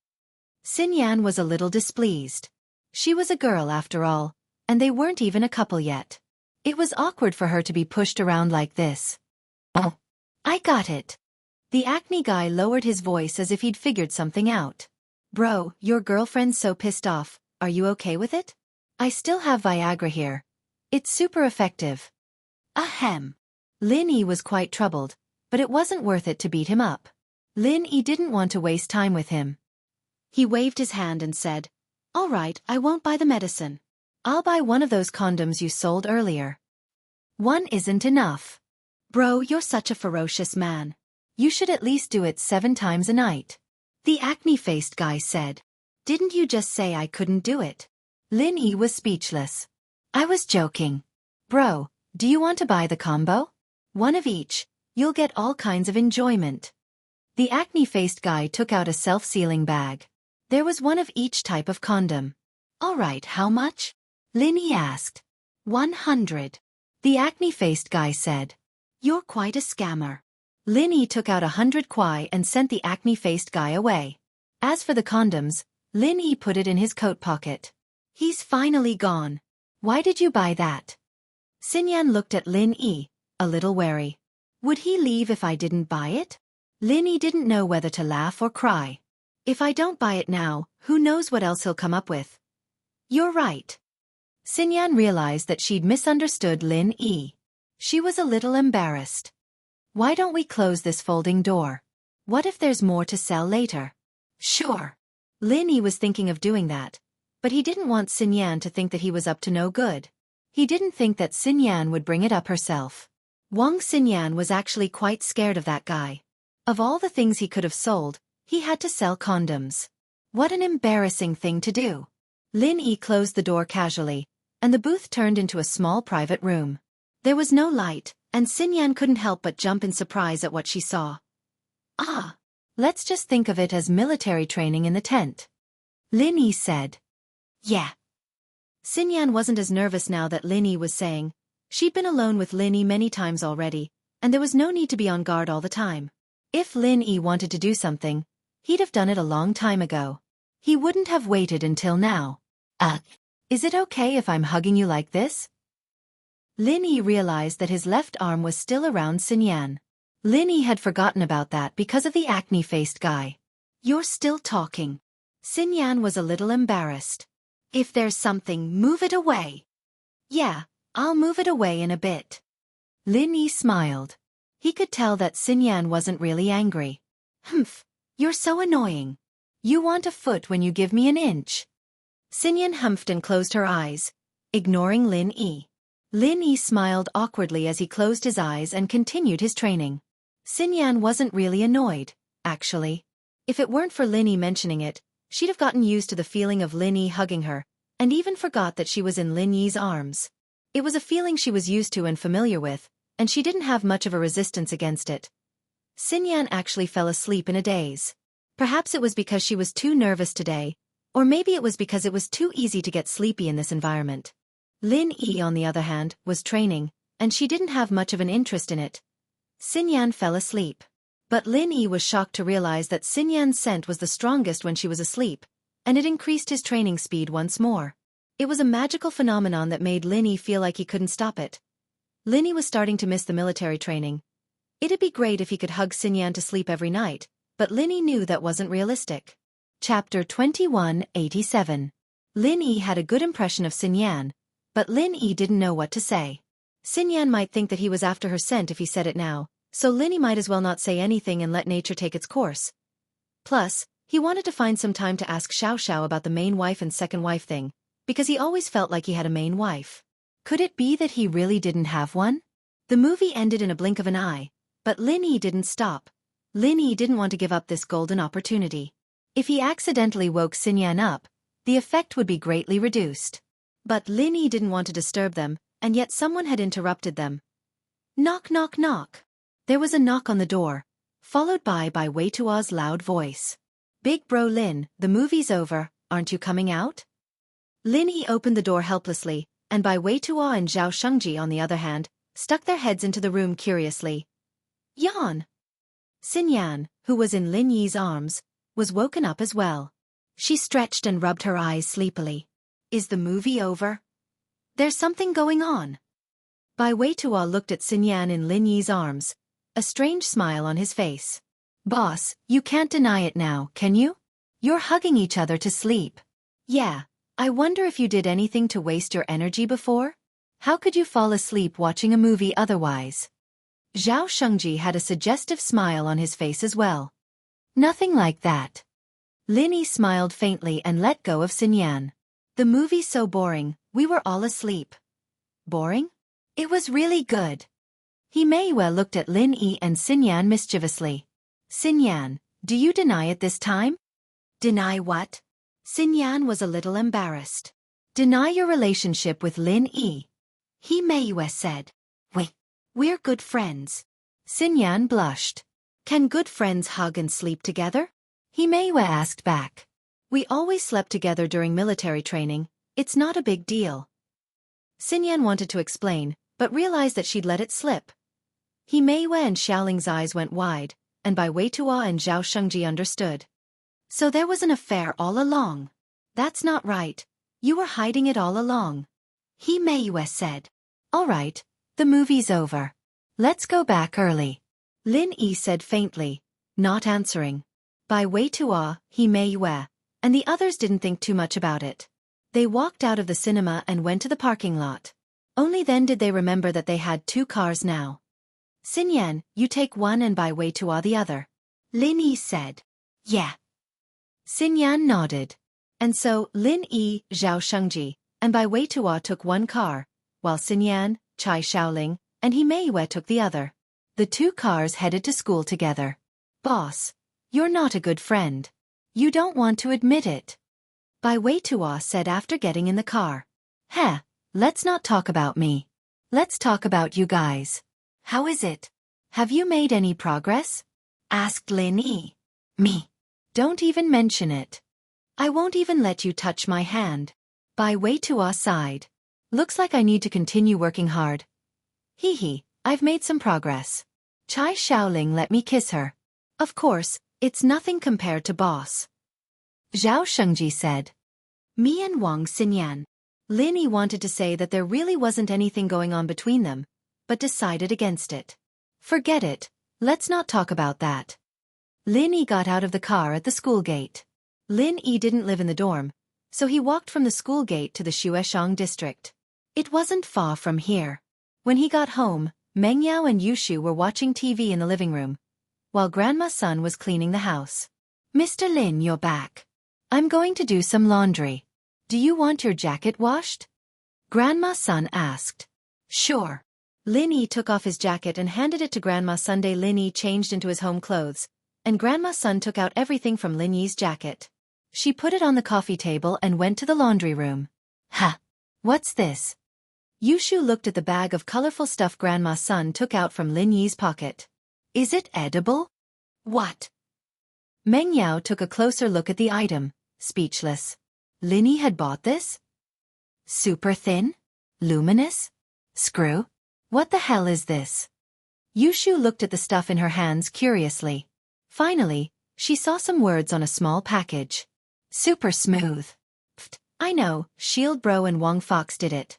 Xinyan was a little displeased. She was a girl after all, and they weren't even a couple yet. It was awkward for her to be pushed around like this. Oh, I got it. The acne guy lowered his voice as if he'd figured something out. Bro, your girlfriend's so pissed off, are you okay with it? I still have Viagra here. It's super effective. Ahem. Lin Yi was quite troubled, but it wasn't worth it to beat him up. Lin Yi didn't want to waste time with him. He waved his hand and said, All right, I won't buy the medicine. I'll buy one of those condoms you sold earlier. One isn't enough. Bro, you're such a ferocious man. You should at least do it 7 times a night. The acne-faced guy said. Didn't you just say I couldn't do it? Lin Yi was speechless. I was joking. Bro, do you want to buy the combo? One of each. You'll get all kinds of enjoyment. The acne-faced guy took out a self-sealing bag. There was one of each type of condom. All right, how much? Lin Yi asked. 100. The acne-faced guy said. You're quite a scammer. Lin Yi took out 100 kwai and sent the acne-faced guy away. As for the condoms, Lin Yi put it in his coat pocket. He's finally gone. Why did you buy that? Xinyan looked at Lin Yi, a little wary. Would he leave if I didn't buy it? Lin Yi didn't know whether to laugh or cry. If I don't buy it now, who knows what else he'll come up with. You're right. Xinyan realized that she'd misunderstood Lin Yi. She was a little embarrassed. Why don't we close this folding door? What if there's more to sell later? Sure. Lin Yi was thinking of doing that, but he didn't want Xinyan to think that he was up to no good. He didn't think that Xinyan would bring it up herself. Wang Xinyan was actually quite scared of that guy. Of all the things he could have sold, he had to sell condoms. What an embarrassing thing to do. Lin Yi closed the door casually, and the booth turned into a small private room. There was no light, and Xinyan couldn't help but jump in surprise at what she saw. Ah! Let's just think of it as military training in the tent. Lin Yi said. Yeah. Xinyan wasn't as nervous now that Lin Yi was saying. She'd been alone with Lin Yi many times already, and there was no need to be on guard all the time. If Lin Yi wanted to do something, he'd have done it a long time ago. He wouldn't have waited until now. Is it okay if I'm hugging you like this? Lin Yi realized that his left arm was still around Xinyan. Lin Yi had forgotten about that because of the acne-faced guy. You're still talking. Xinyan was a little embarrassed. If there's something, move it away. Yeah, I'll move it away in a bit. Lin Yi smiled. He could tell that Xinyan wasn't really angry. Humph, you're so annoying. You want a foot when you give me an inch. Xinyan humphed and closed her eyes, ignoring Lin Yi. Lin Yi smiled awkwardly as he closed his eyes and continued his training. Xinyan wasn't really annoyed, actually. If it weren't for Lin Yi mentioning it, she'd have gotten used to the feeling of Lin Yi hugging her, and even forgot that she was in Lin Yi's arms. It was a feeling she was used to and familiar with, and she didn't have much of a resistance against it. Xinyan actually fell asleep in a daze. Perhaps it was because she was too nervous today, or maybe it was because it was too easy to get sleepy in this environment. Lin Yi, on the other hand, was training, and she didn't have much of an interest in it. Xinyan fell asleep. But Lin Yi was shocked to realize that Xinyan's scent was the strongest when she was asleep, and it increased his training speed once more. It was a magical phenomenon that made Lin Yi feel like he couldn't stop it. Lin Yi was starting to miss the military training. It'd be great if he could hug Xinyan to sleep every night, but Lin Yi knew that wasn't realistic. Chapter 2187. Lin Yi had a good impression of Xinyan, but Lin Yi didn't know what to say. Xinyan might think that he was after her scent if he said it now, so Lin Yi might as well not say anything and let nature take its course. Plus, he wanted to find some time to ask Xiao about the main wife and second wife thing, because he always felt like he had a main wife. Could it be that he really didn't have one? The movie ended in a blink of an eye, but Lin Yi didn't stop. Lin Yi didn't want to give up this golden opportunity. If he accidentally woke Xinyan up, the effect would be greatly reduced. But Lin Yi didn't want to disturb them, and yet someone had interrupted them. Knock, knock, knock. There was a knock on the door, followed by Wei Tuo's loud voice. Big bro Lin, the movie's over, aren't you coming out? Lin Yi opened the door helplessly, and Wei Tuo and Zhao Shengji, on the other hand, stuck their heads into the room curiously. Yawn. Xinyan, who was in Lin Yi's arms, was woken up as well. She stretched and rubbed her eyes sleepily. Is the movie over? There's something going on. Wei Tuo looked at Xinyan in Lin Yi's arms, a strange smile on his face. Boss, you can't deny it now, can you? You're hugging each other to sleep. Yeah, I wonder if you did anything to waste your energy before? How could you fall asleep watching a movie otherwise? Zhao Shengji had a suggestive smile on his face as well. Nothing like that. Lin Yi smiled faintly and let go of Xinyan. The movie's so boring, we were all asleep. Boring? It was really good. He may well looked at Lin Yi and Xinyan mischievously. Xinyan, do you deny it this time? Deny what? Xinyan was a little embarrassed. Deny your relationship with Lin Yi. He Mei said. We're good friends. Xinyan blushed. Can good friends hug and sleep together? He Mei asked back. We always slept together during military training, it's not a big deal. Xinyan wanted to explain, but realized that she'd let it slip. He Mei and Xiaoling's eyes went wide, and Wei Tuo and Zhao Shengji understood. So there was an affair all along. That's not right. You were hiding it all along. He Mei said. All right, the movie's over. Let's go back early. Lin Yi said faintly, not answering. Wei Tuo, He Mei and the others didn't think too much about it. They walked out of the cinema and went to the parking lot. Only then did they remember that they had 2 cars now. Xinyan, you take one and Wei Tuo the other. Lin Yi said. Yeah. Xinyan nodded. And so, Lin Yi, Zhao Shengji, and Wei Tuo took one car, while Xinyan, Chai Xiaoling, and He Mei took the other. The 2 cars headed to school together. Boss, you're not a good friend. You don't want to admit it. Wei Tuo said after getting in the car. Let's not talk about me. Let's talk about you guys. How is it? Have you made any progress? Asked Lin Yi. Me. Don't even mention it. I won't even let you touch my hand. Wei Tuo sighed. Looks like I need to continue working hard. I've made some progress. Chai Xiaoling let me kiss her. Of course, it's nothing compared to boss. Zhao Shengji said. Me and Wang Xinyan. Lin Yi wanted to say that there really wasn't anything going on between them, but decided against it. Forget it, let's not talk about that. Lin Yi got out of the car at the school gate. Lin Yi didn't live in the dorm, so he walked from the school gate to the Xueshang district. It wasn't far from here. When he got home, Meng Yao and Yushu were watching TV in the living room. while Grandma's son was cleaning the house. "Mr. Lin, you're back. I'm going to do some laundry. Do you want your jacket washed?" Grandma's son asked. "Sure." Lin Yi took off his jacket and handed it to Grandma Sunday. Lin Yi changed into his home clothes, and Grandma's son took out everything from Lin Yi's jacket. She put it on the coffee table and went to the laundry room. "Ha! What's this?" Yushu looked at the bag of colorful stuff Grandma's son took out from Lin Yi's pocket. "Is it edible?" "What?" Meng Yao took a closer look at the item, speechless. Lin Yi had bought this? Super thin? Luminous? Screw? What the hell is this? Yushu looked at the stuff in her hands curiously. Finally, she saw some words on a small package. "Super smooth." "Pfft, I know, Shield Bro and Wong Fox did it."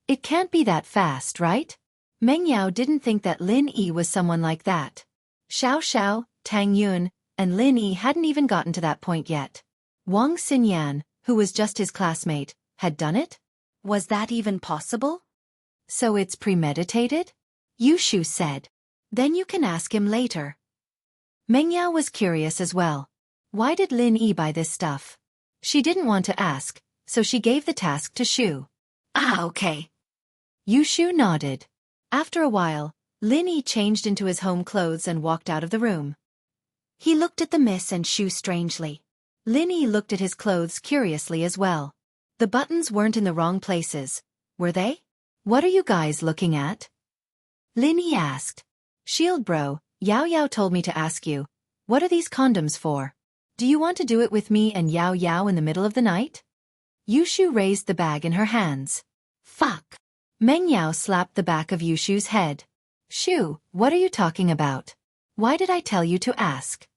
"It can't be that fast, right?" Meng Yao didn't think that Lin Yi was someone like that. Xiao Xiao, Tang Yun, and Lin Yi hadn't even gotten to that point yet. Wang Xinyan, who was just his classmate, had done it? Was that even possible? "So it's premeditated?" Yushu said. "Then you can ask him later." Meng Yao was curious as well. Why did Lin Yi buy this stuff? She didn't want to ask, so she gave the task to Shu. Okay." Yushu nodded. After a while, Lin Yi changed into his home clothes and walked out of the room. He looked at the miss and Shu strangely. Lin Yi looked at his clothes curiously as well. The buttons weren't in the wrong places, were they? "What are you guys looking at?" Lin Yi asked. "Shield Bro, Yao Yao told me to ask you, what are these condoms for? Do you want to do it with me and Yao Yao in the middle of the night?" Yushu raised the bag in her hands. "Fuck." Meng Yao slapped the back of Yushu's head. "Shu, what are you talking about? Why did I tell you to ask?"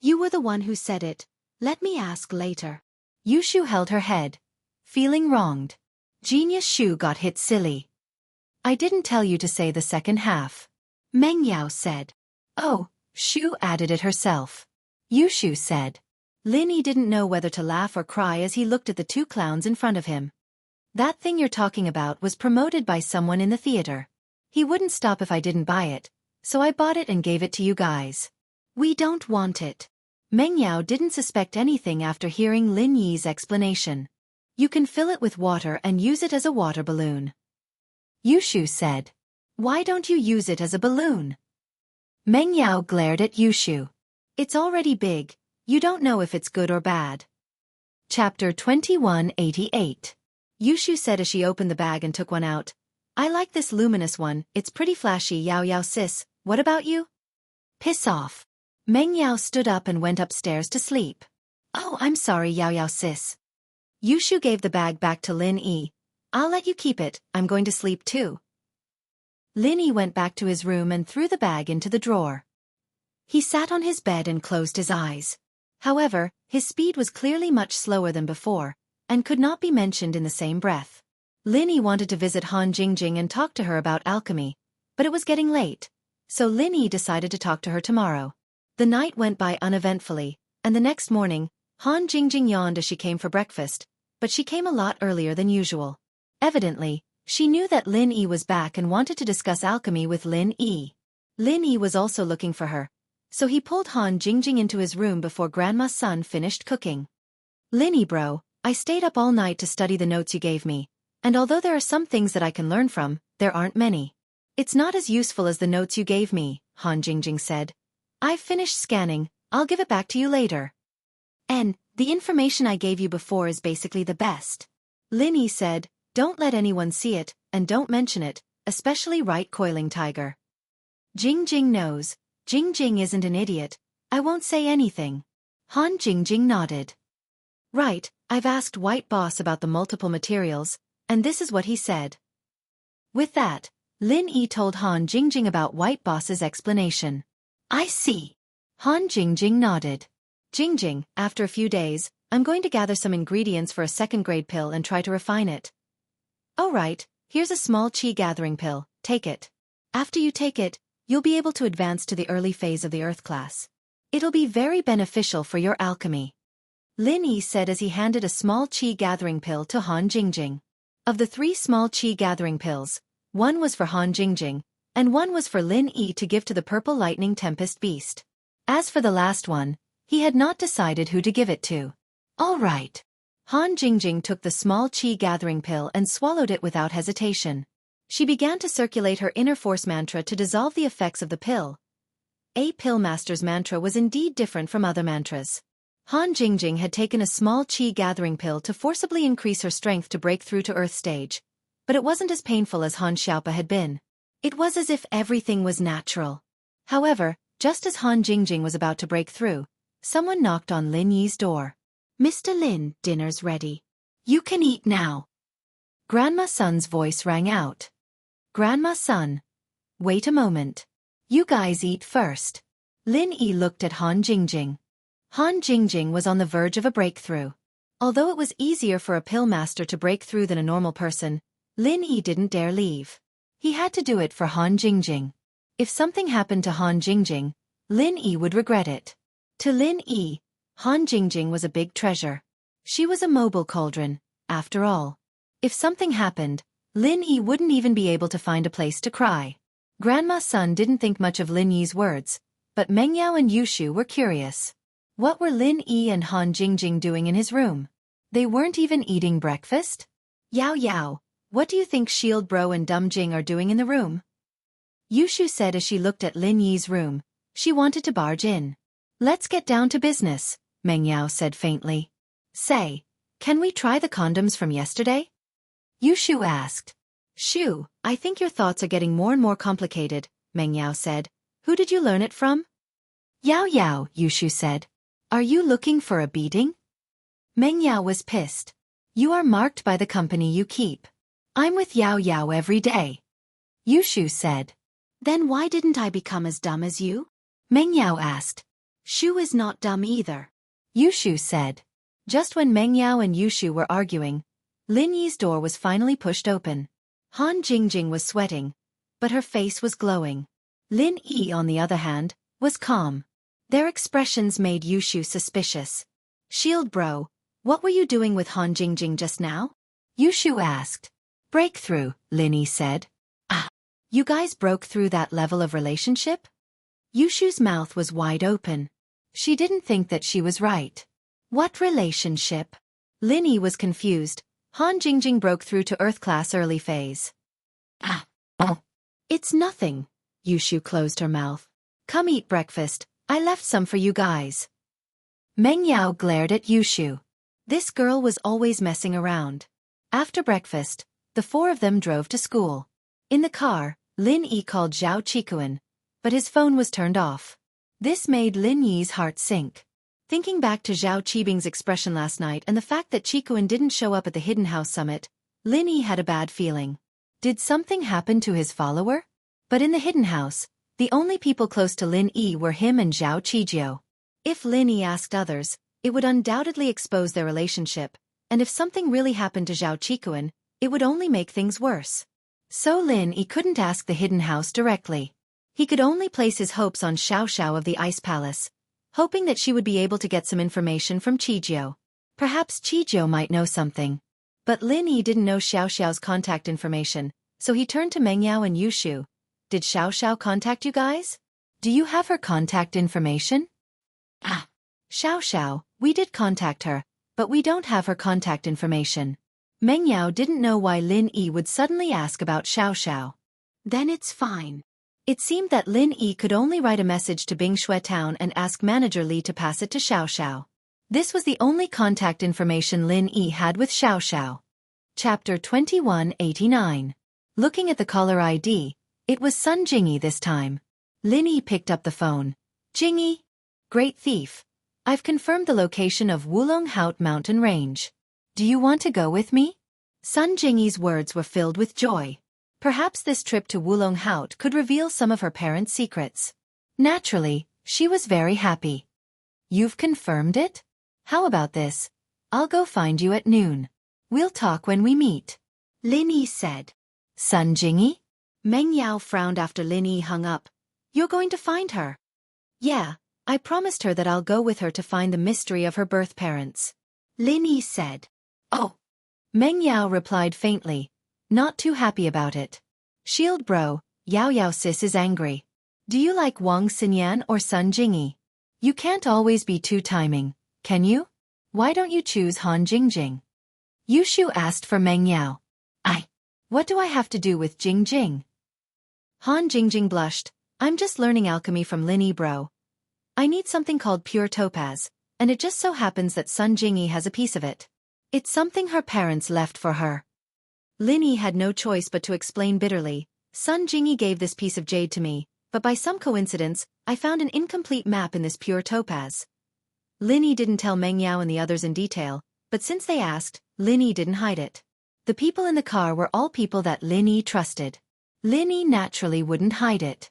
"You were the one who said it. Let me ask later." Yushu held her head, feeling wronged. Genius Shu got hit silly. "I didn't tell you to say the second half," Meng Yao said. "Oh," Shu added it herself. Yushu said. Lin Yi didn't know whether to laugh or cry as he looked at the two clowns in front of him. "That thing you're talking about was promoted by someone in the theater. He wouldn't stop if I didn't buy it, so I bought it and gave it to you guys." "We don't want it." Meng Yao didn't suspect anything after hearing Lin Yi's explanation. "You can fill it with water and use it as a water balloon." Yushu said. "Why don't you use it as a balloon?" Meng Yao glared at Yushu. "It's already big, you don't know if it's good or bad." Chapter 2188. Yushu said as she opened the bag and took one out. "I like this luminous one, it's pretty flashy. Yao Yao sis, what about you?" "Piss off." Meng Yao stood up and went upstairs to sleep. "Oh, I'm sorry Yao Yao sis." Yushu gave the bag back to Lin Yi. "I'll let you keep it, I'm going to sleep too." Lin Yi went back to his room and threw the bag into the drawer. He sat on his bed and closed his eyes. However, his speed was clearly much slower than before, and could not be mentioned in the same breath. Lin Yi wanted to visit Han Jingjing and talk to her about alchemy, but it was getting late, so Lin Yi decided to talk to her tomorrow. The night went by uneventfully, and the next morning, Han Jingjing yawned as she came for breakfast, but she came a lot earlier than usual. Evidently, she knew that Lin Yi was back and wanted to discuss alchemy with Lin Yi. Lin Yi was also looking for her, so he pulled Han Jingjing into his room before Grandma's son finished cooking. "Lin Yi bro, I stayed up all night to study the notes you gave me, and although there are some things that I can learn from, there aren't many. It's not as useful as the notes you gave me," Han Jingjing said. "I've finished scanning, I'll give it back to you later." "And, the information I gave you before is basically the best." Lin Yi said. "Don't let anyone see it, and don't mention it, especially right Coiling Tiger." "Jingjing knows. Jingjing isn't an idiot. I won't say anything." Han Jingjing nodded. "Right, I've asked White Boss about the multiple materials, and this is what he said." With that, Lin Yi told Han Jingjing about White Boss's explanation. "I see." Han Jingjing nodded. "Jingjing, after a few days, I'm going to gather some ingredients for a second-grade pill and try to refine it." "Oh right, here's a small chi gathering pill, take it. After you take it, you'll be able to advance to the early phase of the Earth class. It'll be very beneficial for your alchemy." Lin Yi said as he handed a small chi gathering pill to Han Jingjing. Of the 3 small chi gathering pills, one was for Han Jingjing, and one was for Lin Yi to give to the purple lightning tempest beast. As for the last one, he had not decided who to give it to. All right. Han Jingjing took the small qi gathering pill and swallowed it without hesitation. She began to circulate her inner force mantra to dissolve the effects of the pill. A pill master's mantra was indeed different from other mantras. Han Jingjing had taken a small qi gathering pill to forcibly increase her strength to break through to Earth stage, but it wasn't as painful as Han Xiaopa had been. It was as if everything was natural. However, just as Han Jingjing was about to break through, someone knocked on Lin Yi's door. "Mr. Lin, dinner's ready. You can eat now." Grandma Sun's voice rang out. "Grandma Sun. Wait a moment. You guys eat first." Lin Yi looked at Han Jingjing. Han Jingjing was on the verge of a breakthrough. Although it was easier for a pill master to break through than a normal person, Lin Yi didn't dare leave. He had to do it for Han Jingjing. If something happened to Han Jingjing, Lin Yi would regret it. To Lin Yi, Han Jingjing was a big treasure. She was a mobile cauldron, after all. If something happened, Lin Yi wouldn't even be able to find a place to cry. Grandma Sun didn't think much of Lin Yi's words, but Meng Yao and Yushu were curious. What were Lin Yi and Han Jingjing doing in his room? They weren't even eating breakfast? "Yao Yao, what do you think Shield Bro and Dumb Jing are doing in the room?" Yushu said as she looked at Lin Yi's room. She wanted to barge in. "Let's get down to business," Meng Yao said faintly. "Say, can we try the condoms from yesterday?" Yushu asked. "Shu, I think your thoughts are getting more and more complicated," Meng Yao said. "Who did you learn it from?" "Yao Yao," Yushu said. "Are you looking for a beating?" Meng Yao was pissed. "You are marked by the company you keep. I'm with Yao Yao every day." Yushu said. "Then why didn't I become as dumb as you?" Meng Yao asked. "Shu is not dumb either," Yushu said. Just when Meng Yao and Yushu were arguing, Lin Yi's door was finally pushed open. Han Jingjing was sweating, but her face was glowing. Lin Yi, on the other hand, was calm. Their expressions made Yushu suspicious. "Shield Bro, what were you doing with Han Jingjing just now?" Yushu asked. "Breakthrough," Lin Yi said. "Ah, you guys broke through that level of relationship?" Yushu's mouth was wide open. She didn't think that she was right. "What relationship?" Lin Yi was confused. Han Jingjing broke through to Earth class early phase. Oh. "It's nothing." Yushu closed her mouth. "Come eat breakfast, I left some for you guys." Meng Yao glared at Yushu. This girl was always messing around. After breakfast, the four of them drove to school. In the car, Lin Yi called Zhao Qikuan, but his phone was turned off. This made Lin Yi's heart sink. Thinking back to Zhao Qibing's expression last night and the fact that Qikuan didn't show up at the Hidden House Summit, Lin Yi had a bad feeling. Did something happen to his follower? But in the Hidden House, the only people close to Lin Yi were him and Zhao Qijio. If Lin Yi asked others, it would undoubtedly expose their relationship, and if something really happened to Zhao Qikuan, it would only make things worse. So Lin Yi couldn't ask the Hidden House directly. He could only place his hopes on Xiao Xiao of the Ice Palace, hoping that she would be able to get some information from Qijio. Perhaps Qijio might know something. But Lin Yi didn't know Xiao Xiao's contact information, so he turned to Meng Yao and Yushu. "Did Xiao Xiao contact you guys? Do you have her contact information?" Xiao Xiao, we did contact her, but we don't have her contact information." Meng Yao didn't know why Lin Yi would suddenly ask about Xiao Xiao. "Then it's fine." It seemed that Lin Yi could only write a message to Bingshui Town and ask Manager Li to pass it to Xiao Xiao. This was the only contact information Lin Yi had with Xiao Xiao. Chapter 2189. Looking at the caller ID, it was Sun Jingyi this time. Lin Yi picked up the phone. "Jingyi? Great thief. I've confirmed the location of Wulong Haut mountain range. Do you want to go with me?" Sun Jingyi's words were filled with joy. Perhaps this trip to Wulong Haut could reveal some of her parents' secrets. Naturally, she was very happy. "You've confirmed it? How about this? I'll go find you at noon. We'll talk when we meet," Lin Yi said. "Sun Jingyi?" Meng Yao frowned after Lin Yi hung up. "You're going to find her?" "Yeah, I promised her that I'll go with her to find the mystery of her birth parents," Lin Yi said. "Oh." Meng Yao replied faintly, not too happy about it. "Shield Bro, Yao Yao sis is angry. Do you like Wang Xinyan or Sun Jingyi? You can't always be two-timing, can you? Why don't you choose Han Jingjing? Yushu asked for Meng Yao. What do I have to do with Jingjing? Han Jingjing blushed. I'm just learning alchemy from Lin Yi bro. I need something called pure topaz, and it just so happens that Sun Jingyi has a piece of it. It's something her parents left for her. Lin Yi had no choice but to explain bitterly. Sun Jingyi gave this piece of jade to me, but by some coincidence, I found an incomplete map in this pure topaz. Lin Yi didn't tell Meng Yao and the others in detail, but since they asked, Lin Yi didn't hide it. The people in the car were all people that Lin Yi trusted. Lin Yi naturally wouldn't hide it.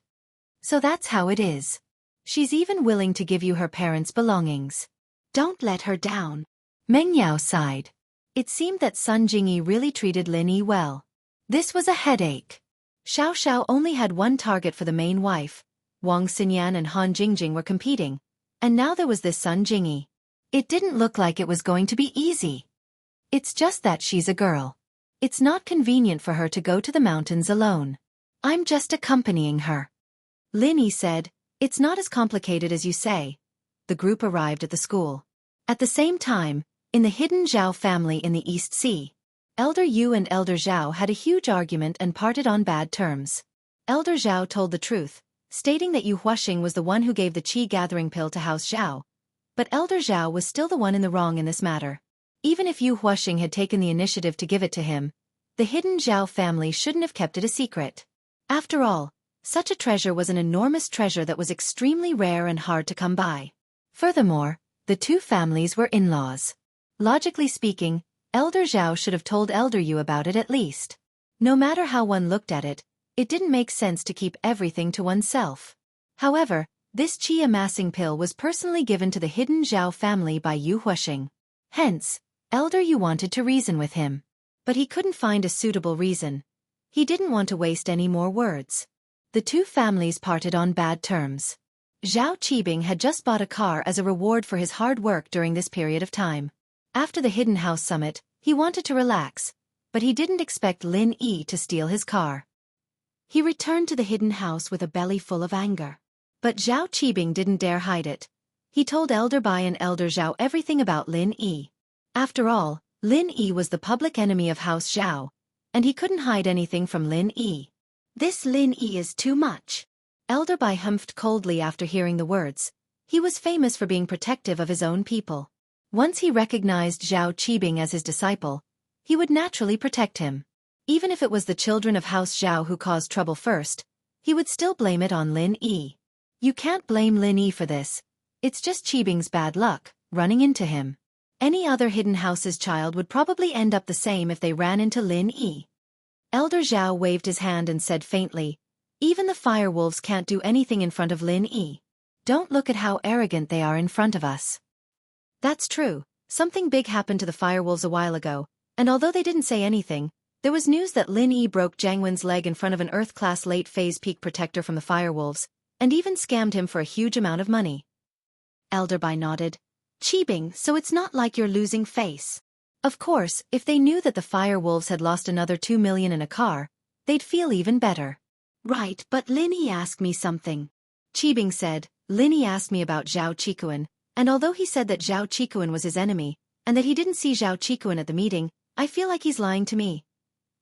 So that's how it is. She's even willing to give you her parents' belongings. Don't let her down. Meng Yao sighed. It seemed that Sun Jingyi really treated Lin Yi well. This was a headache. Xiao Xiao only had one target for the main wife. Wang Xinyan and Han Jingjing were competing. And now there was this Sun Jingyi. It didn't look like it was going to be easy. It's just that she's a girl. It's not convenient for her to go to the mountains alone. I'm just accompanying her. Lin Yi said, it's not as complicated as you say. The group arrived at the school. At the same time, in the hidden Zhao family in the East Sea, Elder Yu and Elder Zhao had a huge argument and parted on bad terms. Elder Zhao told the truth, stating that Yu Huaxing was the one who gave the qi gathering pill to House Zhao. But Elder Zhao was still the one in the wrong in this matter. Even if Yu Huaxing had taken the initiative to give it to him, the hidden Zhao family shouldn't have kept it a secret. After all, such a treasure was an enormous treasure that was extremely rare and hard to come by. Furthermore, the two families were in-laws. Logically speaking, Elder Zhao should have told Elder Yu about it at least. No matter how one looked at it, it didn't make sense to keep everything to oneself. However, this qi amassing pill was personally given to the hidden Zhao family by Yu Huaxing. Hence, Elder Yu wanted to reason with him. But he couldn't find a suitable reason. He didn't want to waste any more words. The two families parted on bad terms. Zhao Qibing had just bought a car as a reward for his hard work during this period of time. After the Hidden House Summit, he wanted to relax, but he didn't expect Lin Yi to steal his car. He returned to the hidden house with a belly full of anger. But Zhao Qibing didn't dare hide it. He told Elder Bai and Elder Zhao everything about Lin Yi. After all, Lin Yi was the public enemy of House Zhao, and he couldn't hide anything from Lin Yi. This Lin Yi is too much. Elder Bai humphed coldly after hearing the words. He was famous for being protective of his own people. Once he recognized Zhao Qibing as his disciple, he would naturally protect him. Even if it was the children of House Zhao who caused trouble first, he would still blame it on Lin Yi. You can't blame Lin Yi for this. It's just Qibing's bad luck, running into him. Any other hidden house's child would probably end up the same if they ran into Lin Yi. Elder Zhao waved his hand and said faintly, even the firewolves can't do anything in front of Lin Yi. Don't look at how arrogant they are in front of us. That's true. Something big happened to the firewolves a while ago, and although they didn't say anything, there was news that Lin Yi broke Jiang Wen's leg in front of an Earth-class late-phase peak protector from the firewolves, and even scammed him for a huge amount of money. Elder Bai nodded. Qibing, so it's not like you're losing face. Of course, if they knew that the firewolves had lost another 2 million in a car, they'd feel even better. Right, but Lin Yi asked me something. Qibing said, Lin Yi asked me about Zhao Qikuan, and although he said that Zhao Qikuan was his enemy, and that he didn't see Zhao Qikuan at the meeting, I feel like he's lying to me.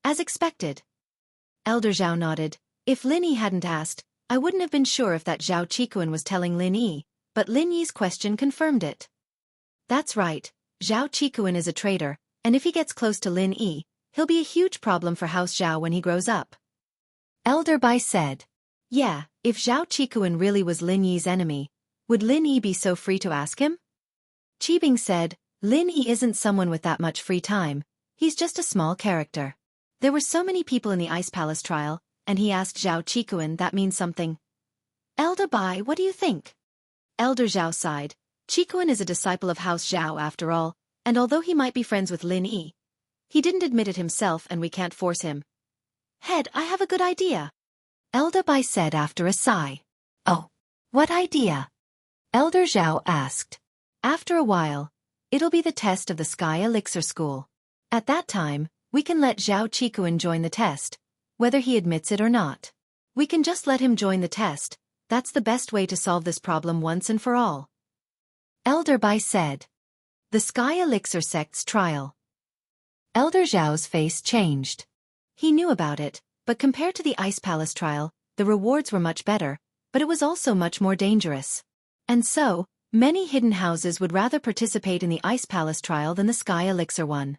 As expected. Elder Zhao nodded. If Lin Yi hadn't asked, I wouldn't have been sure if that Zhao Qikuan was telling Lin Yi, but Lin Yi's question confirmed it. That's right, Zhao Qikuan is a traitor, and if he gets close to Lin Yi, he'll be a huge problem for House Zhao when he grows up. Elder Bai said. Yeah, if Zhao Qikuan really was Lin Yi's enemy, would Lin Yi be so free to ask him? Qibing said, Lin Yi isn't someone with that much free time, he's just a small character. There were so many people in the Ice Palace trial, and he asked Zhao Qikuan that means something. Elder Bai, what do you think? Elder Zhao sighed. Qikuan is a disciple of House Zhao after all, and although he might be friends with Lin Yi, he didn't admit it himself and we can't force him. Head, I have a good idea. Elder Bai said after a sigh. Oh, what idea? Elder Zhao asked. After a while, it'll be the test of the Sky Elixir School. At that time, we can let Zhao Qikuan join the test, whether he admits it or not. We can just let him join the test. That's the best way to solve this problem once and for all. Elder Bai said. The Sky Elixir Sect's trial. Elder Zhao's face changed. He knew about it, but compared to the Ice Palace trial, the rewards were much better, but it was also much more dangerous. And so, many hidden houses would rather participate in the Ice Palace trial than the Sky Elixir one.